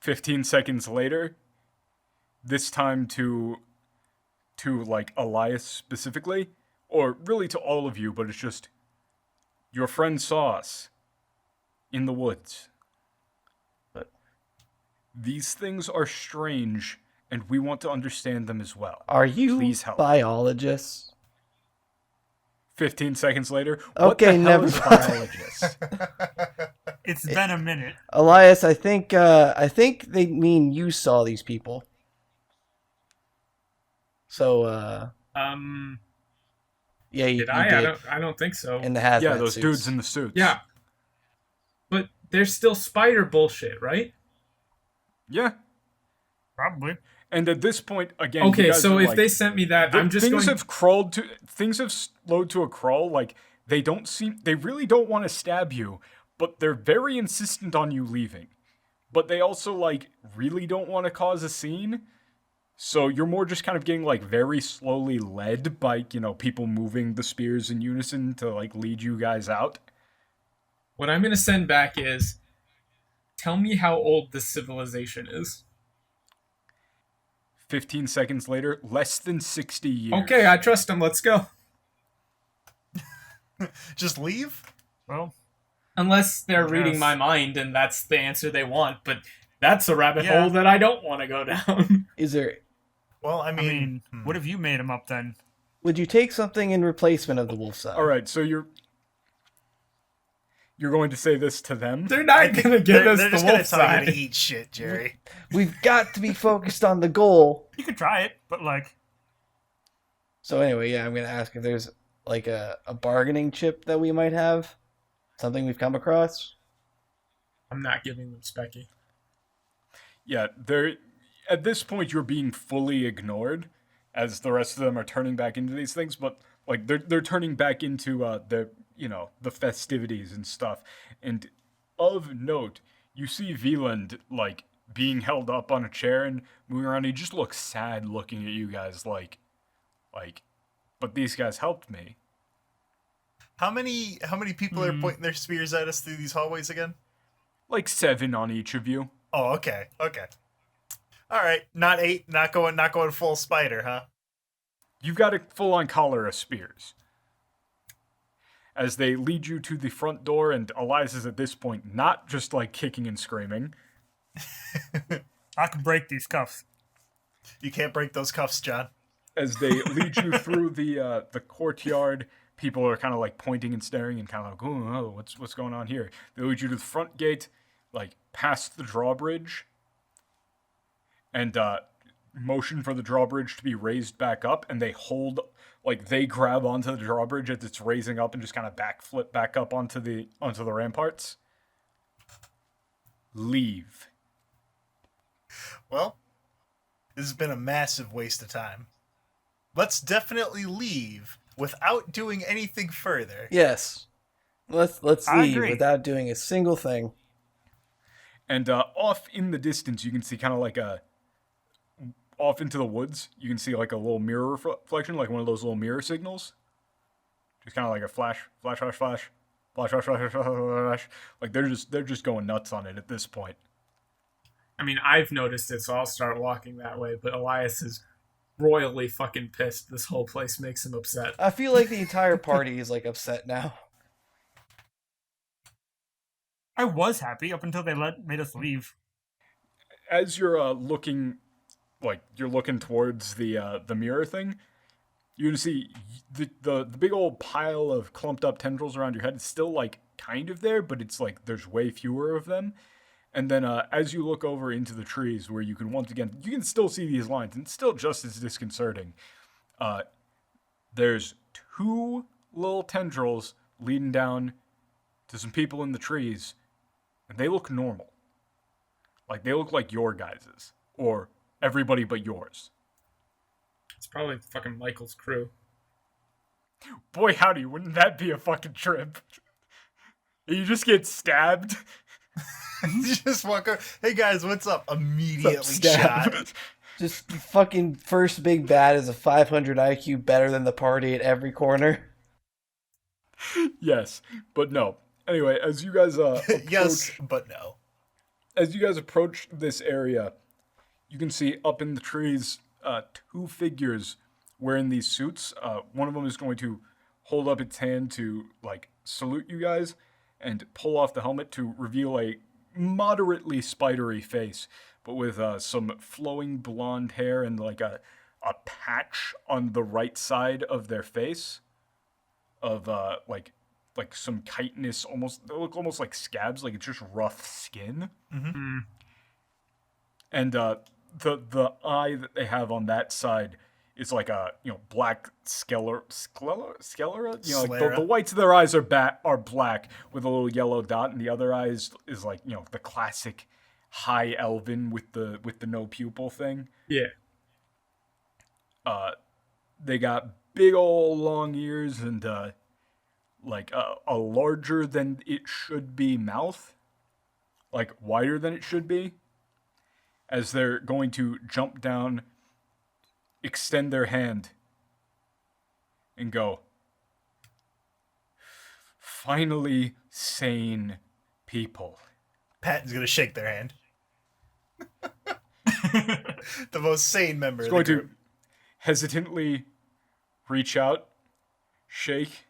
15 seconds later, this time to like Elias specifically, or really to all of you, but it's just your friend saw us in the woods. But these things are strange, and we want to understand them as well. are you Please help. biologists? 15 seconds later, Okay, what the hell never is mind. biologist? It's been a minute. Elias, I think they mean you saw these people. So yeah, you Did I? did. I don't think so. In the hazmat Yeah, those suits. dudes in the suits. Yeah. But there's still spider bullshit, right? Yeah. Probably. And at this point, again, you Okay, guys so are if like, they sent me that, I'm just things going... things have slowed to a crawl. Like they really don't want to stab you, but they're very insistent on you leaving. But they also like really don't want to cause a scene. So you're more just kind of getting like very slowly led by, people moving the spears in unison to like lead you guys out. What I'm going to send back is, tell me how old this civilization is. 15 seconds later, less than 60 years. Okay, I trust him. Let's go. Just leave? Well, Unless they're reading Yes. my mind and that's the answer they want, but that's a rabbit Yeah. hole that I don't want to go down. Is there? Well, I I mean, mean, what if you made him up then? Would you take something in replacement of the wolf's eye? All right, so you're going to say this to them? They're not going to give us they're the just gonna wolf tell you side. to eat shit, Jerry. We've got to be focused on the goal. You could try it, but like, So anyway, yeah, I'm gonna ask if there's like a bargaining chip that we might have, something we've come across. I'm not giving them Specky. Yeah, at this point you're being fully ignored as the rest of them are turning back into these things, but like they're turning back into the festivities and stuff. And of note, you see Veland like being held up on a chair and moving around. He just looks sad looking at you guys like Like, but these guys helped me. How many people are pointing their spears at us through these hallways again? Like 7 on each of you. Oh, okay. All right, not 8, not going full spider, huh? You've got a full-on collar of spears. As they lead you to the front door, and Elias is at this point not just like kicking and screaming. I can break these cuffs. You can't break those cuffs, John. As they lead you through the courtyard, people are kind of like pointing and staring and kind of like, oh, what's going on here? They lead you to the front gate, like past the drawbridge, and motion for the drawbridge to be raised back up, and they hold, like they grab onto the drawbridge as it's raising up and just kind of backflip back up onto the ramparts. Leave. Well, this has been a massive waste of time. Let's definitely leave without doing anything further. Yes. Let's I leave agree. without doing a single thing. And off in the distance, you can see kind of like off into the woods, you can see like a little mirror reflection, like one of those little mirror signals. Just kind of like a flash. Like they're just going nuts on it at this point. I mean, I've noticed it, so I'll start walking that way, but Elias is royally fucking pissed. This whole place makes him upset. I feel like the entire party is like upset now. I was happy up until they made us leave. As you're looking, like you're looking towards the mirror thing, you can see the big old pile of clumped up tendrils around your head is still like kind of there, but it's like there's way fewer of them. And then as you look over into the trees, where you can once again, you can still see these lines, and it's still just as disconcerting. There's 2 little tendrils leading down to some people in the trees, and they look normal. Like they look like your guys's, or everybody but yours. It's probably fucking Michael's crew. Boy, howdy, wouldn't that be a fucking trip? You just get stabbed. You just walk over. Hey guys, what's up? Immediately Stab. shot. Just fucking first big bad is a 500 IQ better than the party at every corner. Yes, but no. Anyway, as you guys Yes, but no. as you guys approach this area, you can see up in the trees 2 figures wearing these suits. One of them is going to hold up its hand to like salute you guys and pull off the helmet to reveal a moderately spidery face, but with some flowing blonde hair and like a patch on the right side of their face of like some chitinous, almost, they look almost like scabs, like it's just rough skin. Mm-hmm. And the eye that they have on that side is like a black sclera, like the whites of their eyes are black with a little yellow dot, and the other eye is like the classic high elven with the no pupil thing. Yeah. They got big old long ears and like a larger than it should be mouth, like wider than it should be, as they're going to jump down, extend their hand, and go, finally sane people. Patton's gonna shake their hand. The most sane member He's of the going to group. hesitantly reach out, shake.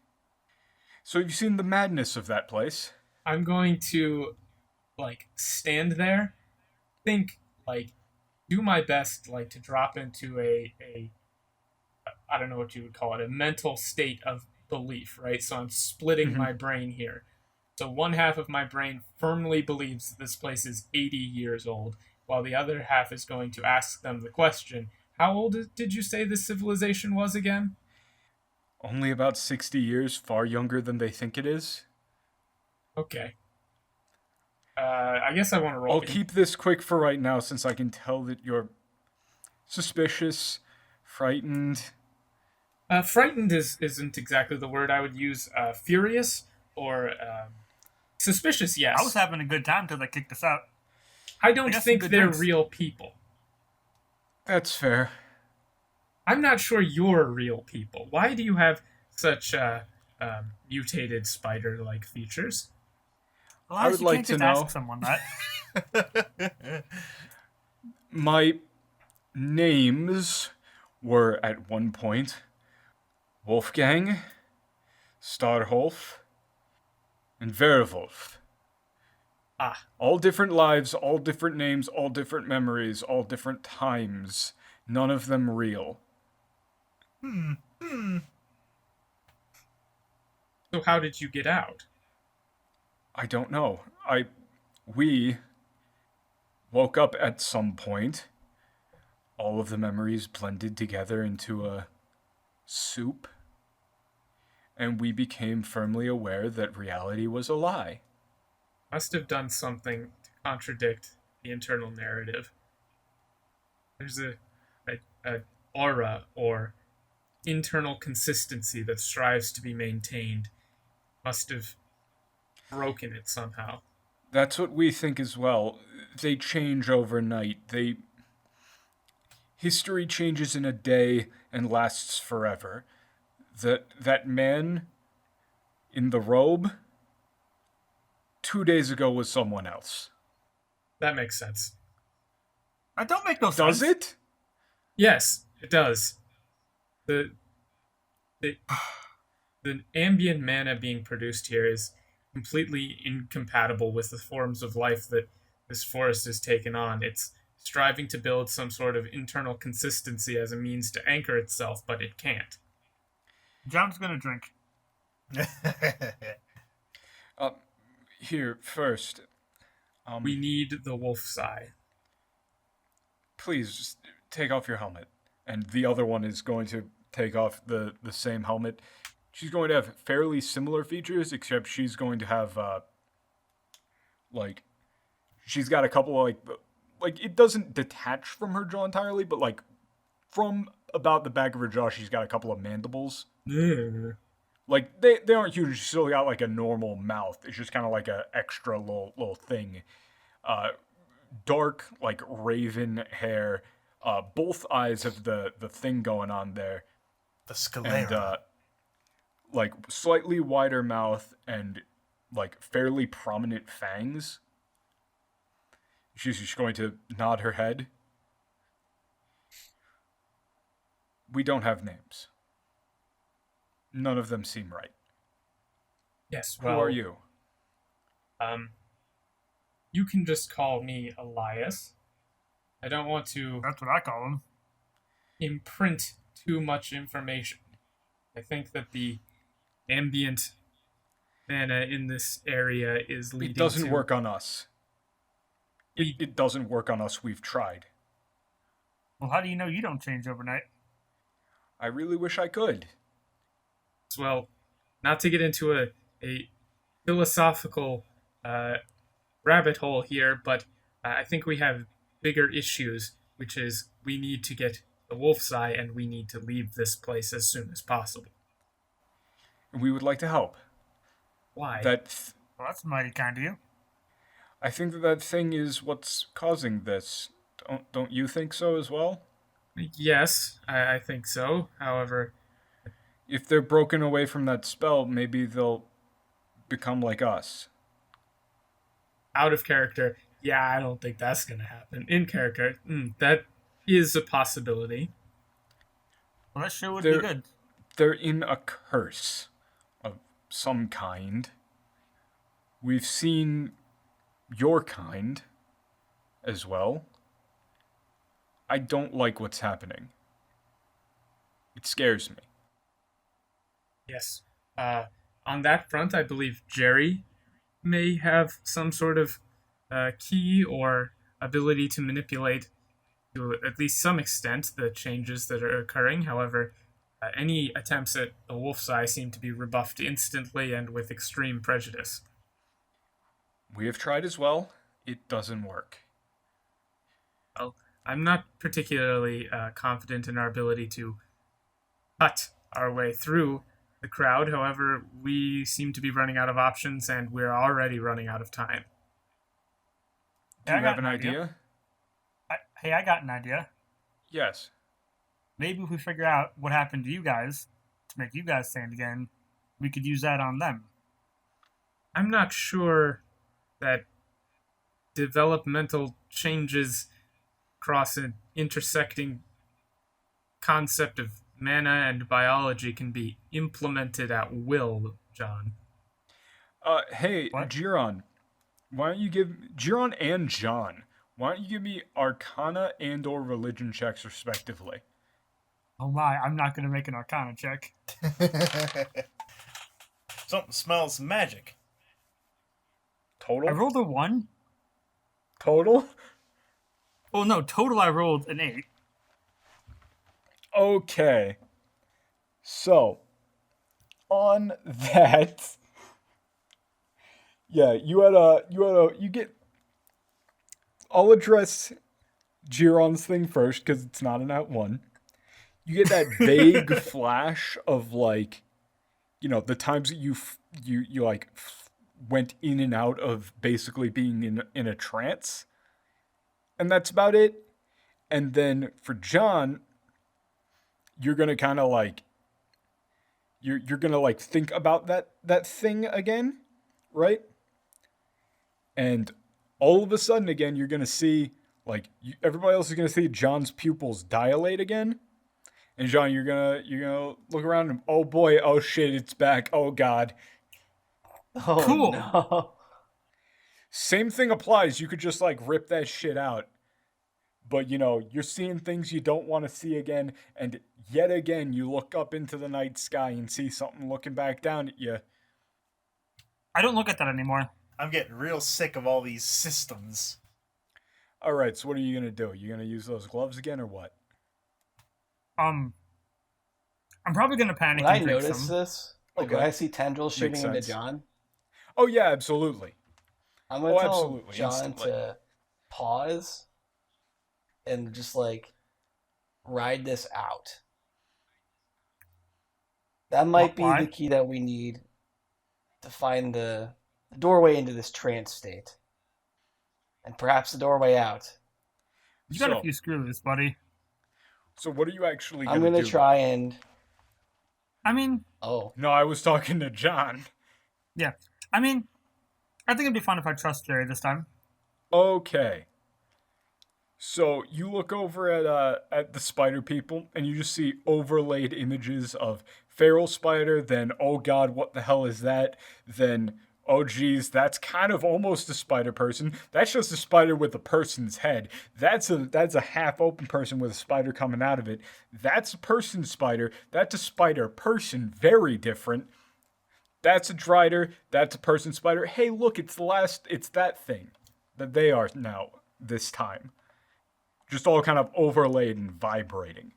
So you've seen the madness of that place. I'm going to, like, stand there, think, like, do my best, like, to drop into a I don't know what you would call it, a mental state of belief, right? So I'm splitting my brain here. So one half of my brain firmly believes that this place is 80 years old, while the other half is going to ask them the question, how old did you say this civilization was again? Only about 60 years, far younger than they think it is. Okay. I guess I want to roll. I'll keep this quick for right now, since I can tell that you're suspicious, frightened. Frightened isn't exactly the word I would use. Furious or suspicious, yes. I was having a good time till they kicked us out. I don't got some think good they're drinks. real people. That's fair. I'm not sure you're real people. Why do you have such mutated spider-like features? Elias, would you like can't to just know. ask someone that. My names were at one point Wolfgang, Starholf, and Werewolf. Ah, All different lives, all different names, all different memories, all different times. None of them real. so how did you get out? I don't know. We woke up at some point. All of the memories blended together into a soup. And we became firmly aware that reality was a lie. Must have done something to contradict the internal narrative. There's a aura or internal consistency that strives to be maintained. Must have broken it somehow. That's what we think as well. They change overnight. History changes in a day and lasts forever. That man in the robe 2 days ago was someone else. That makes sense. That don't make no sense. Does it? Yes, it does. The the the ambient mana being produced here is completely incompatible with the forms of life that this forest has taken on. It's striving to build some sort of internal consistency as a means to anchor itself, but it can't. John's gonna drink. Here, first. We need the wolf's eye. Please, just take off your helmet. And the other one is going to take off the same helmet. She's going to have fairly similar features, except she's going to have, she's got a couple of, it doesn't detach from her jaw entirely, but, from about the back of her jaw, she's got a couple of mandibles. Mm. They aren't huge. She's still got, a normal mouth. It's just kind of like a extra little thing. Dark, raven hair. Both eyes have the thing going on there. The sclera. And, slightly wider mouth and, fairly prominent fangs. She's just going to nod her head. We don't have names. None of them seem right. Yes, Who well, are you? You can just call me Elias. I don't want to That's what I call him. imprint too much information. I think that the ambient mana in this area is leading It doesn't to... work on us. It doesn't work on us. We've tried. Well, how do you know you don't change overnight? I really wish I could. Well, not to get into a philosophical rabbit hole here, but I think we have bigger issues, which is we need to get the wolf's eye and we need to leave this place as soon as possible. We would like to help. Why? Well, that's mighty kind of you. I think that thing is what's causing this. Don't you think so as well? Yes, I think so. However, If they're broken away from that spell, maybe they'll become like us. out of character, yeah, I don't think that's going to happen. In character, that is a possibility. Well, that sure would be good. They're in a curse of some kind. We've seen your kind as well. I don't like what's happening. It scares me. Yes. On that front, I believe Jerry may have some sort of key or ability to manipulate, to at least some extent, the changes that are occurring. However, any attempts at the wolf's eye seem to be rebuffed instantly and with extreme prejudice. We have tried as well. It doesn't work. Well, I'm not particularly confident in our ability to cut our way through the crowd. However, we seem to be running out of options, and we're already running out of time. Do you have an idea? Hey, I got an idea. Yes. maybe if we figure out what happened to you guys to make you guys sane again, we could use that on them. I'm not sure that developmental changes across an intersecting concept of mana and biology can be implemented at will, John. Hey, What? Jiron, why don't you give Jiron and John? Why don't you give me Arcana and/or Religion checks respectively? Oh my, I'm not going to make an Arcana check. Something smells magic. Total. I rolled a 1. Total. Oh no, total I rolled an 8. Okay. So, on that, yeah, you get. I'll address Jiron's thing first because it's not an at one. You get that vague flash of like, the times that you went in and out of basically being in a trance, and that's about it. And then for John, you're gonna kind of like you're gonna like think about that thing again, right? And all of a sudden again, you're gonna see everybody else is gonna see John's pupils dilate again. And John, you're gonna look around and oh boy, oh shit, it's back. Oh god. Oh, Cool. no. Same thing applies. You could just like rip that shit out. But you're seeing things you don't want to see again, and yet again you look up into the night sky and see something looking back down at you. I don't look at that anymore. I'm getting real sick of all these systems. All right, so what are you gonna do? You gonna use those gloves again or what? I'm probably gonna panic Would I and drink notice some. this? Like, Okay. would I see tendrils shooting Makes into sense. John? Oh yeah, absolutely. I'm gonna Oh, tell absolutely, John instantly. to pause and just like ride this out. That might be Why? the key that we need to find the doorway into this trance state, and perhaps the doorway out. You got So- a few screws, buddy. So what are you actually gonna I'm gonna do? try and I mean, No, I was talking to John. I think it'd be fun if I trust Jerry this time. Okay. So you look over at the spider people, and you just see overlaid images of feral spider. Then, oh god, what the hell is that? Then, oh geez, that's kind of almost a spider person. That's just a spider with a person's head. That's a half open person with a spider coming out of it. That's a person spider. That's a spider person. Very different. That's a drider. That's a person spider. Hey, look, it's that thing that they are now this time. Just all kind of overlaid and vibrating.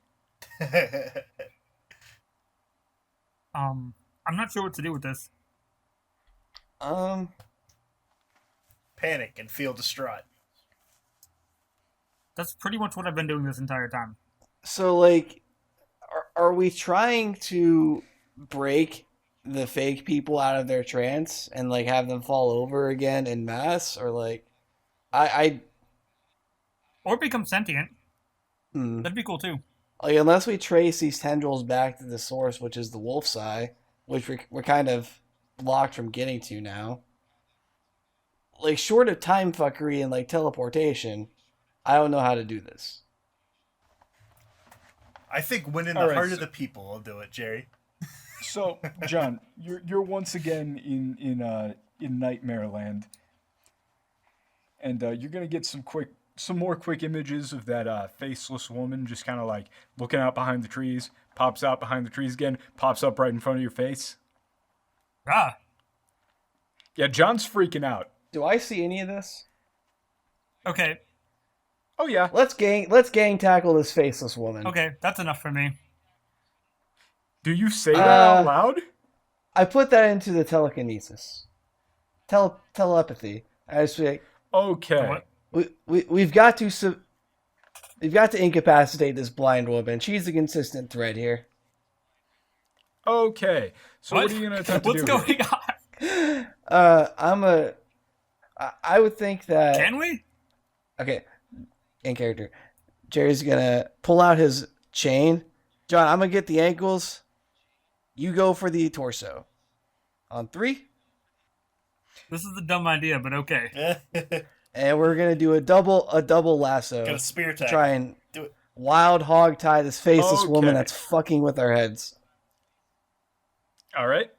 I'm not sure what to do with this. Panic and feel distraught. That's pretty much what I've been doing this entire time. So like, are we trying to break the fake people out of their trance and like have them fall over again en masse, or like, Or become sentient. hmm. That'd be cool too. Like, unless we trace these tendrils back to the source, which is the wolf's eye, which we're kind of blocked from getting to now. Like, short of time fuckery and like teleportation, I don't know how to do this. I think winning the All right, heart so- of the people will do it, Jerry. So, John, you're once again in Nightmare Land, and you're gonna get some more quick images of that faceless woman just kind of like looking out behind the trees, pops out behind the trees again, pops up right in front of your face. Ah, Yeah, John's freaking out. Do I see any of this? okay, Oh yeah. Let's gang tackle this faceless woman. okay, that's enough for me. Do you say that out Uh, loud? I put that into the telekinesis, telepathy. I just be like, Okay. What? we've got to incapacitate this blind woman. She's the consistent thread here. Okay. So what are you gonna attempt to What's do? here? going on? I would think that. Can we? Okay, in character, Jerry's gonna pull out his chain John, I'm going to get the ankles. You go for the torso. On 3. This is a dumb idea, but okay. And we're going to do a double lasso. Got a spear attack. Try and Do it. wild hog tie this faceless woman Okay. that's fucking with our heads. All right.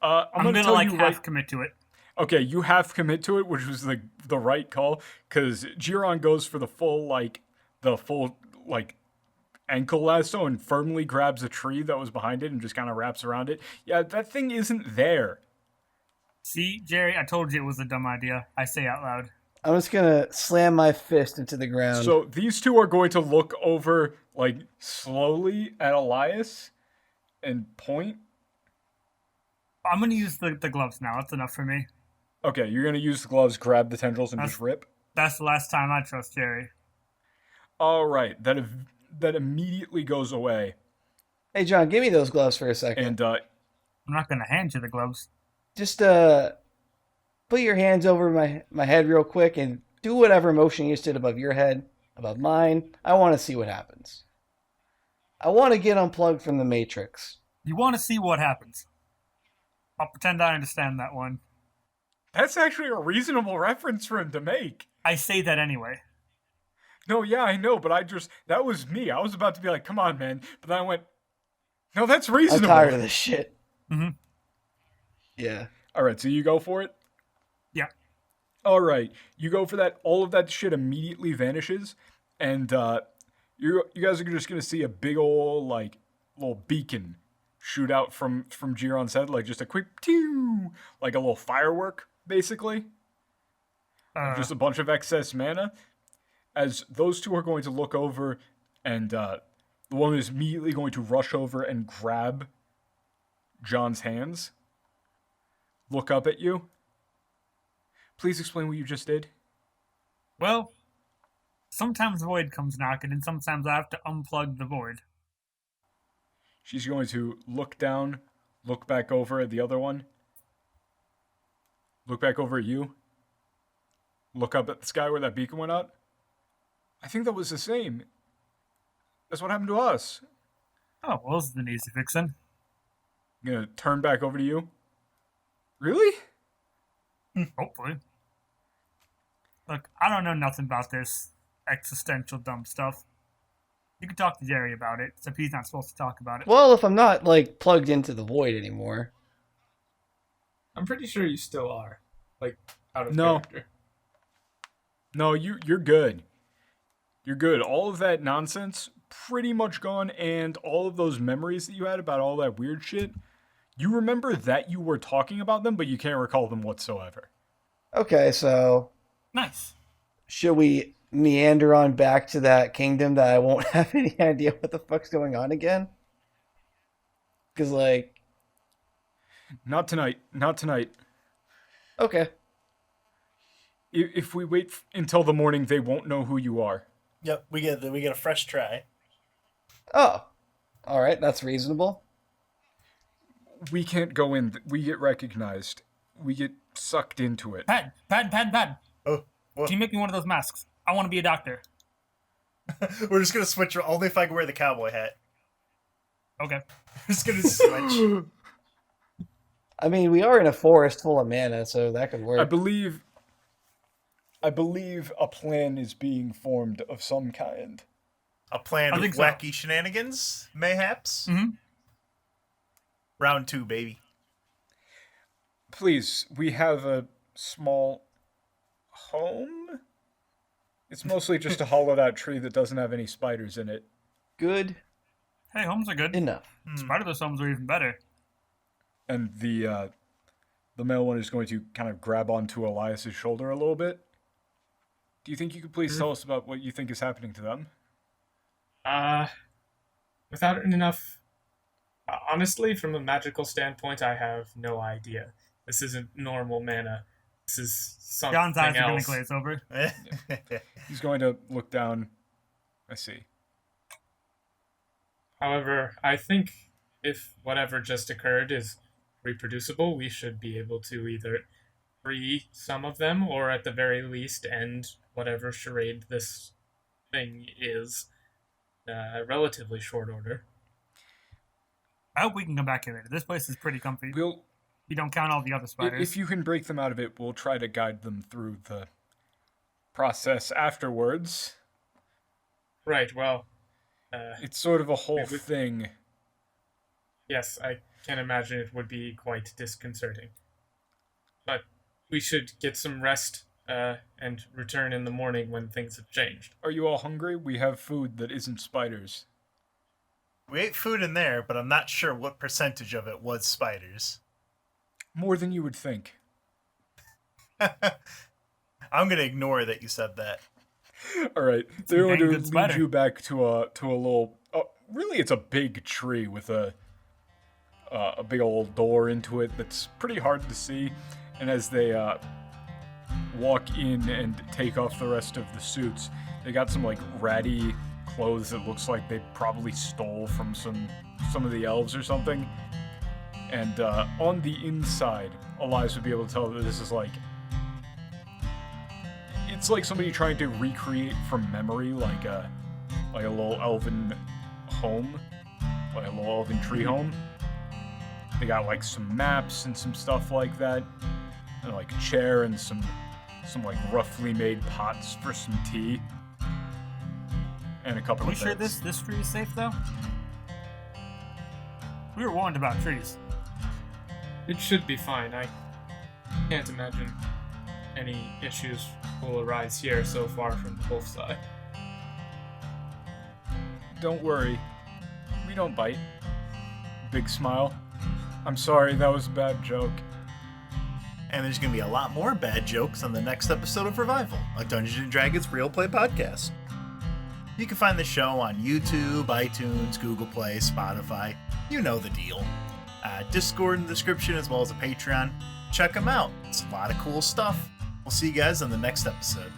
I'm I'm gonna gonna tell like you half right. commit to it. Okay, you have to commit to it, which was the right call, because Giron goes for the full ankle lasso and firmly grabs a tree that was behind it and just kind of wraps around it. Yeah, that thing isn't there. See, Jerry, I told you it was a dumb idea. I say out loud. I'm just going to slam my fist into the ground. So these two are going to look over slowly at Elias and point. I'm gonna use the gloves now. That's enough for me. Okay, you're gonna use the gloves, grab the tendrils, and just rip. That's the last time I trust Jerry. All right, that immediately goes away, Hey, John, give me those gloves for a second. and I'm not gonna hand you the gloves. Just put your hands over my head real quick and do whatever motion you just did above your head, above mine. I want to see what happens. I want to get unplugged from the Matrix. You want to see what happens? I'll pretend I understand that one. that's actually a reasonable reference for him to make. I say that anyway. No, yeah, I know, but that was me. I was about to be like, come on, man. But then I went, no, that's I'm reasonable. tired of this shit. Mm-hmm. Yeah. All right, so you go for it? Yeah. All right, you go for that. All of that shit immediately vanishes, and you guys are just gonna see a big old little beacon shoot out from Giron's head, just a quick pew, like a little firework, basically. Just a bunch of excess mana. As those two are going to look over, and the woman is immediately going to rush over and grab John's hands. Look up at you. Please explain what you just did. Well, sometimes the void comes knocking, and sometimes I have to unplug the void. She's going to look down, look back over at the other one, look back over at you, look up at the sky where that beacon went out. I think that was the same. That's what happened to us. Oh, well, this is an easy fixin'. I'm going to turn back over to you. Really? Hopefully. Look, I don't know nothing about this existential dumb stuff. You can talk to Jerry about it, except he's not supposed to talk about it. Well, if I'm not plugged into the void anymore. I'm pretty sure you still are, out of No. character. No, you're good. You're good. All of that nonsense, pretty much gone, and all of those memories that you had about all that weird shit, you remember that you were talking about them, but you can't recall them whatsoever. Okay, so Nice. should we meander on back to that kingdom that I won't have any idea what the fuck's going on again? Because, Not tonight. Not tonight. okay. If we wait until the morning, they won't know who you are. Yep, we get a fresh try. Oh, all right, that's reasonable. We can't go in. We get recognized. We get sucked into it. Pad. Oh, Can you make me one of those masks? I want to be a doctor. we're just gonna switch. Only if I can wear the cowboy hat. Okay. We're just gonna switch. I mean, we are in a forest full of mana, so that could work. I believe a plan is being formed of some kind. A plan I of think so. wacky shenanigans, mayhaps. Mm-hmm. Round 2, baby. Please, we have a small home. It's mostly just a hollowed out tree that doesn't have any spiders in it. Good Hey, homes are good. enough. Spiderless homes are even better. And the male one is going to kind of grab onto Elias's shoulder a little bit. Do you think you could please tell us about what you think is happening to them? Without enough... honestly, from a magical standpoint, I have no idea. This isn't normal mana. This is something John's eyes are going else. to glaze over. He's going to look down. I see. However, I think if whatever just occurred is reproducible, we should be able to either free some of them or at the very least end whatever charade this thing is relatively short order. I hope we can come back here later. This place is pretty comfy. You don't count all the other spiders. If you can break them out of it, we'll try to guide them through the process afterwards. Right, well... it's sort of a whole thing. Yes, I can imagine it would be quite disconcerting. But we should get some rest and return in the morning when things have changed. Are you all hungry? We have food that isn't spiders. We ate food in there, but I'm not sure what percentage of it was spiders. More than you would think. I'm gonna ignore that you said that. All right, they're going to lead spider. you back to a little. Really, it's a big tree with a big old door into it that's pretty hard to see. And as they walk in and take off the rest of the suits, they got some like ratty clothes that looks like they probably stole from some of the elves or something. And on the inside, Elias would be able to tell that this is like. It's like somebody trying to recreate from memory, like a little elven home, like a little elven tree home. They got like some maps and some stuff like that, and like a chair and some like roughly made pots for some tea, and a couple Are we of sure beds. this tree is safe though? We were warned about trees. It should be fine. I can't imagine any issues will arise here so far from the wolf side. Don't worry, we don't bite. Big smile. I'm sorry, that was a bad joke. And there's going to be a lot more bad jokes on the next episode of Revival, a Dungeons & Dragons Real Play podcast. You can find the show on YouTube, iTunes, Google Play, Spotify. You know the deal. Discord in the description as well as a Patreon. Check them out. It's a lot of cool stuff. We'll see you guys on the next episode.